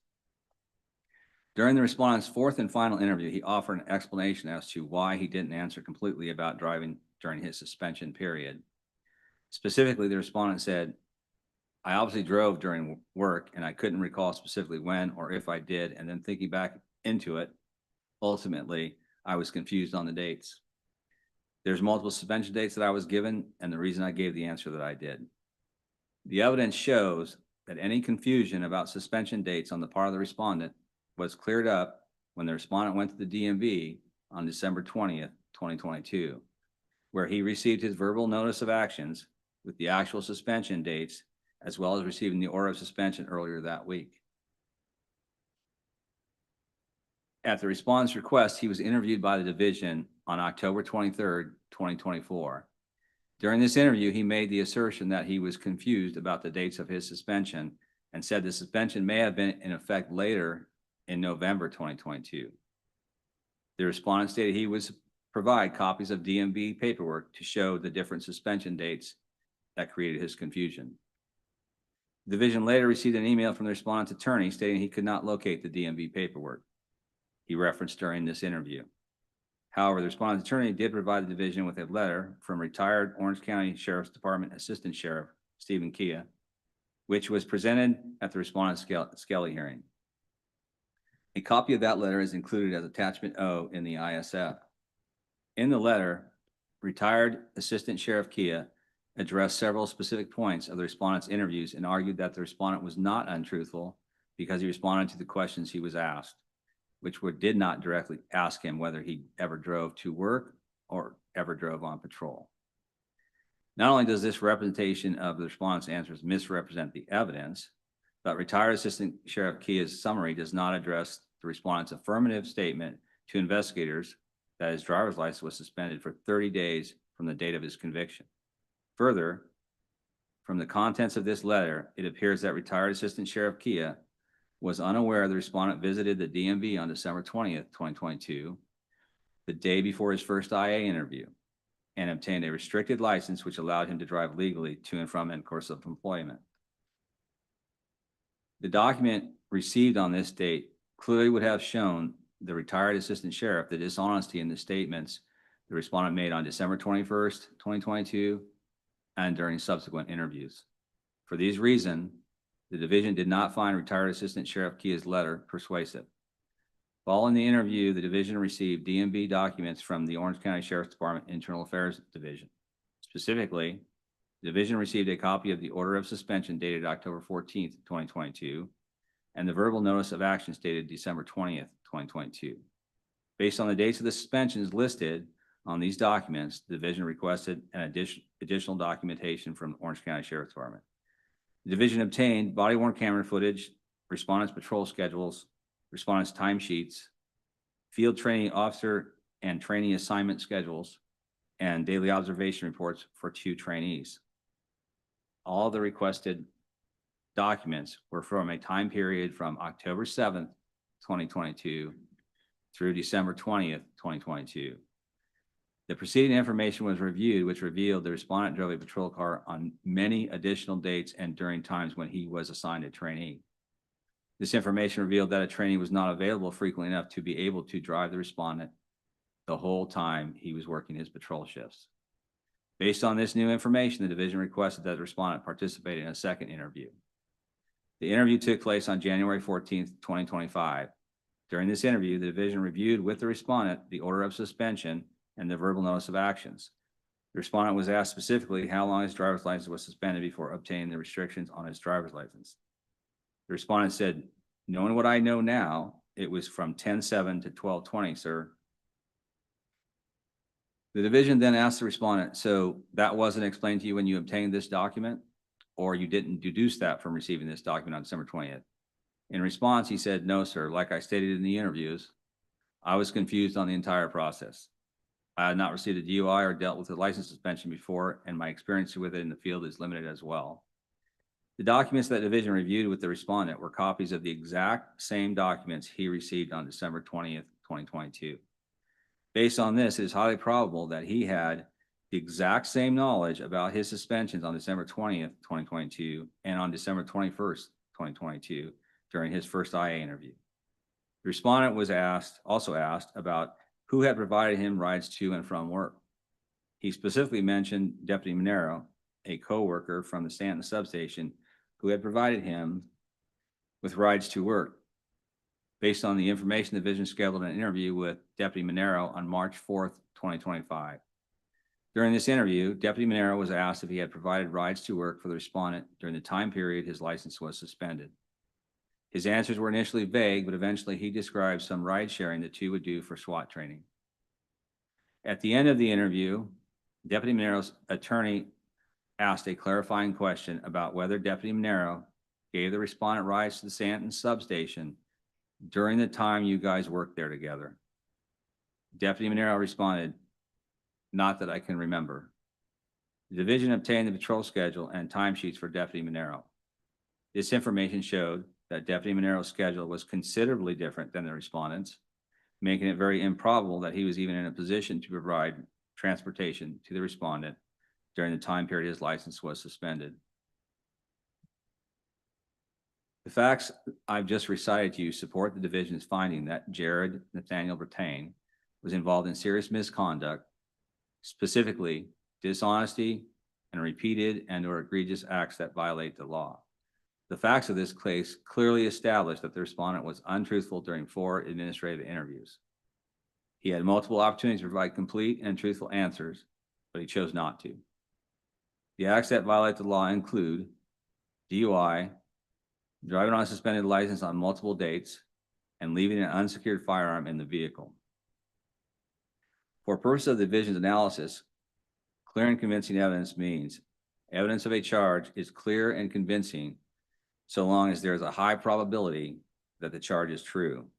During the respondent's 4th and final interview, he offered an explanation as to why he didn't answer completely about driving during his suspension period. Specifically, the respondent said, "I obviously drove during work and I couldn't recall specifically when or if I did, and then thinking back into it, ultimately, I was confused on the dates. There's multiple suspension dates that I was given, and the reason I gave the answer that I did. The evidence shows that any confusion about suspension dates on the part of the respondent was cleared up when the respondent went to the DMV on December 20th, 2022, where he received his verbal notice of actions with the actual suspension dates, as well as receiving the order of suspension earlier that week. At the respondent's request, he was interviewed by the division on October 23rd, 2024. During this interview, he made the assertion that he was confused about the dates of his suspension and said the suspension may have been in effect later in November 2022. The respondent stated he would provide copies of DMV paperwork to show the different suspension dates that created his confusion. The division later received an email from the respondent's attorney stating he could not locate the DMV paperwork he referenced during this interview. However, the respondent's attorney did provide the division with a letter from retired Orange County Sheriff's Department Assistant Sheriff Stephen Kia, which was presented at the respondent's Skelly hearing. A copy of that letter is included as attachment O in the ISF. In the letter, retired Assistant Sheriff Kia addressed several specific points of the respondent's interviews and argued that the respondent was not untruthful because he responded to the questions he was asked, which did not directly ask him whether he ever drove to work or ever drove on patrol. Not only does this representation of the respondent's answers misrepresent the evidence, but retired Assistant Sheriff Kia's summary does not address the respondent's affirmative statement to investigators that his driver's license was suspended for 30 days from the date of his conviction. Further, from the contents of this letter, it appears that retired Assistant Sheriff Kia was unaware the respondent visited the DMV on December 20th, 2022, the day before his first IA interview, and obtained a restricted license which allowed him to drive legally to and from in course of employment. The document received on this date clearly would have shown the retired assistant sheriff the dishonesty in the statements the respondent made on December 21st, 2022, and during subsequent interviews. For these reasons, the division did not find retired Assistant Sheriff Kia's letter persuasive. Following the interview, the division received DMV documents from the Orange County Sheriff's Department Internal Affairs Division. Specifically, the division received a copy of the order of suspension dated October 14th, 2022, and the verbal notice of actions dated December 20th, 2022. Based on the dates of the suspensions listed on these documents, the division requested an additional documentation from the Orange County Sheriff's Department. The division obtained body-worn camera footage, respondents' patrol schedules, respondents' timesheets, field training officer and trainee assignment schedules, and daily observation reports for 2 trainees. All the requested documents were from a time period from October 7th, 2022 through December 20th, 2022. The preceding information was reviewed, which revealed the respondent drove a patrol car on many additional dates and during times when he was assigned a trainee. This information revealed that a trainee was not available frequently enough to be able to drive the respondent the whole time he was working his patrol shifts. Based on this new information, the division requested that the respondent participate in a second interview. The interview took place on January 14th, 2025. During this interview, the division reviewed with the respondent the order of suspension and the verbal notice of actions. The respondent was asked specifically how long his driver's license was suspended before obtaining the restrictions on his driver's license. The respondent said, "Knowing what I know now, it was from 10/7 to 12/20, sir." The division then asked the respondent, "So that wasn't explained to you when you obtained this document, or you didn't deduce that from receiving this document on December 20th? In response, he said, "No, sir. Like I stated in the interviews, I was confused on the entire process. I had not received a DUI or dealt with a license suspension before, and my experience with it in the field is limited as well." The documents that division reviewed with the respondent were copies of the exact same documents he received on December 20th, 2022. Based on this, it is highly probable that he had the exact same knowledge about his suspensions on December 20th, 2022, and on December 21st, 2022, during his first IA interview. The respondent was also asked about who had provided him rides to and from work. He specifically mentioned Deputy Monero, a co-worker from the Stanton substation, who had provided him with rides to work. Based on the information, the division scheduled an interview with Deputy Monero on March 4th, 2025. During this interview, Deputy Monero was asked if he had provided rides to work for the respondent during the time period his license was suspended. His answers were initially vague, but eventually he described some ride sharing the two would do for SWAT training. At the end of the interview, Deputy Monero's attorney asked a clarifying question about whether Deputy Monero gave the respondent rides to the Stanton substation during the time you guys worked there together. Deputy Monero responded, "Not that I can remember." The division obtained the patrol schedule and timesheets for Deputy Monero. This information showed that Deputy Monero's schedule was considerably different than the respondent's, making it very improbable that he was even in a position to provide transportation to the respondent during the time period his license was suspended. The facts I've just recited to you support the division's finding that Jared Nathaniel Brittain was involved in serious misconduct, specifically dishonesty and repeated and/or egregious acts that violate the law. The facts of this case clearly establish that the respondent was untruthful during 4 administrative interviews. He had multiple opportunities to provide complete and truthful answers, but he chose not to. The acts that violate the law include DUI, driving on a suspended license on multiple dates, and leaving an unsecured firearm in the vehicle. For purposes of the division's analysis, clear and convincing evidence means evidence of a charge is clear and convincing so long as there is a high probability that the charge is true.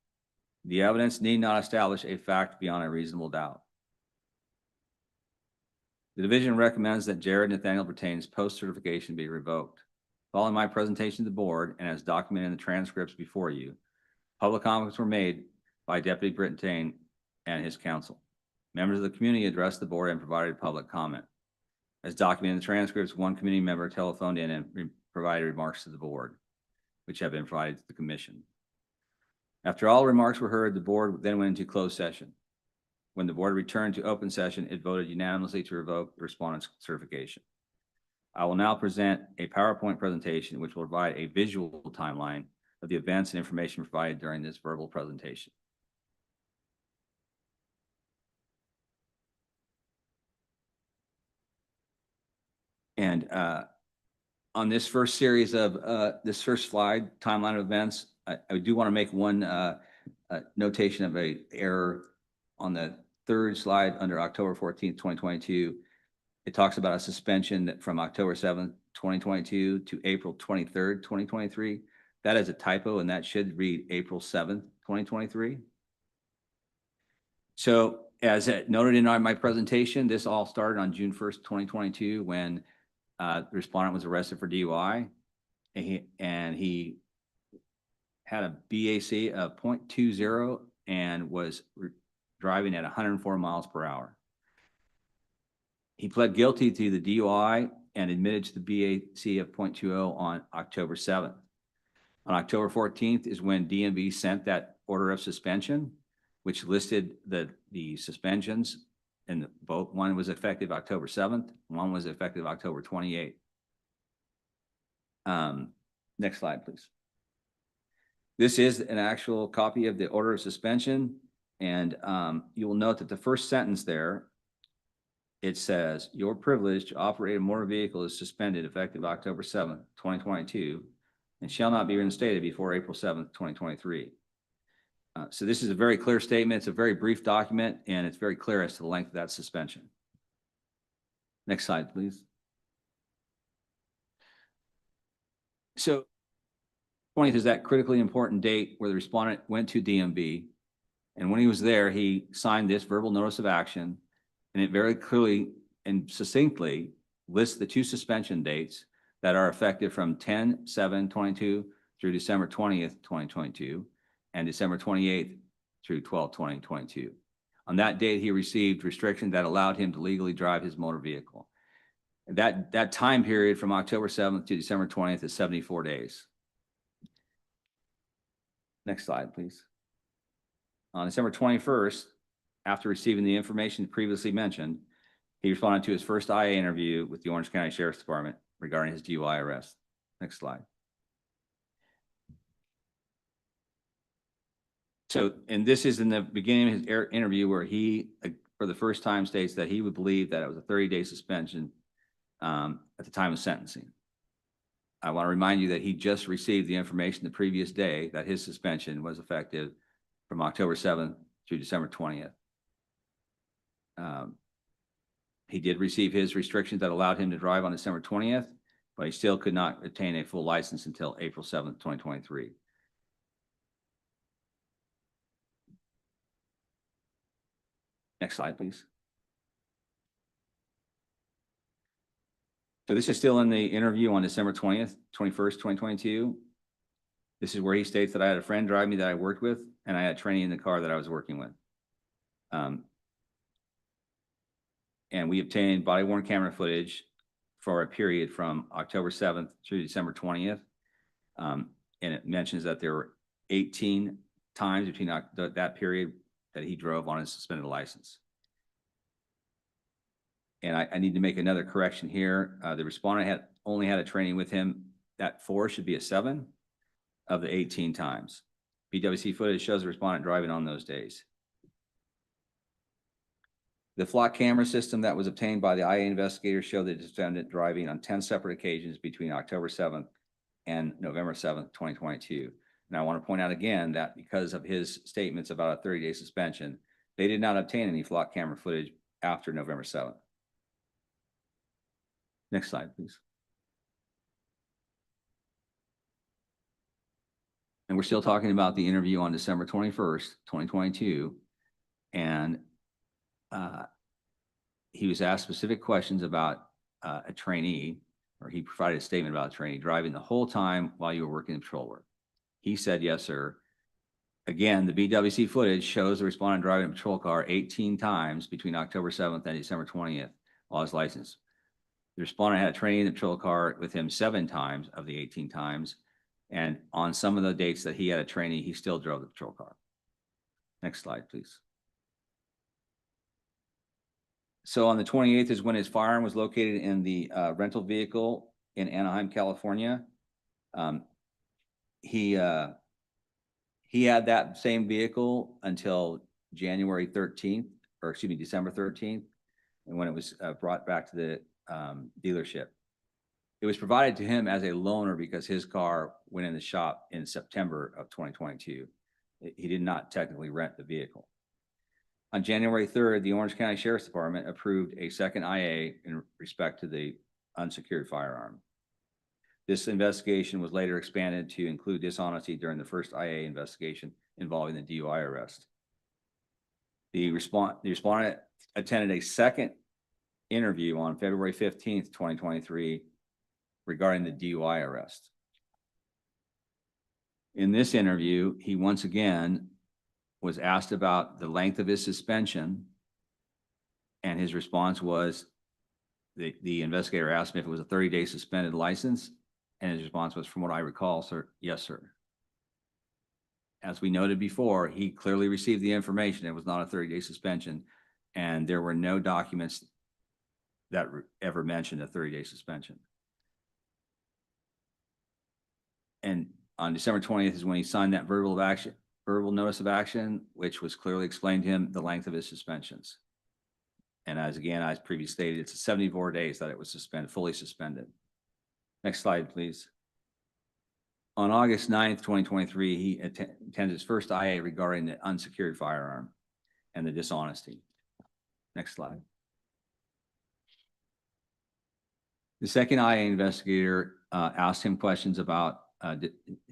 The evidence need not establish a fact beyond a reasonable doubt. The division recommends that Jared Nathaniel Brittain's post-certification be revoked. Following my presentation to the board and as documented in the transcripts before you, public comments were made by Deputy Brittain and his counsel. Members of the community addressed the board and provided public comment. As documented in the transcripts, one community member telephoned in and provided remarks to the board, which have been provided to the commission. After all remarks were heard, the board then went into closed session. When the board returned to open session, it voted unanimously to revoke the respondent's certification. I will now present a PowerPoint presentation which will provide a visual timeline of the events and information provided during this verbal presentation. And on this first series of this first slide, timeline of events, I do want to make one notation of a error on the third slide under October 14th, 2022. It talks about a suspension that from October 7th, 2022 to April 23rd, 2023. That is a typo and that should read April 7th, 2023. So as noted in my presentation, this all started on June 1st, 2022 when the respondent was arrested for DUI and he had a BAC of 0.20 and was driving at 104 miles per hour. He pled guilty to the DUI and admitted to the BAC of 0.20 on October 7th. On October 14th is when DMV sent that order of suspension, which listed the suspensions, and both one was effective October 7th, one was effective October 28th. Next slide, please. This is an actual copy of the order of suspension, and you will note that the first sentence there, it says, your privilege to operate a motor vehicle is suspended effective October 7th, 2022, and shall not be reinstated before April 7th, 2023. So this is a very clear statement. It's a very brief document, and it's very clear as to the length of that suspension. Next slide, please. So 20th is that critically important date where the respondent went to DMV, and when he was there, he signed this verbal notice of action, and it very clearly and succinctly lists the 2 suspension dates that are effective from 10/7/22 through December 20th, 2022, and December 28th through 12/20/22. On that date, he received restrictions that allowed him to legally drive his motor vehicle. That time period from October 7th to December 20th is 74 days. Next slide, please. On December 21st, after receiving the information previously mentioned, he responded to his first IA interview with the Orange County Sheriff's Department regarding his DUI arrest. Next slide. So, and this is in the beginning of his interview where he for the first time states that he would believe that it was a 30-day suspension at the time of sentencing. I want to remind you that he just received the information the previous day that his suspension was effective from October 7th through December 20th. He did receive his restrictions that allowed him to drive on December 20th, but he still could not obtain a full license until April 7th, 2023. Next slide, please. So this is still in the interview on December 21st, 2022. This is where he states that I had a friend drive me that I worked with, and I had training in the car that I was working with. And we obtained body worn camera footage for a period from October 7th through December 20th. And it mentions that there were 18 times between that period that he drove on his suspended license. And I need to make another correction here. The respondent only had a training with him. That 4 should be a 7 of the 18 times. BWC footage shows the respondent driving on those days. The flock camera system that was obtained by the IA investigator showed the defendant driving on 10 separate occasions between October 7th and November 7th, 2022. And I want to point out again that because of his statements about a 30-day suspension, they did not obtain any flock camera footage after November 7th. Next slide, please. And we're still talking about the interview on December 21st, 2022. And he was asked specific questions about a trainee, or he provided a statement about a trainee driving the whole time while you were working in patrol work. He said, yes, sir. Again, the BWC footage shows the respondent driving a patrol car 18 times between October 7th and December 20th while his license. The respondent had a trainee in the patrol car with him 7 times of the 18 times. And on some of the dates that he had a trainee, he still drove the patrol car. Next slide, please. So on the 28th is when his firearm was located in the rental vehicle in Anaheim, California. He had that same vehicle until January 13th, or excuse me, December 13th, and when it was brought back to the dealership. It was provided to him as a loaner because his car went in the shop in September of 2022. He did not technically rent the vehicle. On January 3rd, the Orange County Sheriff's Department approved a second IA in respect to the unsecured firearm. This investigation was later expanded to include dishonesty during the first IA investigation involving the DUI arrest. The respondent attended a second interview on February 15th, 2023 regarding the DUI arrest. In this interview, he once again was asked about the length of his suspension, and his response was, the investigator asked him if it was a 30-day suspended license, and his response was, from what I recall, sir, yes, sir. As we noted before, he clearly received the information. It was not a 30-day suspension, and there were no documents that ever mentioned a 30-day suspension. And on December 20th is when he signed that verbal notice of action, which was clearly explained to him the length of his suspensions. And as previously stated, it's 74 days that it was fully suspended. Next slide, please. On August 9th, 2023, he attended his first IA regarding the unsecured firearm and the dishonesty. Next slide. The second IA investigator asked him questions about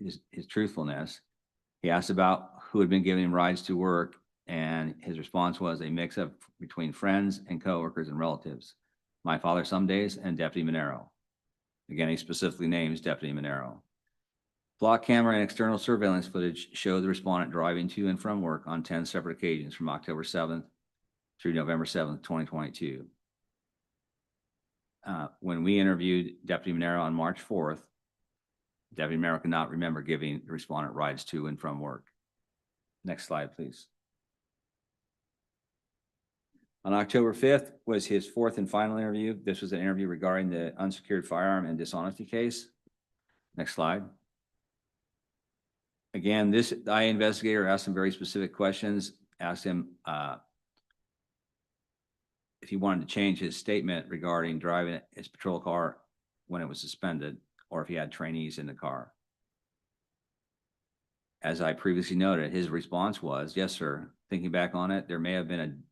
his truthfulness. He asked about who had been giving him rides to work, and his response was a mix-up between friends and coworkers and relatives. My father some days and Deputy Monero. Again, he specifically names Deputy Monero. Flock camera and external surveillance footage show the respondent driving to and from work on 10 separate occasions from October 7th through November 7th, 2022. When we interviewed Deputy Monero on March 4th, Deputy Monero could not remember giving the respondent rides to and from work. Next slide, please. On October 5th was his fourth and final interview. This was an interview regarding the unsecured firearm and dishonesty case. Next slide. Again, this IA investigator asked him very specific questions, asked him if he wanted to change his statement regarding driving his patrol car when it was suspended, or if he had trainees in the car. As I previously noted, his response was, yes, sir. Thinking back on it, there may have been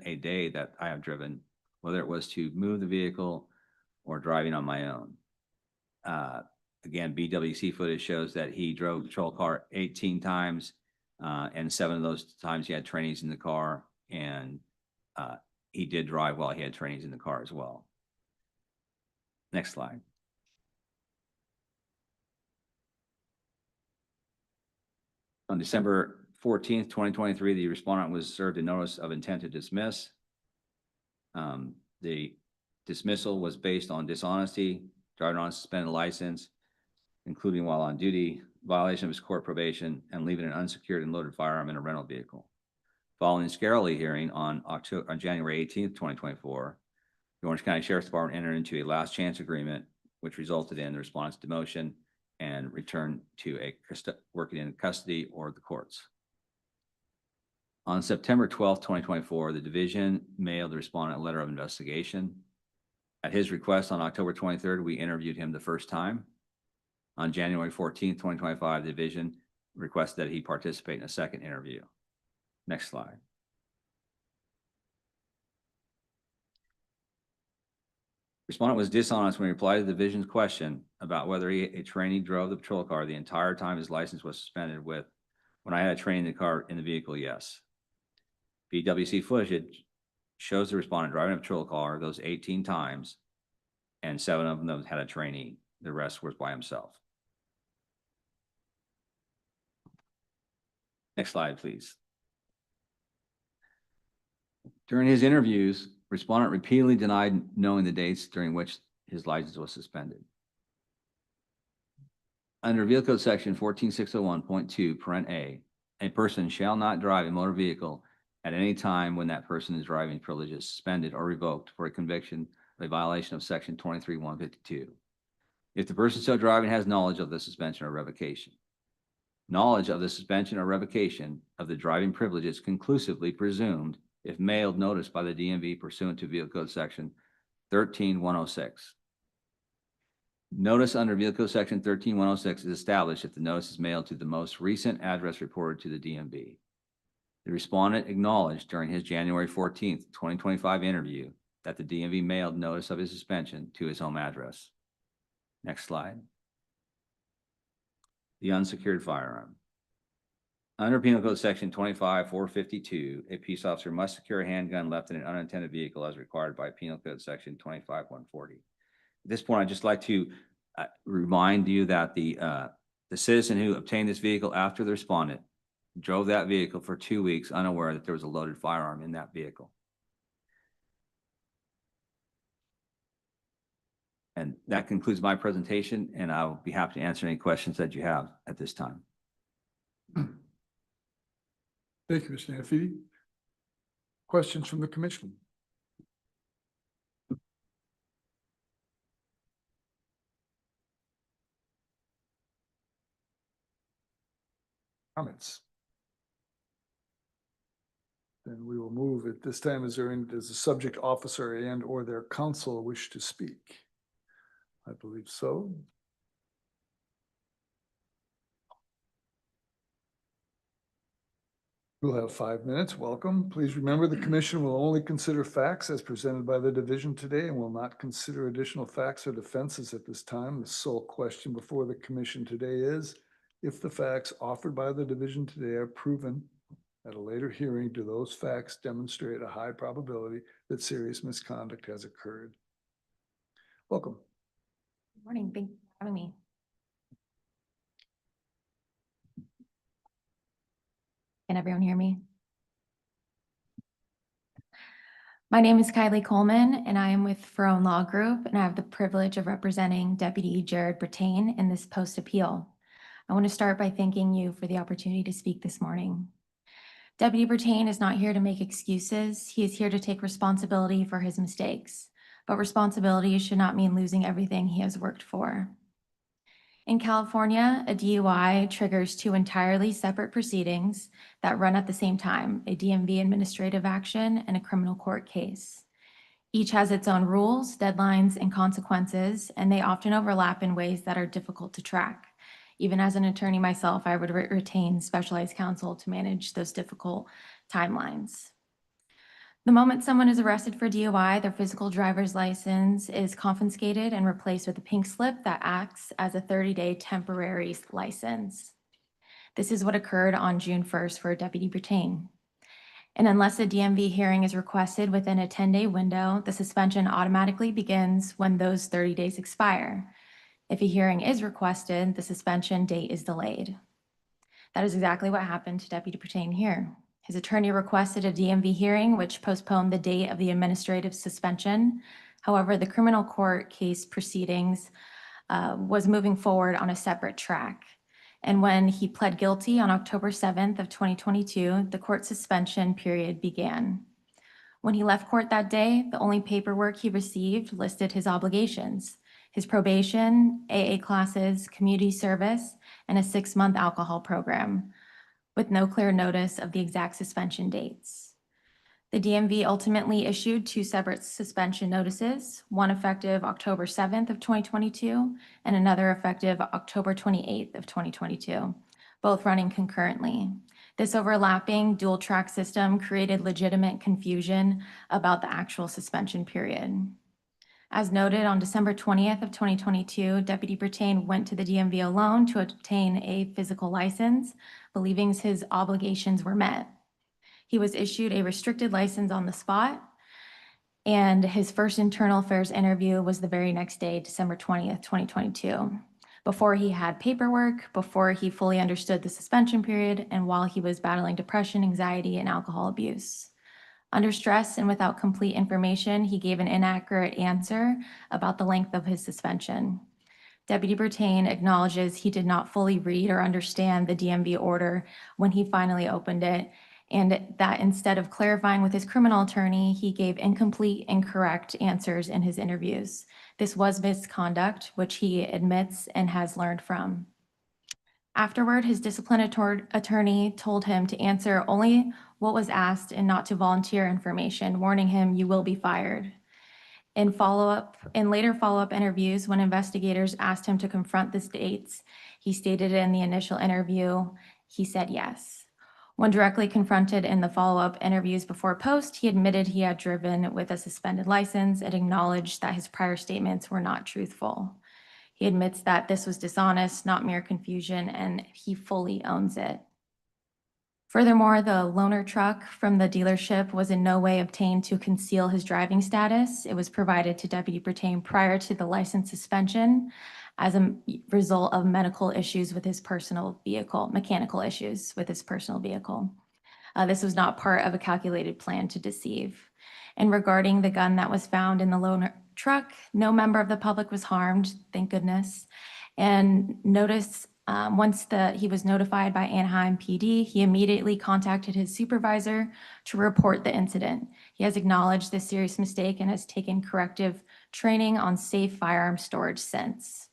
a day that I have driven, whether it was to move the vehicle or driving on my own. Again, BWC footage shows that he drove the patrol car 18 times, and 7 of those times he had trainees in the car, and he did drive while he had trainees in the car as well. Next slide. On December 14th, 2023, the respondent was served a notice of intent to dismiss. The dismissal was based on dishonesty, driving on a suspended license, including while on duty, violation of his court probation, and leaving an unsecured and loaded firearm in a rental vehicle. Following the Scarlett hearing on January 18th, 2024, the Orange County Sheriff's Department entered into a last chance agreement, which resulted in the respondent's demotion and return to working in custody or the courts. On September 12th, 2024, the division mailed the respondent a letter of investigation. At his request on October 23rd, we interviewed him the first time. On January 14th, 2025, the division requested that he participate in a second interview. Next slide. Respondent was dishonest when he replied to the division's question about whether a trainee drove the patrol car the entire time his license was suspended with, when I had a trainee in the car in the vehicle, yes. BWC footage shows the respondent driving a patrol car those 18 times, and 7 of them had a trainee. The rest was by himself. Next slide, please. During his interviews, respondent repeatedly denied knowing the dates during which his license was suspended. Under Vehicle Code Section 14601.2, a person shall not drive a motor vehicle at any time when that person's driving privilege is suspended or revoked for a conviction of a violation of Section 23-152. If the person still driving has knowledge of the suspension or revocation. Knowledge of the suspension or revocation of the driving privilege is conclusively presumed if mailed notice by the DMV pursuant to Vehicle Code Section 13106. Notice under Vehicle Code Section 13106 is established if the notice is mailed to the most recent address reported to the DMV. The respondent acknowledged during his January 14th, 2025 interview that the DMV mailed notice of his suspension to his home address. Next slide. The unsecured firearm. Under Penal Code Section 25452, a peace officer must secure a handgun left in an unattended vehicle as required by Penal Code Section 25140. At this point, I'd just like to remind you that the citizen who obtained this vehicle after the respondent drove that vehicle for 2 weeks unaware that there was a loaded firearm in that vehicle. And that concludes my presentation, and I'll be happy to answer any questions that you have at this time. Thank you, Mr. Nafidi. Questions from the commission? Comments? Then we will move at this time. Does the subject officer and or their counsel wish to speak? I believe so. We'll have 5 minutes. Welcome. Please remember the commission will only consider facts as presented by the division today and will not consider additional facts or defenses at this time. The sole question before the commission today is if the facts offered by the division today are proven at a later hearing, do those facts demonstrate a high probability that serious misconduct has occurred? Welcome. Good morning. Thank you for having me. Can everyone hear me? My name is Kylie Coleman, and I am with Ferone Law Group, and I have the privilege of representing Deputy Jared Brittain in this post-appeal. I want to start by thanking you for the opportunity to speak this morning. Deputy Brittain is not here to make excuses. He is here to take responsibility for his mistakes, but responsibility should not mean losing everything he has worked for. In California, a DUI triggers 2 entirely separate proceedings that run at the same time, a DMV administrative action and a criminal court case. Each has its own rules, deadlines, and consequences, and they often overlap in ways that are difficult to track. Even as an attorney myself, I would retain specialized counsel to manage those difficult timelines. The moment someone is arrested for DUI, their physical driver's license is confiscated and replaced with a pink slip that acts as a 30-day temporary license. This is what occurred on June 1st for Deputy Brittain. And unless a DMV hearing is requested within a 10-day window, the suspension automatically begins when those 30 days expire. If a hearing is requested, the suspension date is delayed. That is exactly what happened to Deputy Brittain here. His attorney requested a DMV hearing, which postponed the date of the administrative suspension. However, the criminal court case proceedings was moving forward on a separate track. And when he pled guilty on October 7th of 2022, the court suspension period began. When he left court that day, the only paperwork he received listed his obligations: his probation, AA classes, community service, and a 6-month alcohol program, with no clear notice of the exact suspension dates. The DMV ultimately issued 2 separate suspension notices, one effective October 7th of 2022 and another effective October 28th of 2022, both running concurrently. This overlapping dual track system created legitimate confusion about the actual suspension period. As noted, on December 20th of 2022, Deputy Brittain went to the DMV alone to obtain a physical license, believing his obligations were met. He was issued a restricted license on the spot, and his first internal affairs interview was the very next day, December 20th, 2022, before he had paperwork, before he fully understood the suspension period, and while he was battling depression, anxiety, and alcohol abuse. Under stress and without complete information, he gave an inaccurate answer about the length of his suspension. Deputy Brittain acknowledges he did not fully read or understand the DMV order when he finally opened it, and that instead of clarifying with his criminal attorney, he gave incomplete, incorrect answers in his interviews. This was misconduct, which he admits and has learned from. Afterward, his disciplinary attorney told him to answer only what was asked and not to volunteer information, warning him, "You will be fired." In later follow-up interviews, when investigators asked him to confront the dates he stated in the initial interview, he said yes. When directly confronted in the follow-up interviews before post, he admitted he had driven with a suspended license and acknowledged that his prior statements were not truthful. He admits that this was dishonest, not mere confusion, and he fully owns it. Furthermore, the loaner truck from the dealership was in no way obtained to conceal his driving status. It was provided to Deputy Brittain prior to the license suspension as a result of medical issues with his personal vehicle, mechanical issues with his personal vehicle. This was not part of a calculated plan to deceive. And regarding the gun that was found in the loaner truck, no member of the public was harmed, thank goodness. And once he was notified by Anaheim PD, he immediately contacted his supervisor to report the incident. He has acknowledged this serious mistake and has taken corrective training on safe firearm storage since.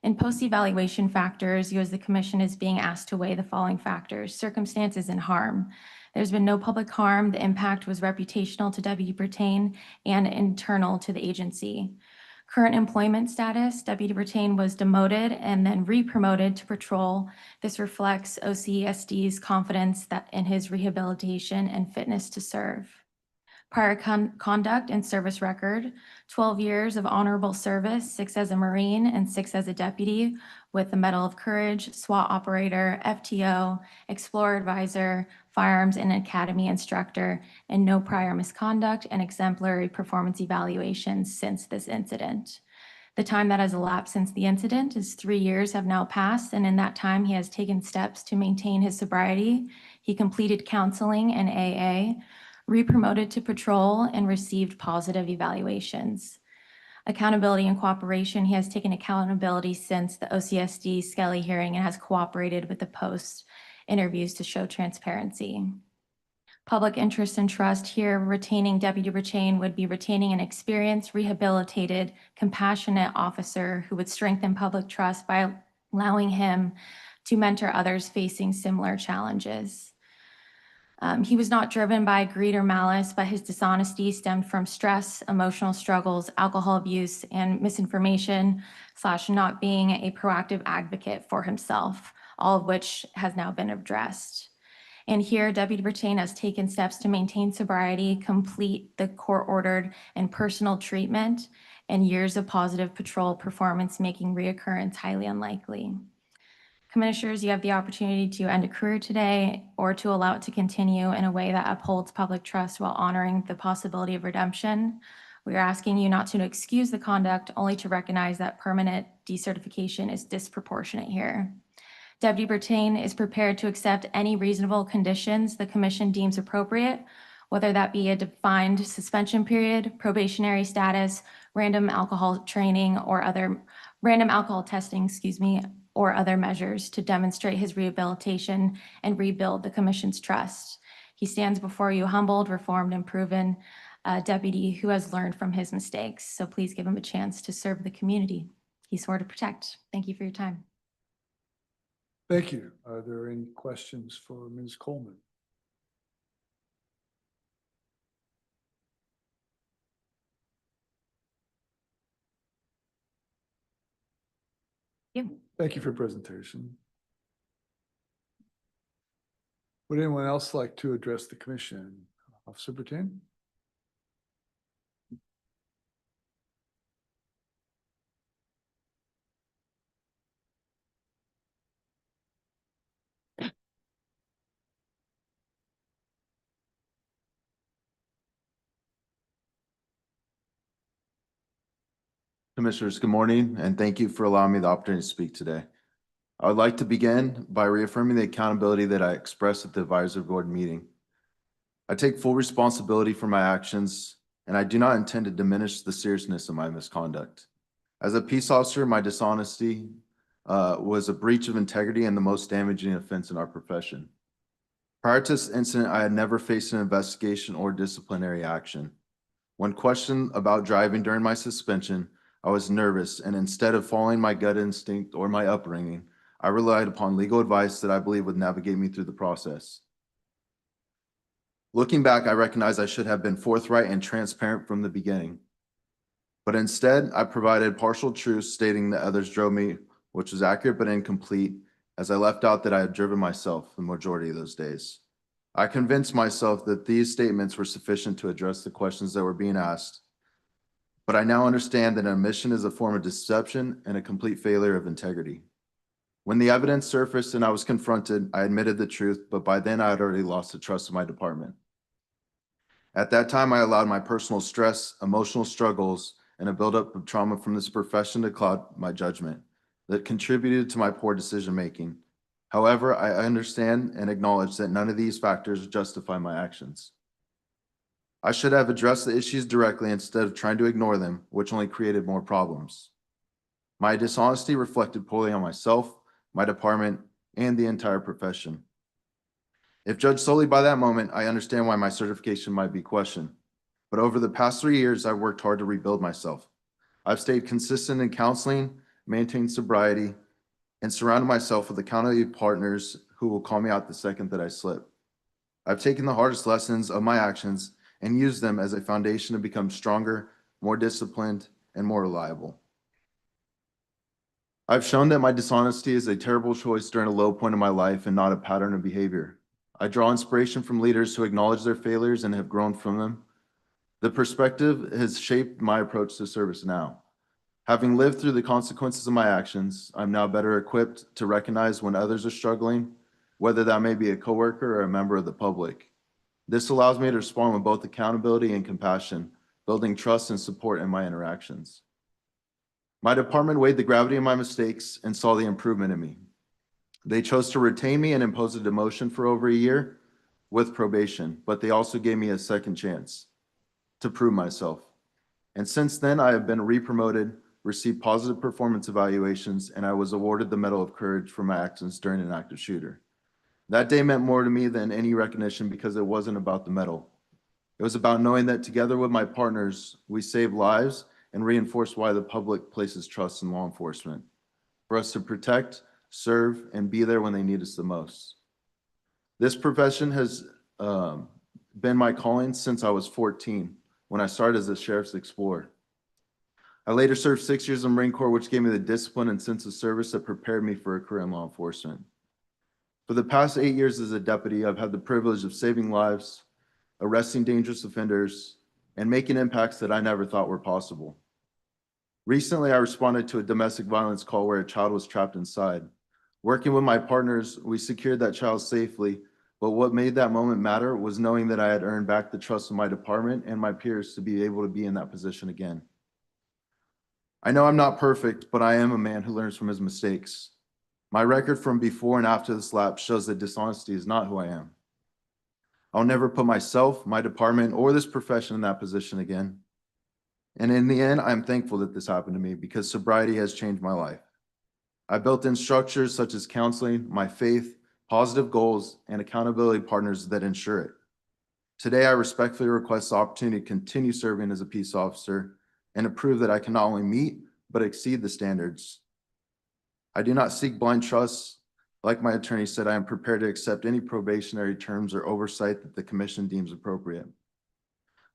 In post-evaluation factors, you as the commission is being asked to weigh the following factors: circumstances and harm. There's been no public harm. The impact was reputational to Deputy Brittain and internal to the agency. Current employment status: Deputy Brittain was demoted and then re-promoted to patrol. This reflects OCSD's confidence in his rehabilitation and fitness to serve. Prior conduct and service record: 12 years of honorable service, 6 as a Marine and 6 as a deputy, with the Medal of Courage, SWAT operator, FTO, Explorer advisor, firearms and academy instructor, and no prior misconduct and exemplary performance evaluations since this incident. The time that has elapsed since the incident is 3 years have now passed, and in that time he has taken steps to maintain his sobriety. He completed counseling and AA, re-promoted to patrol, and received positive evaluations. Accountability and cooperation: he has taken accountability since the OCSD Skelly hearing and has cooperated with the post interviews to show transparency. Public interest and trust: here, retaining Deputy Brittain would be retaining an experienced, rehabilitated, compassionate officer who would strengthen public trust by allowing him to mentor others facing similar challenges. He was not driven by greed or malice, but his dishonesty stemmed from stress, emotional struggles, alcohol abuse, and misinformation / not being a proactive advocate for himself, all of which has now been addressed. And here, Deputy Brittain has taken steps to maintain sobriety, complete the court-ordered and personal treatment, and years of positive patrol performance, making reoccurrence highly unlikely. Commissioners, you have the opportunity to end a career today or to allow it to continue in a way that upholds public trust while honoring the possibility of redemption. We are asking you not to excuse the conduct, only to recognize that permanent decertification is disproportionate here. Deputy Brittain is prepared to accept any reasonable conditions the commission deems appropriate, whether that be a defined suspension period, probationary status, random alcohol testing, or other measures to demonstrate his rehabilitation and rebuild the commission's trust. He stands before you humbled, reformed, and proven deputy who has learned from his mistakes. So please give him a chance to serve the community he swore to protect. Thank you for your time. Thank you. Are there any questions for Ms. Coleman? Thank you for your presentation. Would anyone else like to address the commission? Officer Brittain? Commissioners, good morning, and thank you for allowing me the opportunity to speak today. I would like to begin by reaffirming the accountability that I expressed at the advisory board meeting. I take full responsibility for my actions, and I do not intend to diminish the seriousness of my misconduct. As a peace officer, my dishonesty was a breach of integrity and the most damaging offense in our profession. Prior to this incident, I had never faced an investigation or disciplinary action. When questioned about driving during my suspension, I was nervous, and instead of following my gut instinct or my upbringing, I relied upon legal advice that I believe would navigate me through the process. Looking back, I recognize I should have been forthright and transparent from the beginning. But instead, I provided partial truths stating that others drove me, which was accurate but incomplete, as I left out that I had driven myself the majority of those days. I convinced myself that these statements were sufficient to address the questions that were being asked. But I now understand that an omission is a form of deception and a complete failure of integrity. When the evidence surfaced and I was confronted, I admitted the truth, but by then I had already lost the trust of my department. At that time, I allowed my personal stress, emotional struggles, and a buildup of trauma from this profession to cloud my judgment that contributed to my poor decision-making. However, I understand and acknowledge that none of these factors justify my actions. I should have addressed the issues directly instead of trying to ignore them, which only created more problems. My dishonesty reflected poorly on myself, my department, and the entire profession. If judged solely by that moment, I understand why my certification might be questioned. But over the past 3 years, I've worked hard to rebuild myself. I've stayed consistent in counseling, maintained sobriety, and surrounded myself with accountability partners who will call me out the second that I slip. I've taken the hardest lessons of my actions and used them as a foundation to become stronger, more disciplined, and more reliable. I've shown that my dishonesty is a terrible choice during a low point in my life and not a pattern of behavior. I draw inspiration from leaders who acknowledge their failures and have grown from them. The perspective has shaped my approach to service now. Having lived through the consequences of my actions, I'm now better equipped to recognize when others are struggling, whether that may be a coworker or a member of the public. This allows me to respond with both accountability and compassion, building trust and support in my interactions. My department weighed the gravity of my mistakes and saw the improvement in me. They chose to retain me and impose a demotion for over a year with probation, but they also gave me a second chance to prove myself. And since then, I have been re-promoted, received positive performance evaluations, and I was awarded the Medal of Courage for my actions during an active shooter. That day meant more to me than any recognition because it wasn't about the medal. It was about knowing that together with my partners, we saved lives and reinforced why the public places trust in law enforcement, for us to protect, serve, and be there when they need us the most. This profession has been my calling since I was 14, when I started as a Sheriff's Explorer. I later served 6 years in the Marine Corps, which gave me the discipline and sense of service that prepared me for a career in law enforcement. For the past 8 years as a deputy, I've had the privilege of saving lives, arresting dangerous offenders, and making impacts that I never thought were possible. Recently, I responded to a domestic violence call where a child was trapped inside. Working with my partners, we secured that child safely, but what made that moment matter was knowing that I had earned back the trust of my department and my peers to be able to be in that position again. I know I'm not perfect, but I am a man who learns from his mistakes. My record from before and after this lapse shows that dishonesty is not who I am. I'll never put myself, my department, or this profession in that position again. And in the end, I'm thankful that this happened to me because sobriety has changed my life. I built in structures such as counseling, my faith, positive goals, and accountability partners that ensure it. Today, I respectfully request the opportunity to continue serving as a peace officer and to prove that I can not only meet, but exceed the standards. I do not seek blind trust. Like my attorney said, I am prepared to accept any probationary terms or oversight that the commission deems appropriate.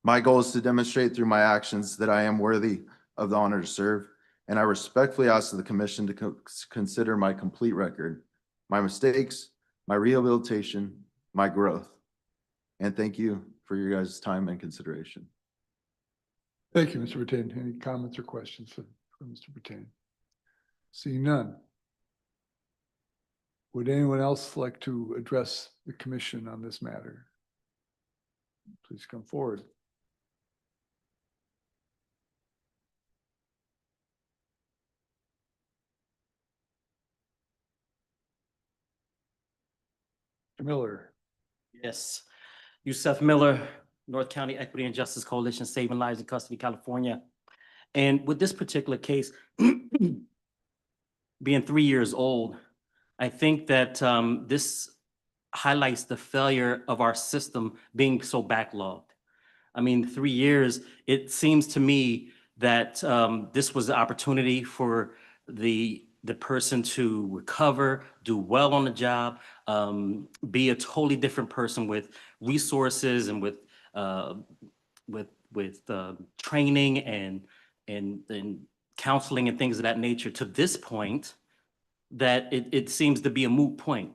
My goal is to demonstrate through my actions that I am worthy of the honor to serve, and I respectfully ask the commission to consider my complete record, my mistakes, my rehabilitation, my growth. And thank you for your guys' time and consideration. Thank you, Mr. Brittain. Any comments or questions for Mr. Brittain? Seeing none. Would anyone else like to address the commission on this matter? Please come forward. Mr. Miller. Yes. Yusef Miller, North County Equity and Justice Coalition, Saving Lives in Custody, California. And with this particular case, being 3 years old, I think that this highlights the failure of our system being so backlogged. I mean, 3 years, it seems to me that this was the opportunity for the person to recover, do well on the job, be a totally different person with resources and with training and counseling and things of that nature, to this point that it seems to be a moot point.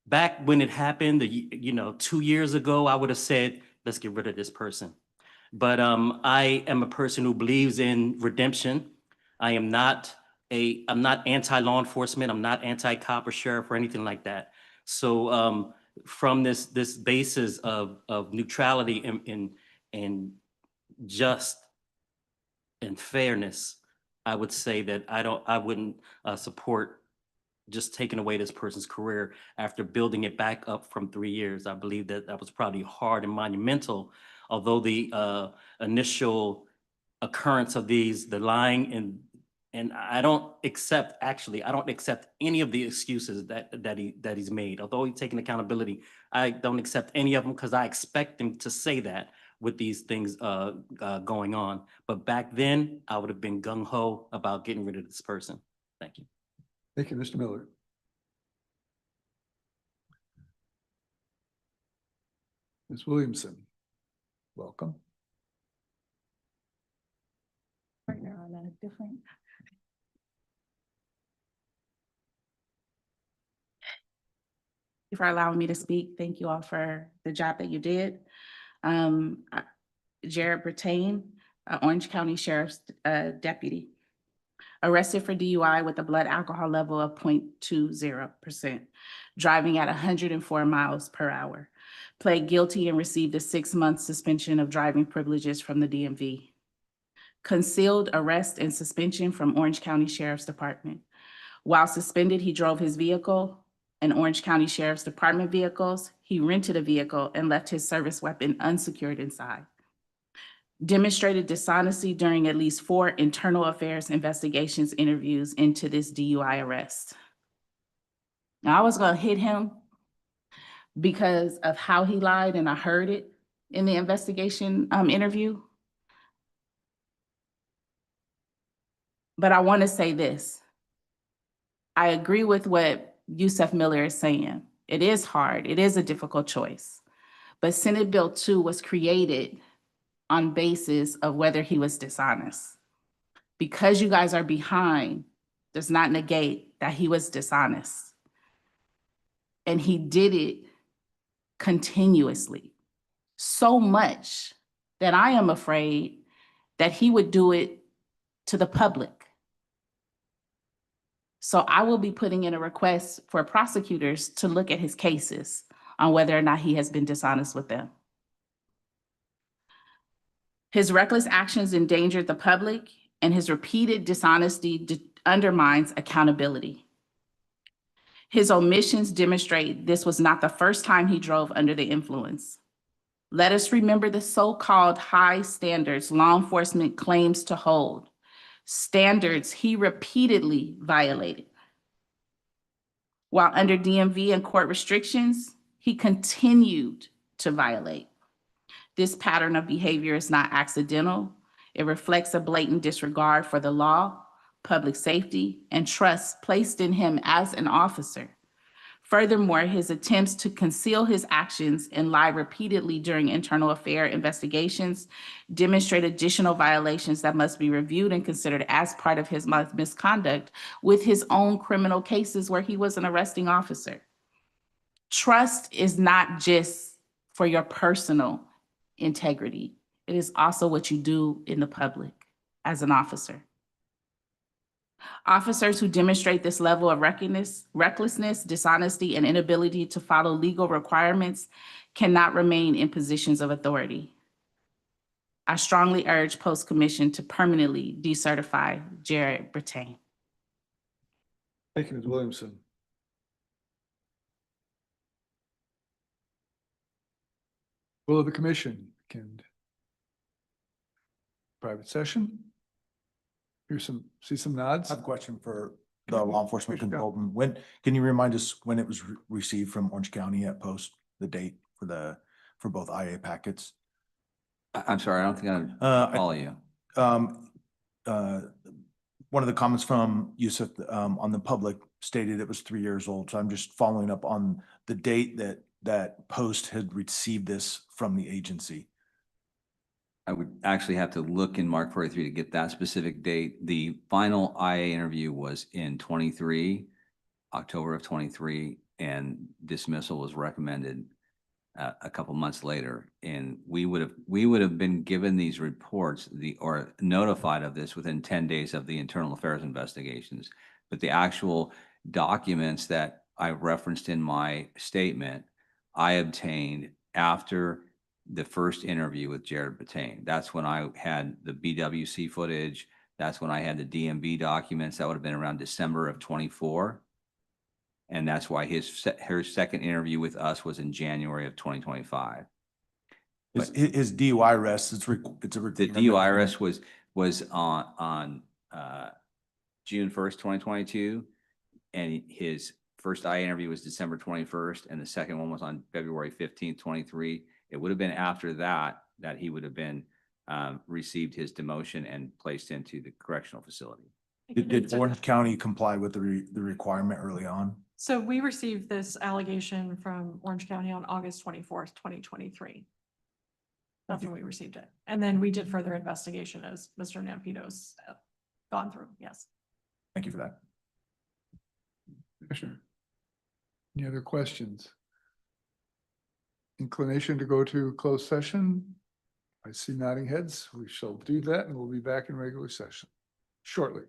Back when it happened, 2 years ago, I would have said, let's get rid of this person. But I am a person who believes in redemption. I'm not anti-law enforcement. I'm not anti-cop or sheriff or anything like that. So from this basis of neutrality and just and fairness, I would say that I wouldn't support just taking away this person's career after building it back up from 3 years. I believe that was probably hard and monumental, although the initial occurrence of the lying and I don't accept any of the excuses that he's made. Although he's taking accountability, I don't accept any of them because I expect him to say that with these things going on. But back then, I would have been gung-ho about getting rid of this person. Thank you. Thank you, Mr. Miller. Ms. Williamson, welcome. Partner on a different. For allowing me to speak. Thank you all for the job that you did. Jared Brittain, Orange County Sheriff's Deputy, arrested for DUI with a blood alcohol level of 0.20%, driving at 104 miles per hour, pled guilty and received a 6-month suspension of driving privileges from the DMV. Concealed arrest and suspension from Orange County Sheriff's Department. While suspended, he drove his vehicle, an Orange County Sheriff's Department vehicles. He rented a vehicle and left his service weapon unsecured inside. Demonstrated dishonesty during at least 4 internal affairs investigations interviews into this DUI arrest. Now, I was gonna hit him because of how he lied, and I heard it in the investigation interview. But I wanna say this. I agree with what Yusef Miller is saying. It is hard, it is a difficult choice. But Senate Bill 2 was created on basis of whether he was dishonest. Because you guys are behind does not negate that he was dishonest. And he did it continuously, so much that I am afraid that he would do it to the public. So I will be putting in a request for prosecutors to look at his cases on whether or not he has been dishonest with them. His reckless actions endangered the public, and his repeated dishonesty undermines accountability. His omissions demonstrate this was not the first time he drove under the influence. Let us remember the so-called high standards law enforcement claims to hold, standards he repeatedly violated. While under DMV and court restrictions, he continued to violate. This pattern of behavior is not accidental. It reflects a blatant disregard for the law, public safety, and trust placed in him as an officer. Furthermore, his attempts to conceal his actions and lie repeatedly during internal affair investigations demonstrate additional violations that must be reviewed and considered as part of his misconduct with his own criminal cases where he was an arresting officer. Trust is not just for your personal integrity. It is also what you do in the public as an officer. Officers who demonstrate this level of recklessness, dishonesty, and inability to follow legal requirements cannot remain in positions of authority. I strongly urge Post-Commission to permanently decertify Jared Brittain. Thank you, Ms. Williamson. Will of the commission can private session? See some nods? I have a question for the law enforcement Commissioner Dow. consultant. When, can you remind us when it was received from Orange County at Post, the date for both IA packets? I'm sorry, I don't think I follow you. One of the comments from Yusuf on the public stated it was 3 years old. So I'm just following up on the date that Post had received this from the agency. I would actually have to look in Mark 43 to get that specific date. The final IA interview was in 23, October of 23, and dismissal was recommended a couple months later. And we would have been given these reports or notified of this within 10 days of the internal affairs investigations. But the actual documents that I referenced in my statement, I obtained after the first interview with Jared Brittain. That's when I had the BWC footage. That's when I had the DMV documents. That would have been around December of 24. And that's why her second interview with us was in January of 2025. His DUI arrest, it's a The DUI arrest was on June 1st, 2022. And his first IA interview was December 21st. And the second one was on February 15th, 23. It would have been after that he would have been received his demotion and placed into the correctional facility. Did Orange County comply with the requirement early on? So we received this allegation from Orange County on August 24th, 2023. That's when we received it. And then we did further investigation as Mr. Nampito's gone through, yes. Thank you for that. Commissioner, any other questions? Inclination to go to closed session? I see nodding heads. We shall do that and we'll be back in regular session shortly.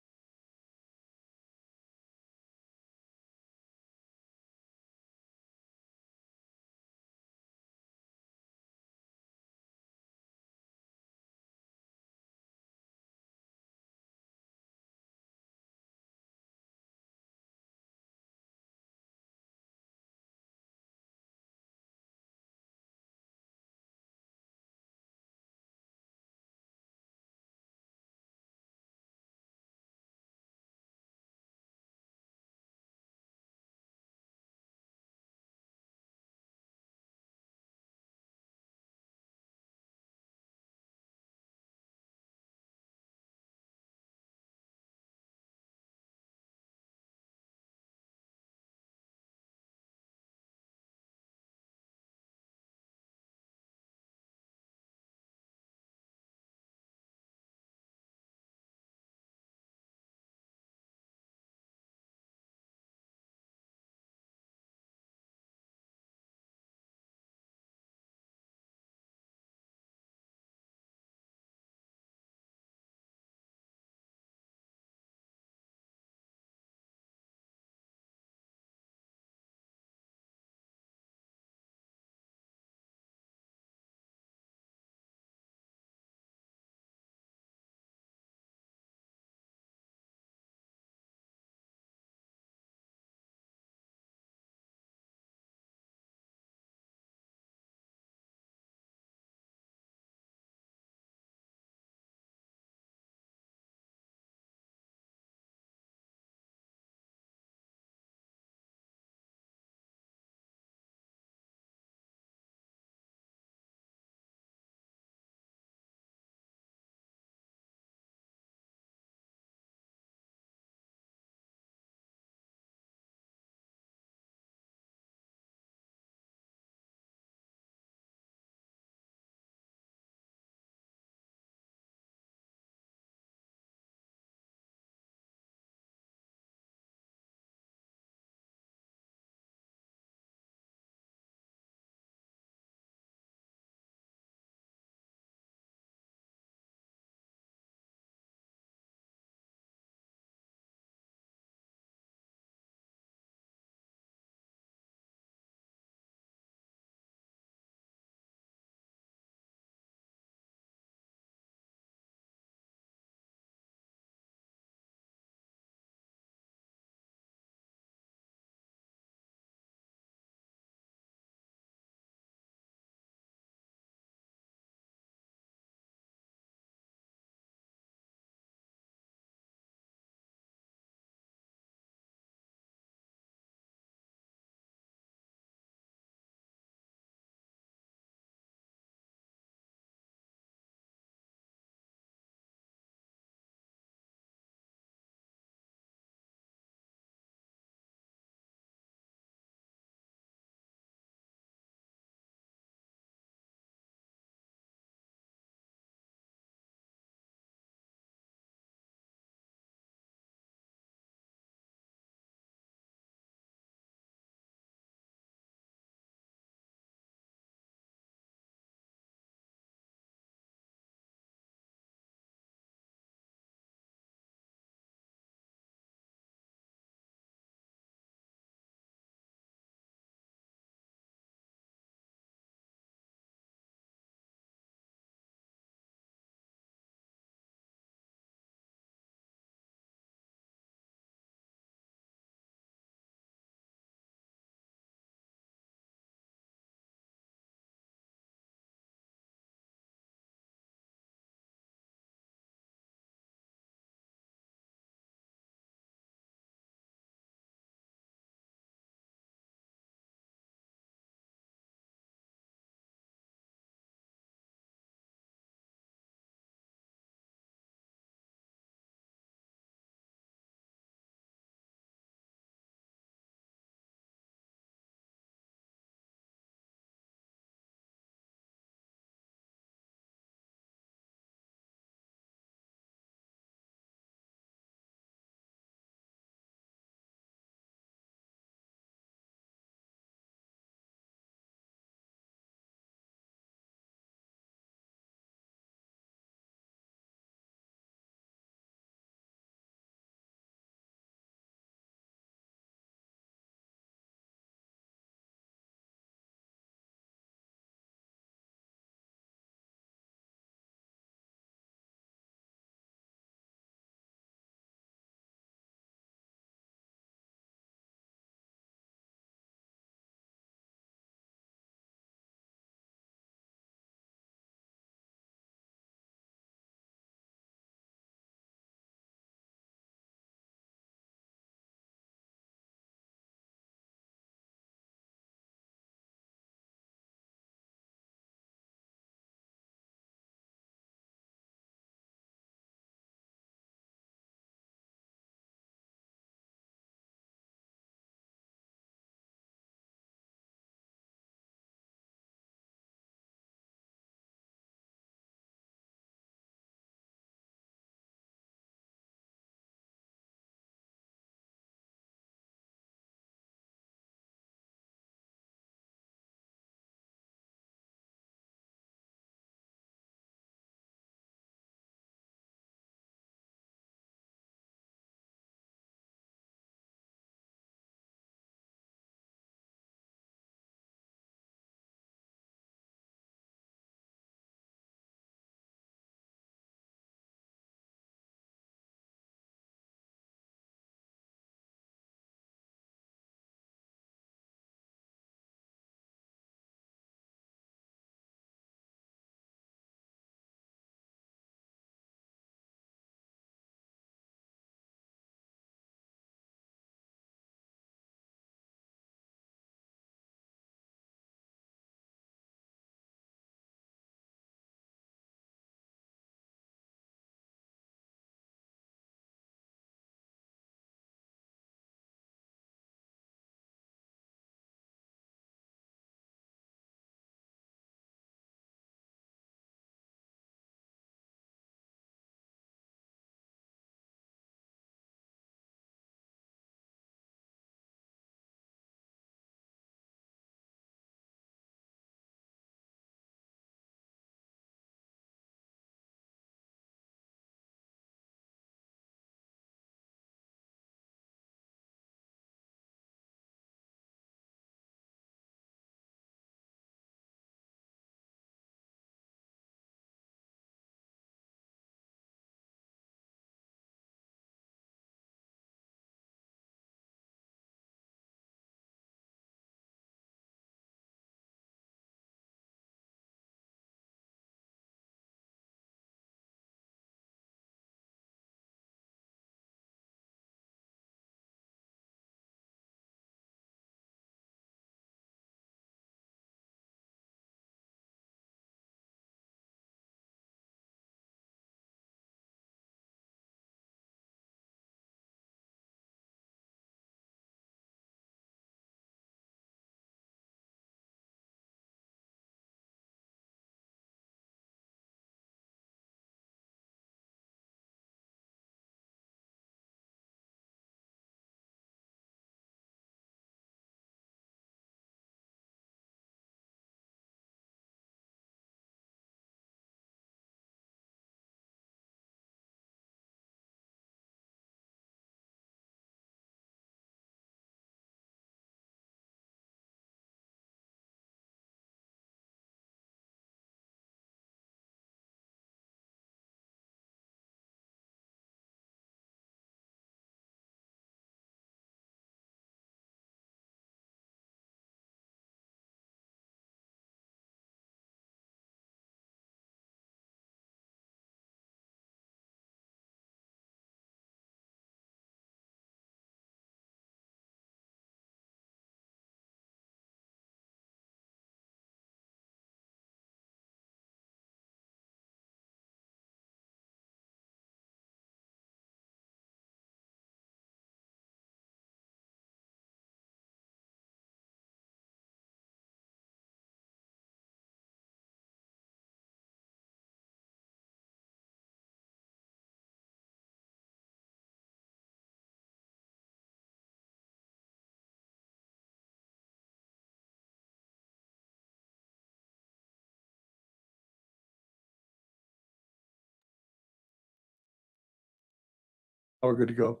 We're good to go.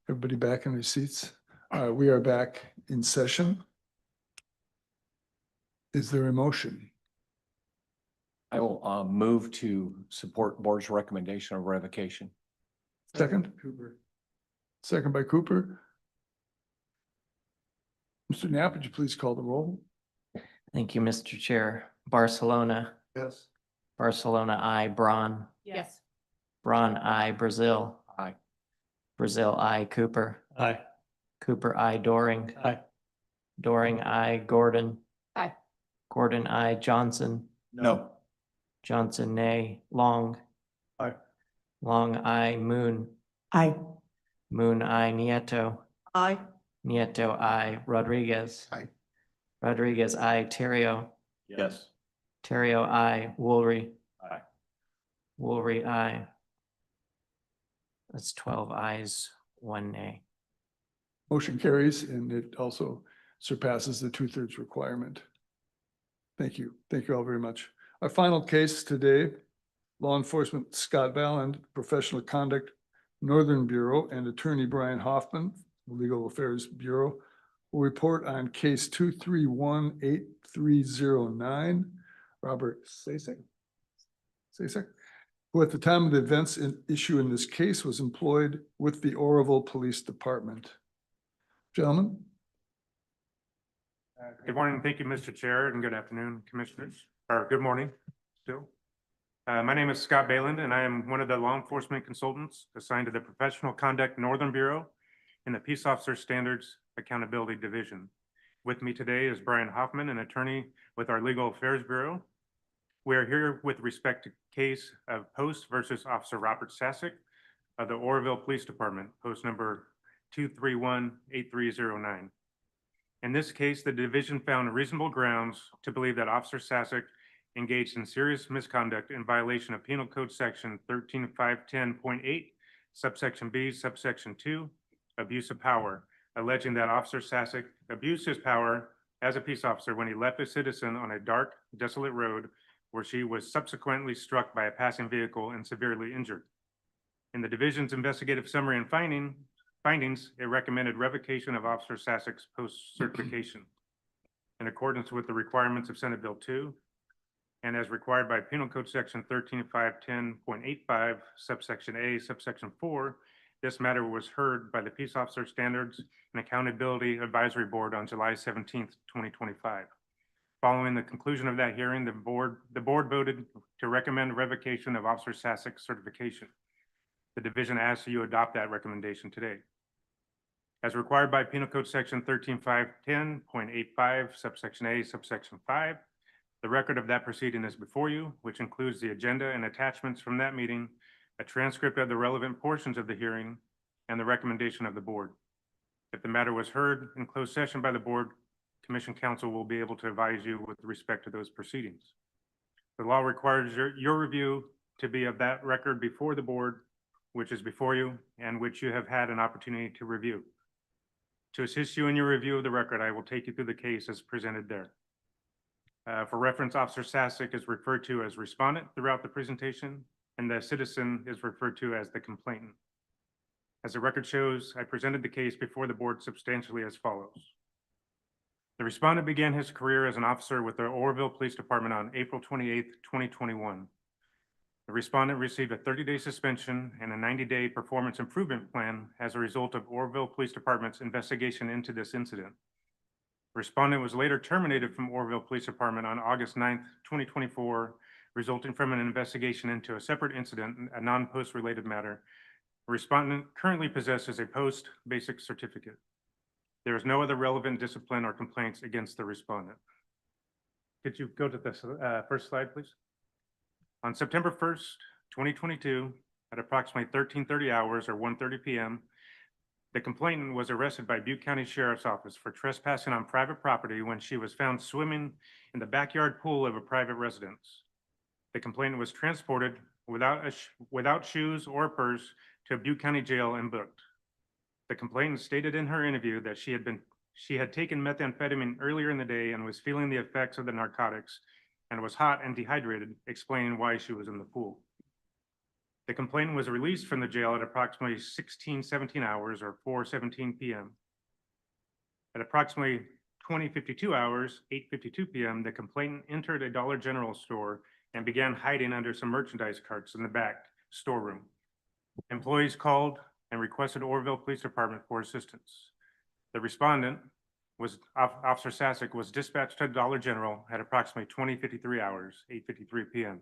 Everybody back in their seats. We are back in session. Is there a motion? I will move to support board's recommendation of revocation. Second? Cooper. Second by Cooper. Mr. Knapp, would you please call the roll? Thank you, Mr. Chair. Barcelona, Yes. Barcelona, I, Braun, Yes. Braun, I, Brazil, Aye. Brazil, I, Cooper, Aye. Cooper, I, Doring, Aye. Doring, I, Gordon, Aye. Gordon, I, Johnson, No. Johnson, nay, Long, Aye. Long, I, Moon, Aye. Moon, I, Nieto, Aye. Nieto, I, Rodriguez. Aye. Rodriguez, I, Terrio, Yes. Terrio, I, Woolry, Aye. Woolry, I. That's 12 ayes, 1 nay. Motion carries, and it also surpasses the 2/3 requirement. Thank you. Thank you all very much. Our final case today, law enforcement Scott Valland, Professional Conduct Northern Bureau, and attorney Brian Hoffman, Legal Affairs Bureau, will report on case 2318309. Robert Sassic, who at the time of the events issue in this case was employed with the Oroville Police Department. Gentlemen. Good morning. Thank you, Mr. Chair, and good afternoon, Commissioners, or good morning still. My name is Scott Bayland, and I am one of the law enforcement consultants assigned to the Professional Conduct Northern Bureau in the Peace Officer Standards Accountability Division. With me today is Brian Hoffman, an attorney with our Legal Affairs Bureau. We are here with respect to case of Post versus Officer Robert Sassic of the Oroville Police Department, post number 2318309. In this case, the division found reasonable grounds to believe that Officer Sassic engaged in serious misconduct in violation of Penal Code Section 13510.8, subsection B, subsection 2, abuse of power, alleging that Officer Sassic abused his power as a peace officer when he left a citizen on a dark, desolate road where she was subsequently struck by a passing vehicle and severely injured. In the division's investigative summary and findings, it recommended revocation of Officer Sassic's post-certification in accordance with the requirements of Senate Bill 2 and as required by Penal Code Section 13510.85, subsection A, subsection 4. This matter was heard by the Peace Officer Standards and Accountability Advisory Board on July 17th, 2025. Following the conclusion of that hearing, the board voted to recommend revocation of Officer Sassic's certification. The division asks you adopt that recommendation today. As required by Penal Code Section 13510.85, subsection A, subsection 5, the record of that proceeding is before you, which includes the agenda and attachments from that meeting, a transcript of the relevant portions of the hearing, and the recommendation of the board. If the matter was heard in closed session by the board, Commission Counsel will be able to advise you with respect to those proceedings. The law requires your review to be of that record before the board, which is before you and which you have had an opportunity to review. To assist you in your review of the record, I will take you through the case as presented there. For reference, Officer Sassic is referred to as respondent throughout the presentation, and the citizen is referred to as the complainant. As the record shows, I presented the case before the board substantially as follows. The respondent began his career as an officer with the Oroville Police Department on April 28th, 2021. The respondent received a 30-day suspension and a 90-day performance improvement plan as a result of Oroville Police Department's investigation into this incident. The respondent was later terminated from Oroville Police Department on August 9th, 2024, resulting from an investigation into a separate incident, a non-post related matter. The respondent currently possesses a post-basic certificate. There is no other relevant discipline or complaints against the respondent. Could you go to the first slide, please? On September 1st, 2022, at approximately 13:30 hours or 1:30 p.m., the complainant was arrested by Butte County Sheriff's Office for trespassing on private property when she was found swimming in the backyard pool of a private residence. The complainant was transported without shoes or purse to a Butte County jail and booked. The complainant stated in her interview that she had taken methamphetamine earlier in the day and was feeling the effects of the narcotics and was hot and dehydrated, explaining why she was in the pool. The complainant was released from the jail at approximately 17 hours or 4:17 p.m. At approximately 20:52 hours, 8:52 p.m., the complainant entered a Dollar General store and began hiding under some merchandise carts in the back storeroom. Employees called and requested Orville Police Department for assistance. The respondent Officer Sassic was dispatched to Dollar General at approximately 20:53 hours, 8:53 p.m.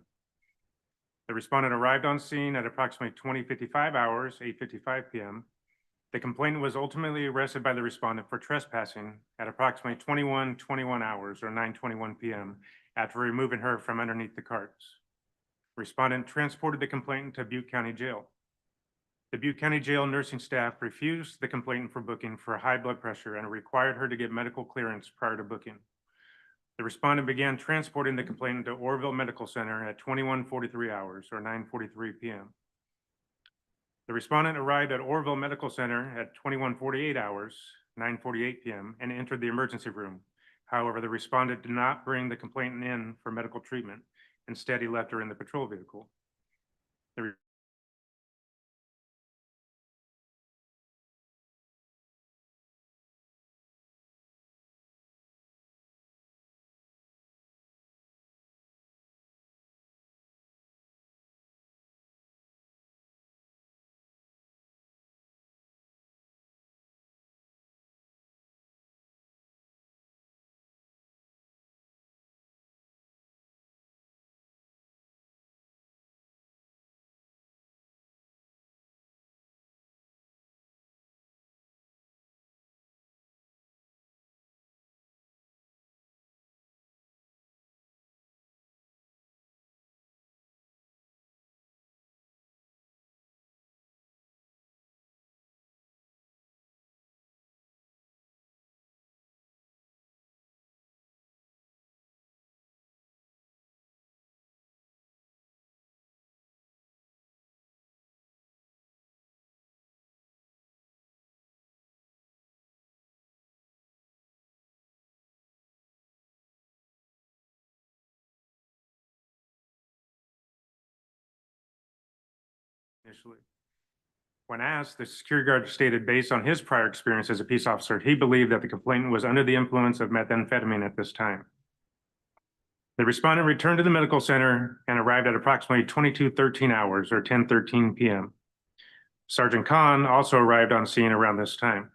The respondent arrived on scene at approximately 20:55 hours, 8:55 p.m. The complainant was ultimately arrested by the respondent for trespassing at approximately 21:21 hours or 9:21 p.m. after removing her from underneath the carts. Respondent transported the complainant to Butte County Jail. The Butte County Jail nursing staff refused the complainant for booking for high blood pressure and required her to get medical clearance prior to booking. The respondent began transporting the complainant to Orville Medical Center at 21:43 hours or 9:43 p.m. The respondent arrived at Orville Medical Center at 21:48 hours, 9:48 p.m. and entered the emergency room. However, the respondent did not bring the complainant in for medical treatment. Instead, he left her in the patrol vehicle. The initially. When asked, the security guard stated based on his prior experience as a peace officer, he believed that the complainant was under the influence of methamphetamine at this time. The respondent returned to the medical center and arrived at approximately 22:13 hours or 10:13 p.m. Sergeant Khan also arrived on scene around this time.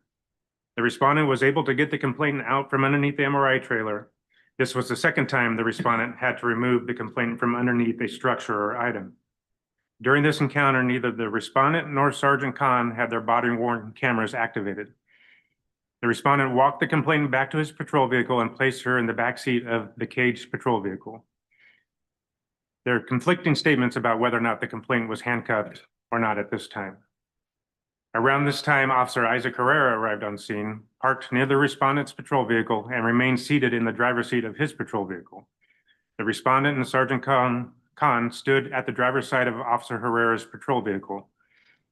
The respondent was able to get the complainant out from underneath the MRI trailer. This was the second time the respondent had to remove the complainant from underneath a structure or item. During this encounter, neither the respondent nor Sergeant Khan had their body-worn cameras activated. The respondent walked the complainant back to his patrol vehicle and placed her in the back seat of the caged patrol vehicle. There are conflicting statements about whether or not the complainant was handcuffed or not at this time. Around this time, Officer Isaac Herrera arrived on scene, parked near the respondent's patrol vehicle, and remained seated in the driver's seat of his patrol vehicle. The respondent and Sergeant Khan stood at the driver's side of Officer Herrera's patrol vehicle.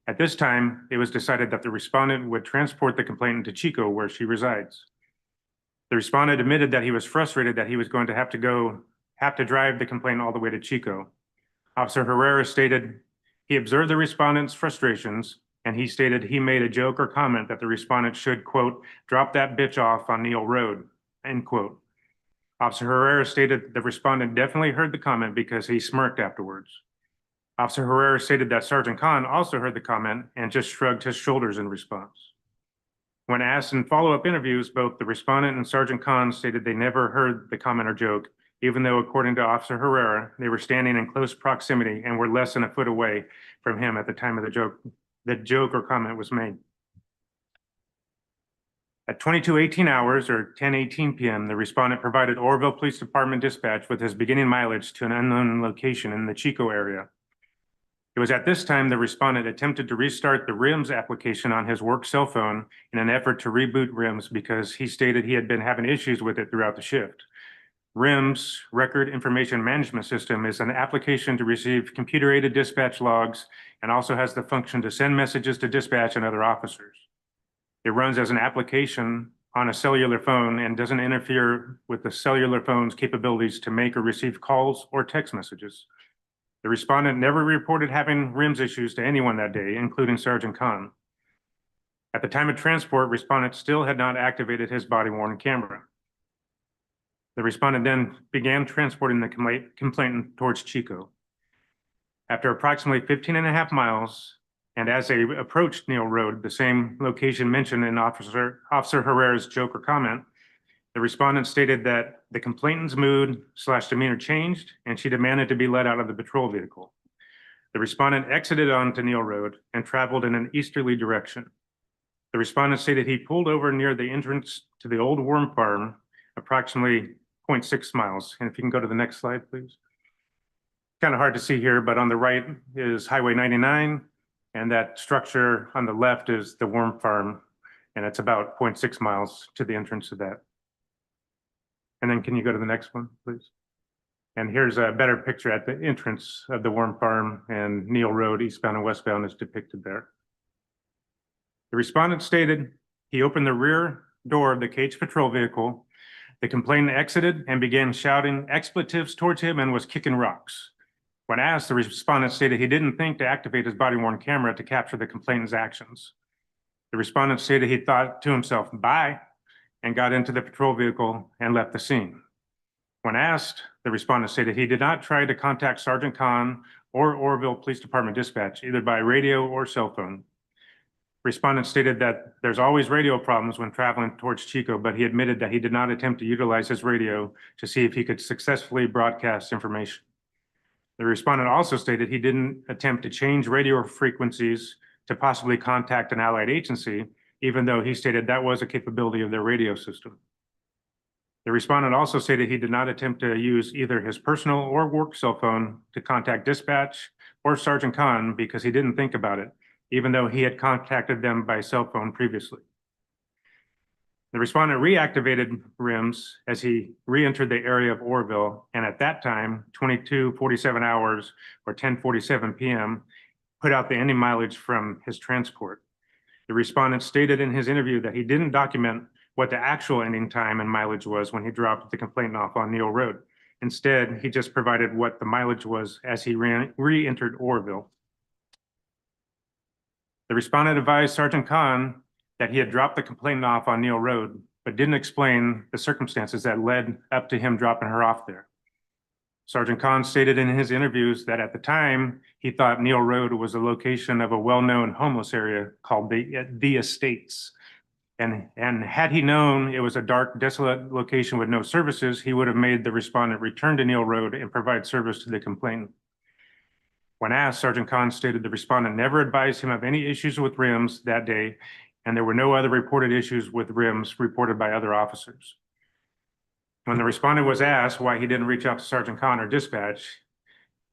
At this time, it was decided that the respondent would transport the complainant to Chico, where she resides. The respondent admitted that he was frustrated that he was going to have to drive the complainant all the way to Chico. Officer Herrera stated he observed the respondent's frustrations, and he stated he made a joke or comment that the respondent should, quote, drop that bitch off on Neal Road, end quote. Officer Herrera stated the respondent definitely heard the comment because he smirked afterwards. Officer Herrera stated that Sergeant Khan also heard the comment and just shrugged his shoulders in response. When asked in follow-up interviews, both the respondent and Sergeant Khan stated they never heard the comment or joke, even though according to Officer Herrera, they were standing in close proximity and were less than a foot away from him at the time of the joke or comment was made. At 22:18 hours or 10:18 p.m., the respondent provided Orville Police Department dispatch with his beginning mileage to an unknown location in the Chico area. It was at this time the respondent attempted to restart the RIMS application on his work cell phone in an effort to reboot RIMS because he stated he had been having issues with it throughout the shift. RIMS, Record Information Management System, is an application to receive computer-aided dispatch logs and also has the function to send messages to dispatch and other officers. It runs as an application on a cellular phone and doesn't interfere with the cellular phone's capabilities to make or receive calls or text messages. The respondent never reported having rims issues to anyone that day, including Sergeant Khan. At the time of transport, respondent still had not activated his body-worn camera. The respondent then began transporting the complainant towards Chico. After approximately 15 and a half miles, and as they approached Neal Road, the same location mentioned in Officer Herrera's joke or comment, the respondent stated that the complainant's mood/demeanor changed, and she demanded to be let out of the patrol vehicle. The respondent exited onto Neal Road and traveled in an easterly direction. The respondent stated he pulled over near the entrance to the old worm farm, approximately 0.6 miles. And if you can go to the next slide, please. Kind of hard to see here, but on the right is Highway 99, and that structure on the left is the worm farm, and it's about 0.6 miles to the entrance of that. And then can you go to the next one, please? And here's a better picture at the entrance of the worm farm, and Neal Road, eastbound and westbound, is depicted there. The respondent stated he opened the rear door of the caged patrol vehicle. The complainant exited and began shouting expletives towards him and was kicking rocks. When asked, the respondent stated he didn't think to activate his body-worn camera to capture the complainant's actions. The respondent stated he thought to himself, bye, and got into the patrol vehicle and left the scene. When asked, the respondent stated he did not try to contact Sergeant Khan or Oroville Police Department dispatch, either by radio or cell phone. Respondent stated that there's always radio problems when traveling towards Chico, but he admitted that he did not attempt to utilize his radio to see if he could successfully broadcast information. The respondent also stated he didn't attempt to change radio frequencies to possibly contact an allied agency, even though he stated that was a capability of their radio system. The respondent also stated he did not attempt to use either his personal or work cell phone to contact dispatch or Sergeant Khan because he didn't think about it, even though he had contacted them by cell phone previously. The respondent reactivated rims as he re-entered the area of Oroville, and at that time, 22:47 hours or 10:47 p.m., put out the ending mileage from his transport. The respondent stated in his interview that he didn't document what the actual ending time and mileage was when he dropped the complainant off on Neal Road. Instead, he just provided what the mileage was as he re-entered Oroville. The respondent advised Sergeant Khan that he had dropped the complainant off on Neal Road, but didn't explain the circumstances that led up to him dropping her off there. Sergeant Khan stated in his interviews that at the time, he thought Neal Road was the location of a well-known homeless area called the Estates. And had he known it was a dark, desolate location with no services, he would have made the respondent return to Neal Road and provide service to the complainant. When asked, Sergeant Khan stated the respondent never advised him of any issues with rims that day, and there were no other reported issues with rims reported by other officers. When the respondent was asked why he didn't reach out to Sergeant Khan or dispatch,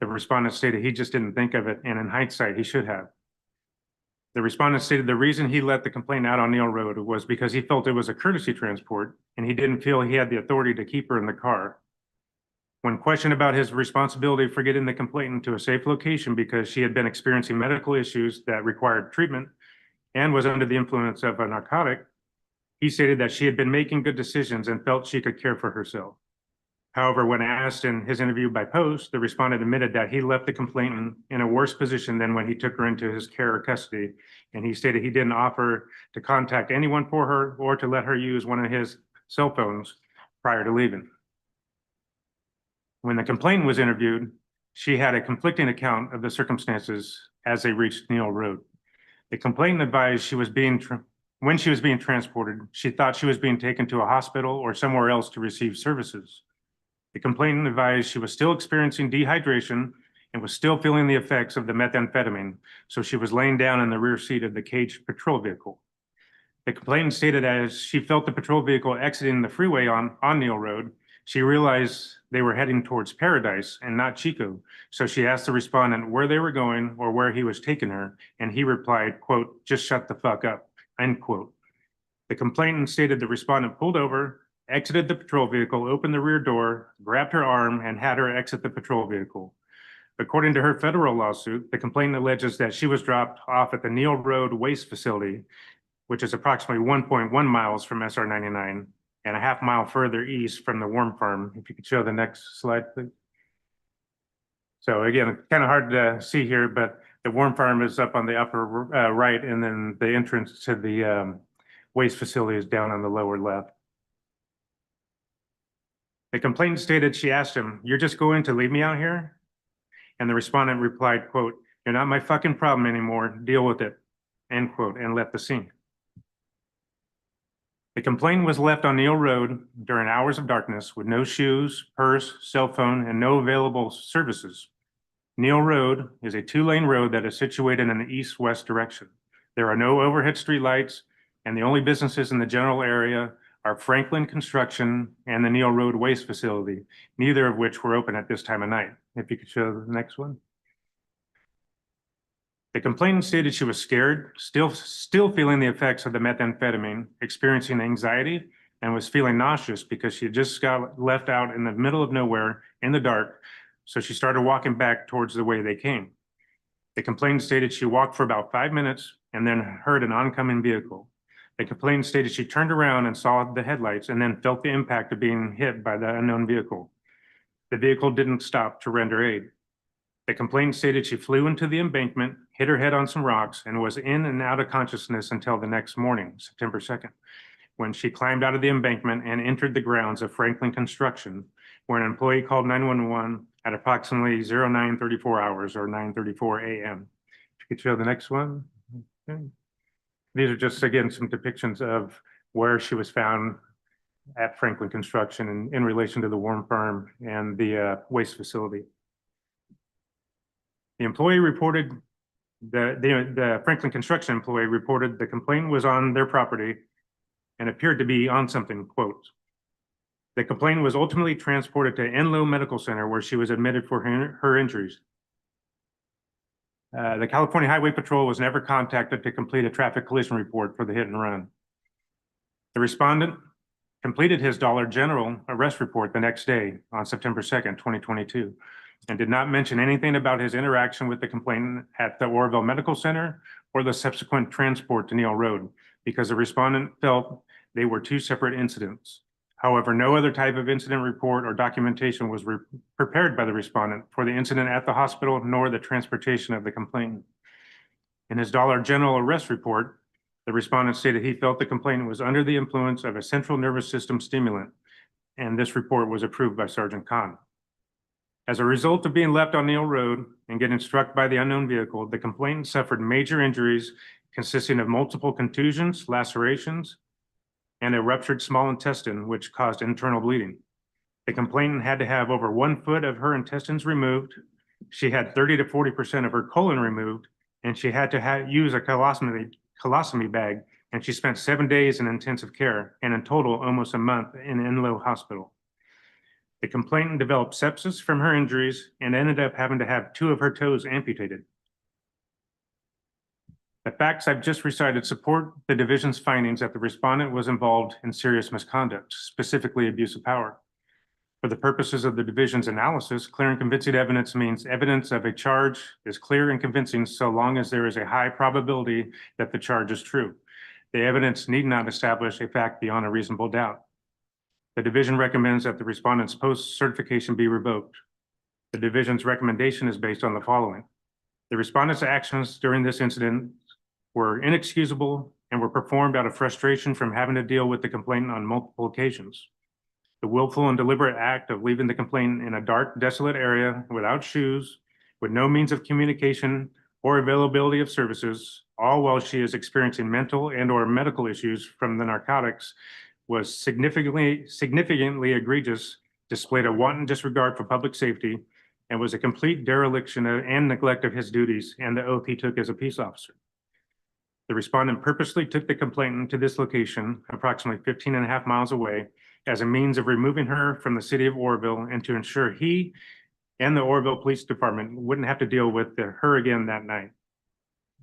the respondent stated he just didn't think of it, and in hindsight, he should have. The respondent stated the reason he let the complainant out on Neal Road was because he felt it was a courtesy transport, and he didn't feel he had the authority to keep her in the car. When questioned about his responsibility for getting the complainant to a safe location because she had been experiencing medical issues that required treatment and was under the influence of a narcotic, he stated that she had been making good decisions and felt she could care for herself. However, when asked in his interview by post, the respondent admitted that he left the complainant in a worse position than when he took her into his care or custody, and he stated he didn't offer to contact anyone for her or to let her use one of his cell phones prior to leaving. When the complainant was interviewed, she had a conflicting account of the circumstances as they reached Neal Road. The complainant advised when she was being transported, she thought she was being taken to a hospital or somewhere else to receive services. The complainant advised she was still experiencing dehydration and was still feeling the effects of the methamphetamine, so she was laying down in the rear seat of the caged patrol vehicle. The complainant stated as she felt the patrol vehicle exiting the freeway on Neal Road, she realized they were heading towards Paradise and not Chico, so she asked the respondent where they were going or where he was taking her, and he replied, quote, "Just shut the fuck up," end quote. The complainant stated the respondent pulled over, exited the patrol vehicle, opened the rear door, grabbed her arm, and had her exit the patrol vehicle. According to her federal lawsuit, the complainant alleges that she was dropped off at the Neal Road Waste Facility, which is approximately 1.1 miles from SR 99 and a half mile further east from the worm farm. If you could show the next slide, please. So again, kind of hard to see here, but the worm farm is up on the upper right, and then the entrance to the waste facility is down on the lower left. The complainant stated she asked him, "You're just going to leave me out here?" And the respondent replied, quote, "You're not my fucking problem anymore. Deal with it," end quote, and left the scene. The complainant was left on Neal Road during hours of darkness with no shoes, purse, cell phone, and no available services. Neal Road is a two-lane road that is situated in an east-west direction. There are no overhead streetlights, and the only businesses in the general area are Franklin Construction and the Neal Road Waste Facility, neither of which were open at this time of night. If you could show the next one. The complainant stated she was scared, still feeling the effects of the methamphetamine, experiencing anxiety, and was feeling nauseous because she had just got left out in the middle of nowhere in the dark, so she started walking back towards the way they came. The complainant stated she walked for about 5 minutes and then heard an oncoming vehicle. The complainant stated she turned around and saw the headlights and then felt the impact of being hit by the unknown vehicle. The vehicle didn't stop to render aid. The complainant stated she flew into the embankment, hit her head on some rocks, and was in and out of consciousness until the next morning, September 2nd, when she climbed out of the embankment and entered the grounds of Franklin Construction, where an employee called 911 at approximately 0934 hours or 9:34 a.m. If you could show the next one. Okay. These are just, again, some depictions of where she was found at Franklin Construction in relation to the worm farm and the waste facility. The employee reported, the Franklin Construction employee reported the complainant was on their property and appeared to be on something, quote. The complainant was ultimately transported to Enloe Medical Center where she was admitted for her injuries. The California Highway Patrol was never contacted to complete a traffic collision report for the hit and run. The respondent completed his Dollar General arrest report the next day on September 2nd, 2022, and did not mention anything about his interaction with the complainant at the Oroville Medical Center or the subsequent transport to Neal Road, because the respondent felt they were two separate incidents. However, no other type of incident report or documentation was prepared by the respondent for the incident at the hospital, nor the transportation of the complainant. In his Dollar General arrest report, the respondent stated he felt the complainant was under the influence of a central nervous system stimulant, and this report was approved by Sergeant Kahn. As a result of being left on Neal Road and getting struck by the unknown vehicle, the complainant suffered major injuries consisting of multiple contusions, lacerations, and a ruptured small intestine, which caused internal bleeding. The complainant had to have over 1 foot of her intestines removed. She had 30 to 40% of her colon removed, and she had to use a colostomy bag, and she spent 7 days in intensive care, and in total, almost a month in Enloe Hospital. The complainant developed sepsis from her injuries and ended up having to have 2 of her toes amputated. The facts I've just recited support the division's findings that the respondent was involved in serious misconduct, specifically abuse of power. For the purposes of the division's analysis, clear and convincing evidence means evidence of a charge is clear and convincing so long as there is a high probability that the charge is true. The evidence need not establish a fact beyond a reasonable doubt. The division recommends that the respondent's post-certification be revoked. The division's recommendation is based on the following. The respondent's actions during this incident were inexcusable and were performed out of frustration from having to deal with the complainant on multiple occasions. The willful and deliberate act of leaving the complainant in a dark, desolate area without shoes, with no means of communication or availability of services, all while she is experiencing mental and or medical issues from the narcotics, was significantly egregious, displayed a wanton disregard for public safety, and was a complete dereliction and neglect of his duties and the oath he took as a peace officer. The respondent purposely took the complainant to this location, approximately 15.5 miles away, as a means of removing her from the city of Oroville and to ensure he and the Oroville Police Department wouldn't have to deal with her again that night.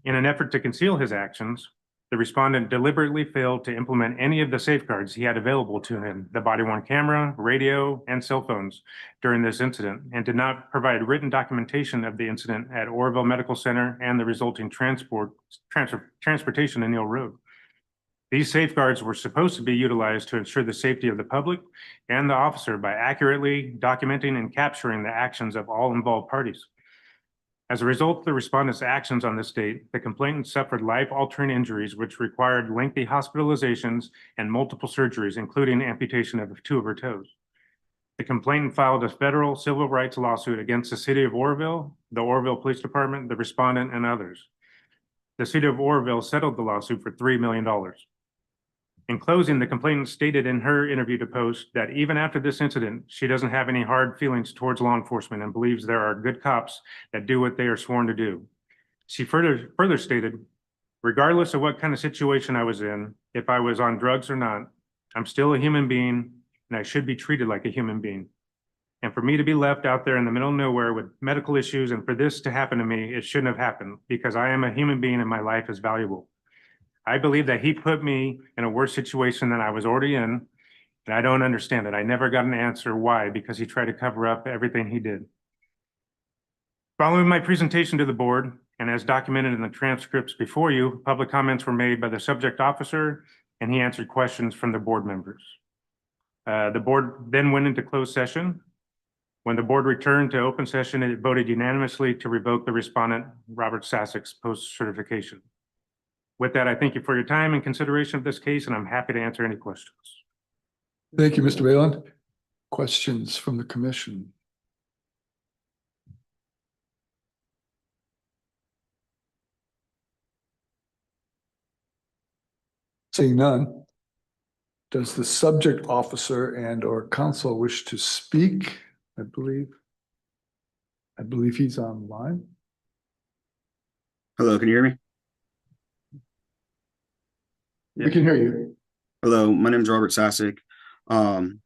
In an effort to conceal his actions, the respondent deliberately failed to implement any of the safeguards he had available to him, the body-worn camera, radio, and cell phones during this incident, and did not provide written documentation of the incident at Oroville Medical Center and the resulting transportation to Neal Road. These safeguards were supposed to be utilized to ensure the safety of the public and the officer by accurately documenting and capturing the actions of all involved parties. As a result of the respondent's actions on this date, the complainant suffered life-altering injuries which required lengthy hospitalizations and multiple surgeries, including amputation of 2 of her toes. The complainant filed a federal civil rights lawsuit against the city of Oroville, the Oroville Police Department, the respondent, and others. The city of Oroville settled the lawsuit for $3 million. In closing, the complainant stated in her interview to Post that even after this incident, she doesn't have any hard feelings towards law enforcement and believes there are good cops that do what they are sworn to do. She further stated, regardless of what kind of situation I was in, if I was on drugs or not, I'm still a human being and I should be treated like a human being. And for me to be left out there in the middle of nowhere with medical issues and for this to happen to me, it shouldn't have happened because I am a human being and my life is valuable. I believe that he put me in a worse situation than I was already in, and I don't understand it. I never got an answer why, because he tried to cover up everything he did. Following my presentation to the board, and as documented in the transcripts before you, public comments were made by the subject officer, and he answered questions from the board members. The board then went into closed session. When the board returned to open session, it voted unanimously to revoke the respondent, Robert Sassic's post-certification. With that, I thank you for your time and consideration of this case, and I'm happy to answer any questions. Thank you, Mr. Wayland. Questions from the commission? Seeing none, does the subject officer and or counsel wish to speak? I believe he's online. Hello, can you hear me? We can hear you. Hello, my name is Robert Sassic. Good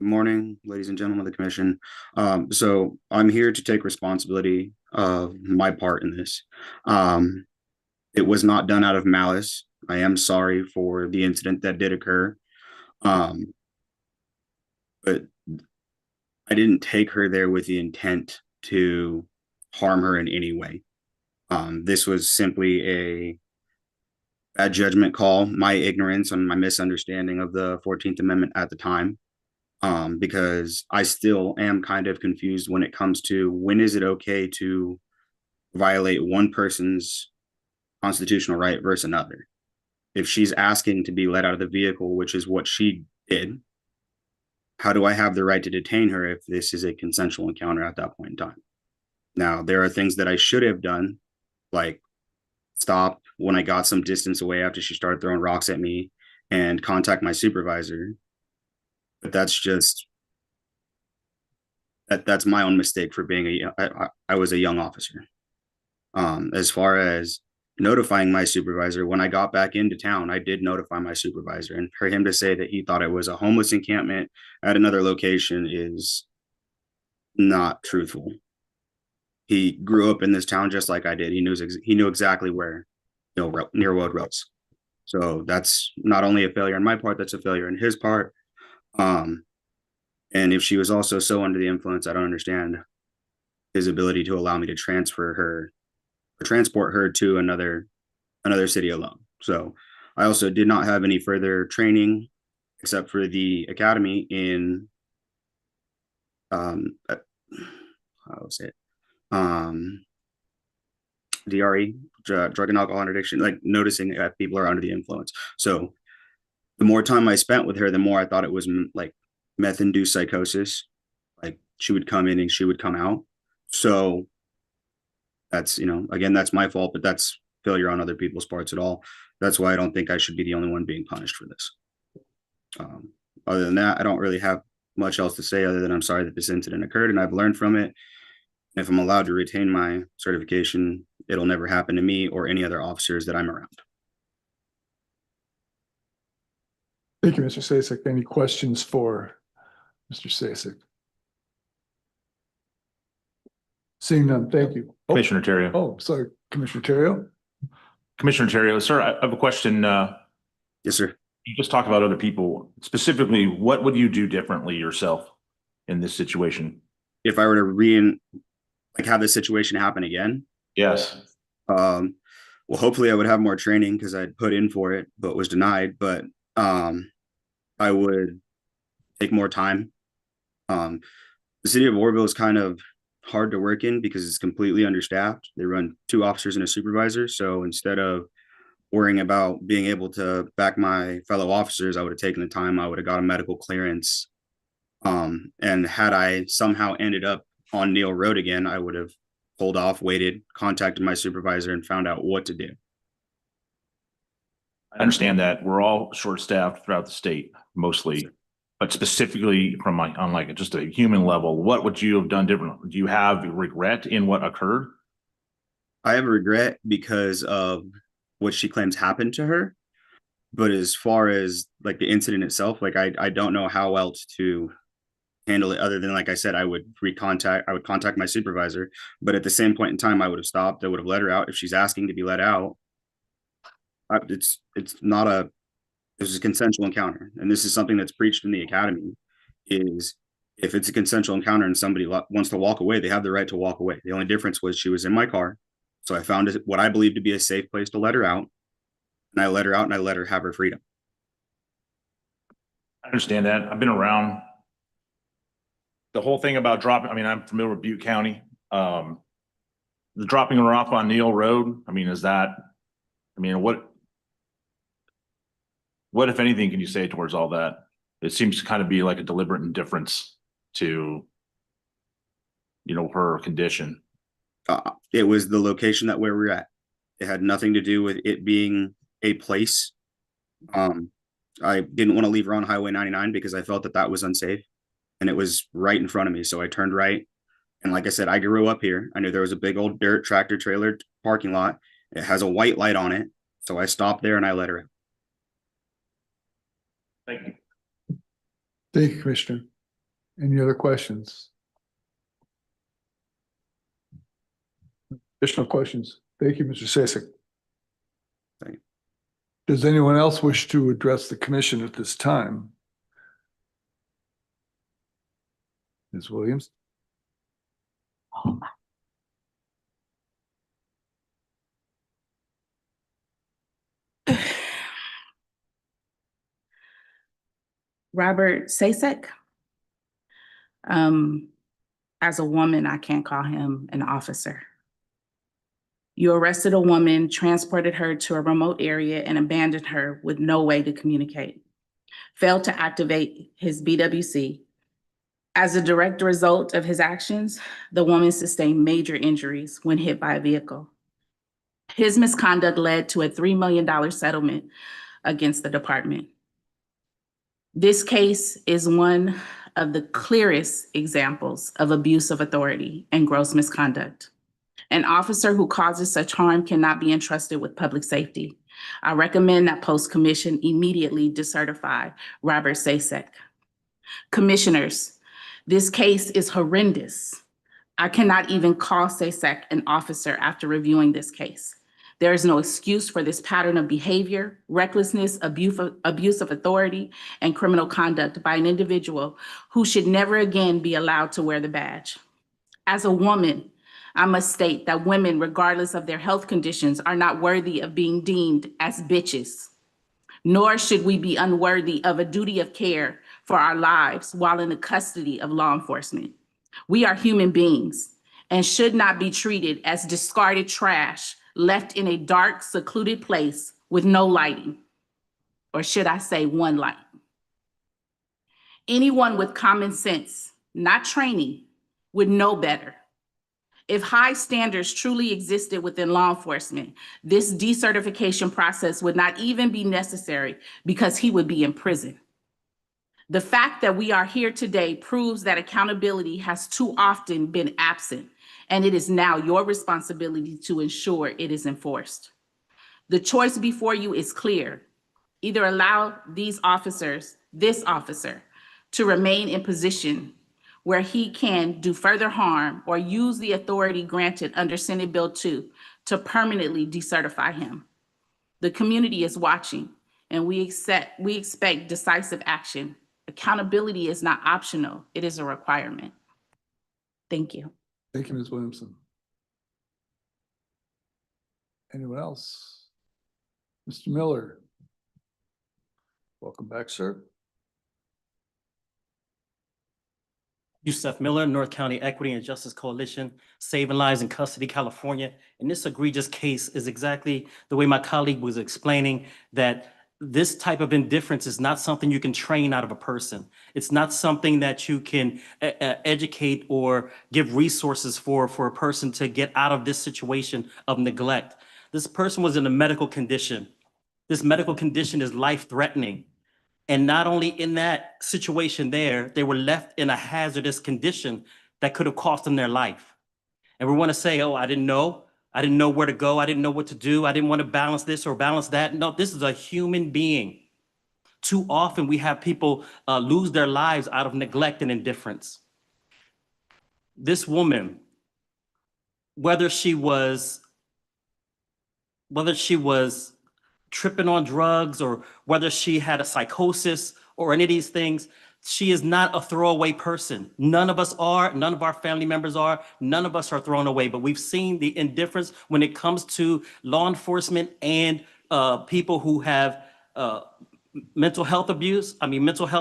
morning, ladies and gentlemen of the commission. So I'm here to take responsibility of my part in this. It was not done out of malice. I am sorry for the incident that did occur. But I didn't take her there with the intent to harm her in any way. This was simply a judgment call, my ignorance and my misunderstanding of the 14th Amendment at the time, because I still am kind of confused when it comes to when is it okay to violate one person's constitutional right versus another. If she's asking to be let out of the vehicle, which is what she did, how do I have the right to detain her if this is a consensual encounter at that point in time? Now, there are things that I should have done, like stop when I got some distance away after she started throwing rocks at me and contact my supervisor. But that's just, that's my own mistake for being I was a young officer. As far as notifying my supervisor, when I got back into town, I did notify my supervisor, and for him to say that he thought it was a homeless encampment at another location is not truthful. He grew up in this town just like I did. He knew exactly where, near Wood Roads. So that's not only a failure on my part, that's a failure on his part. And if she was also so under the influence, I don't understand his ability to allow me to transfer her or transport her to another city alone. So I also did not have any further training except for the academy in DRE, drug and alcohol addiction, like noticing that people are under the influence. So the more time I spent with her, the more I thought it was like meth-induced psychosis. Like she would come in and she would come out. So that's, again, that's my fault, but that's failure on other people's parts at all. That's why I don't think I should be the only one being punished for this. Other than that, I don't really have much else to say other than I'm sorry that this incident occurred and I've learned from it. And if I'm allowed to retain my certification, it'll never happen to me or any other officers that I'm around. Thank you, Mr. Sassic. Any questions for Mr. Sassic? Seeing none, thank you. Commissioner Terrio. Oh, sorry, Commissioner Terrio. Commissioner Terrio, sir, I have a question. Yes, sir. You just talked about other people. Specifically, what would you do differently yourself in this situation? If I were to have this situation happen again? Yes. well, hopefully I would have more training because I'd put in for it, but was denied. But I would take more time. The city of Warville is kind of hard to work in because it's completely understaffed. They run 2 officers and a supervisor. So instead of worrying about being able to back my fellow officers, I would have taken the time, I would have got a medical clearance. And had I somehow ended up on Neal Road again, I would have pulled off, waited, contacted my supervisor, and found out what to do. I understand that we're all short-staffed throughout the state, mostly, but specifically from on like just a human level, what would you have done differently? Do you have regret in what occurred? I have a regret because of what she claims happened to her. But as far as like the incident itself, like I don't know how else to handle it other than, like I said, I would contact my supervisor. But at the same point in time, I would have stopped. I would have let her out if she's asking to be let out. It's not a, it's a consensual encounter, and this is something that's preached in the academy. Is if it's a consensual encounter and somebody wants to walk away, they have the right to walk away. The only difference was she was in my car, so I found what I believe to be a safe place to let her out, and I let her out and I let her have her freedom. I understand that. I've been around the whole thing about dropping. I mean, I'm familiar with Butte County. The dropping her off on Neal Road. I mean, is that? I mean, what if anything can you say towards all that? It seems to kind of be like a deliberate indifference to, you know, her condition. It was the location that where we're at. It had nothing to do with it being a place. I didn't want to leave her on Highway 99 because I felt that that was unsafe, and it was right in front of me. So I turned right. And like I said, I grew up here. I knew there was a big old dirt tractor trailer parking lot. It has a white light on it. So I stopped there and I let her out. Thank you. Thank you, Commissioner. Any other questions? Additional questions? Thank you, Mr. Sassic. Thank you. Does anyone else wish to address the commission at this time? Ms. Williams? Robert Sassic. As a woman, I can't call him an officer. You arrested a woman, transported her to a remote area, and abandoned her with no way to communicate. Failed to activate his BWC. As a direct result of his actions, the woman sustained major injuries when hit by a vehicle. His misconduct led to a $3 million settlement against the department. This case is one of the clearest examples of abuse of authority and gross misconduct. An officer who causes such harm cannot be entrusted with public safety. I recommend that post-commission immediately decertify Robert Sassic. Commissioners, this case is horrendous. I cannot even call Sassic an officer after reviewing this case. There is no excuse for this pattern of behavior, recklessness, abuse of authority, and criminal conduct by an individual who should never again be allowed to wear the badge. As a woman, I must state that women, regardless of their health conditions, are not worthy of being deemed as bitches, nor should we be unworthy of a duty of care for our lives while in the custody of law enforcement. We are human beings and should not be treated as discarded trash left in a dark, secluded place with no lighting, or should I say one light. Anyone with common sense, not training, would know better. If high standards truly existed within law enforcement, this decertification process would not even be necessary because he would be in prison. The fact that we are here today proves that accountability has too often been absent, and it is now your responsibility to ensure it is enforced. The choice before you is clear. Either allow this officer, to remain in position where he can do further harm, or use the authority granted under Senate Bill 2 to permanently decertify him. The community is watching, and we expect decisive action. Accountability is not optional, it is a requirement. Thank you. Thank you, Ms. Williamson. Anyone else? Mr. Miller? Welcome back, sir. Yusef Miller, North County Equity and Justice Coalition, Saving Lives in Custody, California. And this egregious case is exactly the way my colleague was explaining, that this type of indifference is not something you can train out of a person. It's not something that you can educate or give resources for a person to get out of this situation of neglect. This person was in a medical condition. This medical condition is life-threatening. And not only in that situation there, they were left in a hazardous condition that could have cost them their life. And we want to say, oh, I didn't know where to go. I didn't know what to do. I didn't want to balance this or balance that. No, this is a human being. Too often we have people lose their lives out of neglect and indifference. This woman, whether she was tripping on drugs or whether she had a psychosis or any of these things, she is not a throwaway person. None of us are, none of our family members are, none of us are thrown away, but we've seen the indifference when it comes to law enforcement and people who have mental health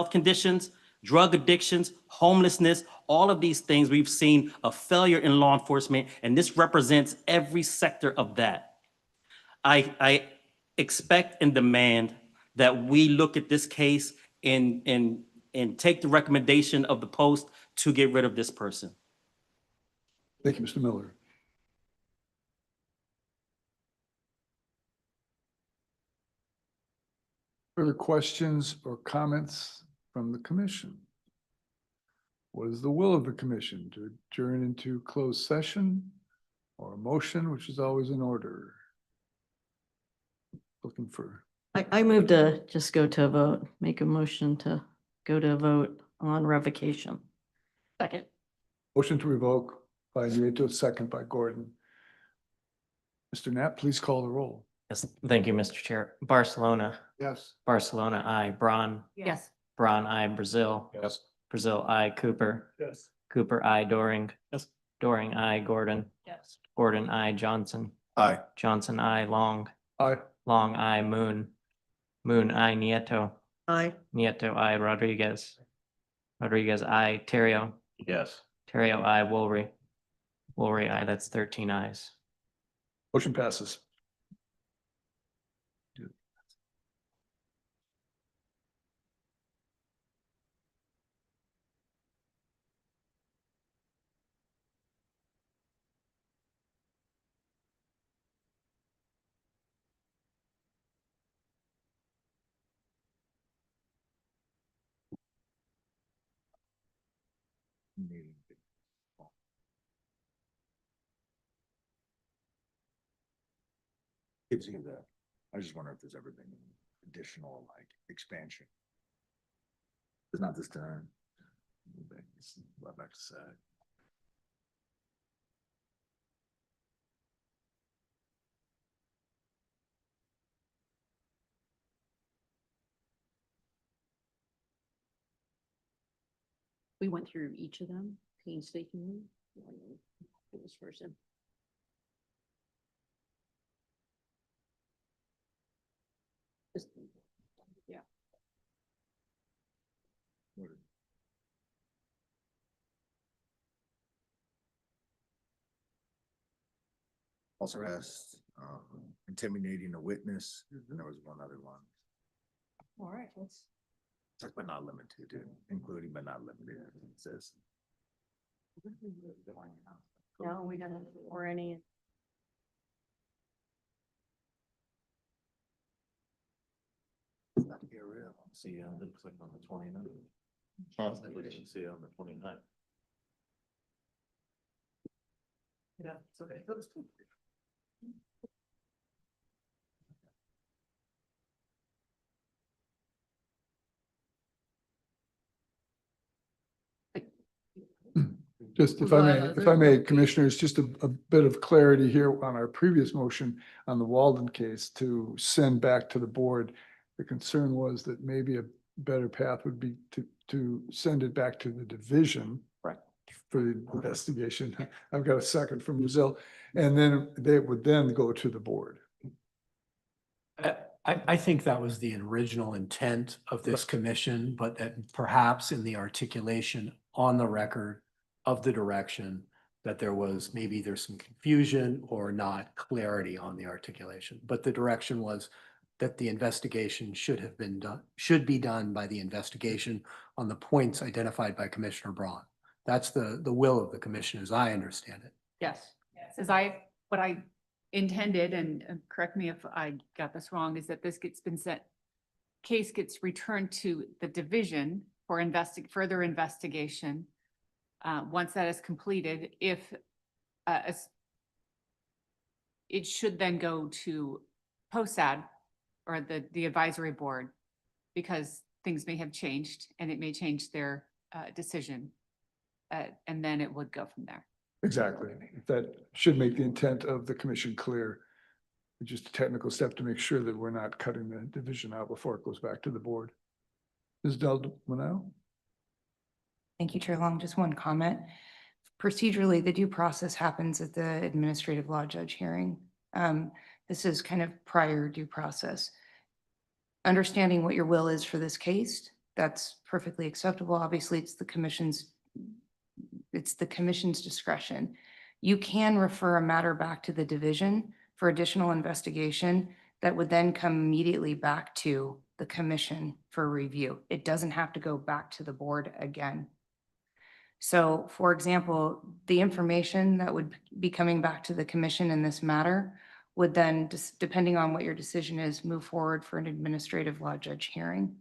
conditions, drug addictions, homelessness, all of these things. We've seen a failure in law enforcement, and this represents every sector of that. I expect and demand that we look at this case and take the recommendation of the Post to get rid of this person. Thank you, Mr. Miller. Further questions or comments from the commission? What is the will of the commission? To adjourn into closed session or a motion, which is always in order? Looking for. I move to just go to a vote, make a motion to go to a vote on revocation. Second. Motion to revoke by Nieto, second by Gordon. Mr. Knapp, please call the roll. Yes, thank you, Mr. Chair. Barcelona. Yes. Barcelona, I. Braun. Yes. Braun, I. Brazil. Yes. Brazil, I. Cooper. Yes. Cooper, I. Doring. Yes. Doring, I. Gordon. Yes. Gordon, I. Johnson. Aye. Johnson, I. Long. Aye. Long, I. Moon. Moon, I. Nieto. Aye. Nieto, I. Rodriguez. Rodriguez, I. Terrio. Yes. Terrio, I. Woolry. Woolry, I. That's 13 ayes. Motion passes. It's in that. I just wonder if there's ever been additional like expansion. It's not this time. Back to SAC. We went through each of them painstakingly. This person. Yeah. Also asked, intimidating a witness, and there was one other one. All right, let's. But not limited to, including but not limited, it says. No, we don't, or any. See, then click on the 29th. We didn't see it on the 29th. Yeah, it's okay. Just if I may, commissioners, just a bit of clarity here on our previous motion on the Walden case to send back to the board. The concern was that maybe a better path would be to send it back to the division. Right. for the investigation. I've got a second from Brazil, and then they would then go to the board. I think that was the original intent of this commission, but that perhaps in the articulation on the record of the direction that there's some confusion or not clarity on the articulation. But the direction was that the investigation should be done by the investigation on the points identified by Commissioner Braun. That's the will of the commission, as I understand it. Yes. What I intended, and correct me if I got this wrong, is that this case gets returned to the division for further investigation. Once that is completed, if it should then go to POSAD or the advisory board, because things may have changed and it may change their decision. And then it would go from there. Exactly. That should make the intent of the commission clear. Just a technical step to make sure that we're not cutting the division out before it goes back to the board. Ms. Del-Manel? Thank you, Chair Long. Just one comment. Procedurally, the due process happens at the administrative law judge hearing. This is kind of prior due process. Understanding what your will is for this case, that's perfectly acceptable. Obviously, it's the commission's discretion. You can refer a matter back to the division for additional investigation that would then come immediately back to the commission for review. It doesn't have to go back to the board again. So, for example, the information that would be coming back to the commission in this matter would then, depending on what your decision is, move forward for an administrative law judge hearing.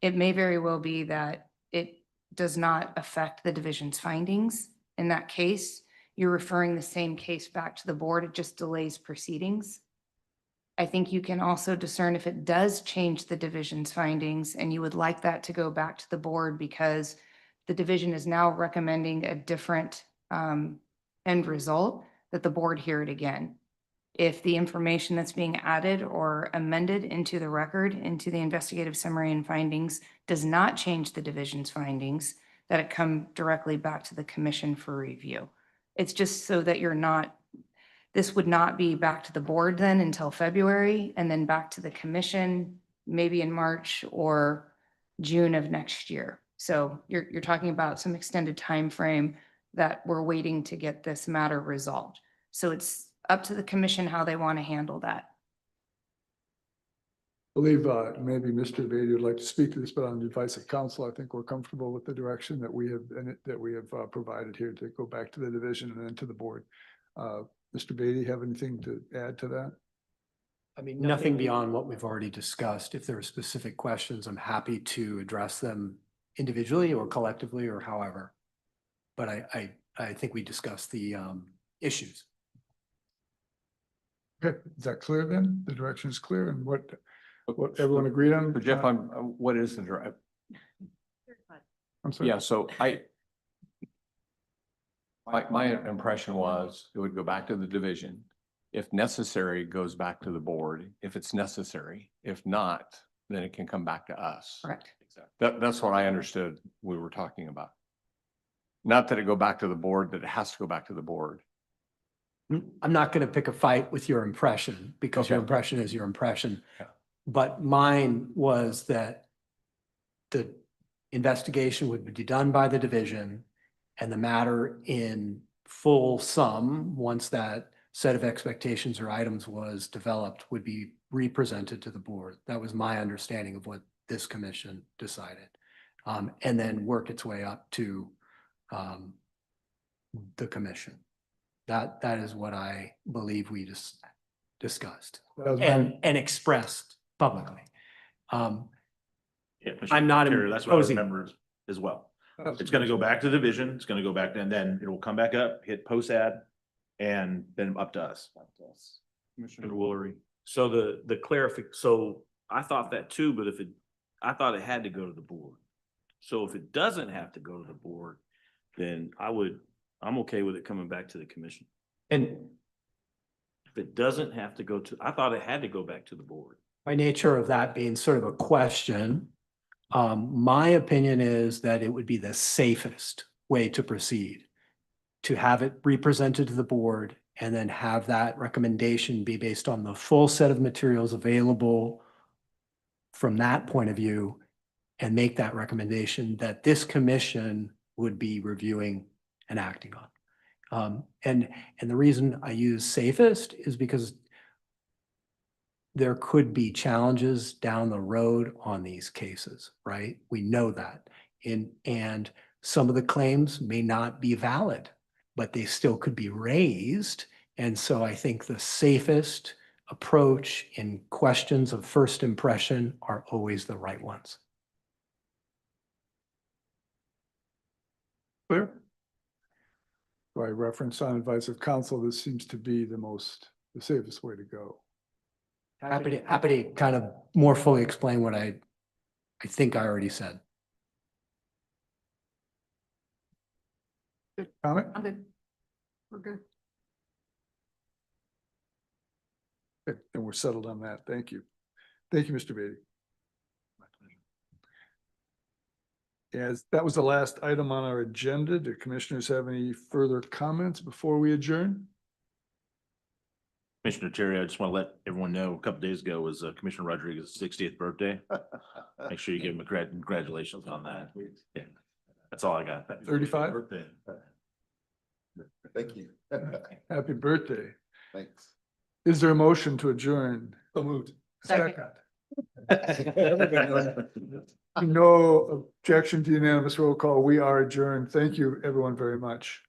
It may very well be that it does not affect the division's findings. In that case, you're referring the same case back to the board. It just delays proceedings. I think you can also discern if it does change the division's findings and you would like that to go back to the board because the division is now recommending a different end result, that the board hear it again. If the information that's being added or amended into the record, into the investigative summary and findings, does not change the division's findings, that it come directly back to the commission for review. It's just so that this would not be back to the board then until February, and then back to the commission, maybe in March or June of next year. So you're talking about some extended time frame that we're waiting to get this matter resolved. So it's up to the commission how they want to handle that. I believe maybe Mr. Beatty would like to speak to this, but on the advice of counsel, I think we're comfortable with the direction that we have provided here to go back to the division and then to the board. Mr. Beatty, have anything to add to that? I mean, nothing beyond what we've already discussed. If there are specific questions, I'm happy to address them individually or collectively or however. But I think we discussed the issues. Okay, is that clear then? The direction is clear and what everyone agreed on? So Jeff, what is the drive? I'm sorry. Yeah, so my impression was it would go back to the division. If necessary, it goes back to the board. If it's necessary, if not, then it can come back to us. Correct. That's what I understood we were talking about. Not that it go back to the board, that it has to go back to the board. I'm not going to pick a fight with your impression because your impression is your impression. Yeah. But mine was that the investigation would be done by the division and the matter in full sum, once that set of expectations or items was developed, would be represented to the board. That was my understanding of what this commission decided. And then work its way up to the commission. That is what I believe we just discussed and expressed publicly. I'm not That's what I imposing. remember as well. It's gonna go back to the division, it's gonna go back, and then it will come back up, hit POSAD, and then up to us. Commissioner Woolery. So so I thought that too, but I thought it had to go to the board. So if it doesn't have to go to the board, then I'm okay with it coming back to the commission. And if it doesn't have to go to, I thought it had to go back to the board. by nature of that being sort of a question, my opinion is that it would be the safest way to proceed. To have it represented to the board and then have that recommendation be based on the full set of materials available from that point of view and make that recommendation that this commission would be reviewing and acting on. And the reason I use safest is because there could be challenges down the road on these cases, right? We know that. And some of the claims may not be valid, but they still could be raised. And so I think the safest approach in questions of first impression are always the right ones. Clear? By reference on advice of counsel, this seems to be the safest way to go. Happy to kind of more fully explain what I think I already said. Comment? I'm good. We're good. Okay, and we're settled on that. Thank you. Thank you, Mr. Beatty. As that was the last item on our agenda, do commissioners have any further comments before we adjourn? Commissioner Terry, I just want to let everyone know, a couple days ago was Commissioner Rodriguez's 60th birthday. Make sure you give him a congratulations on that. Yeah, that's all I got. 35? Thank you. Happy birthday. Thanks. Is there a motion to adjourn? So moved. Second. No objection to unanimous roll call. We are adjourned. Thank you, everyone, very much.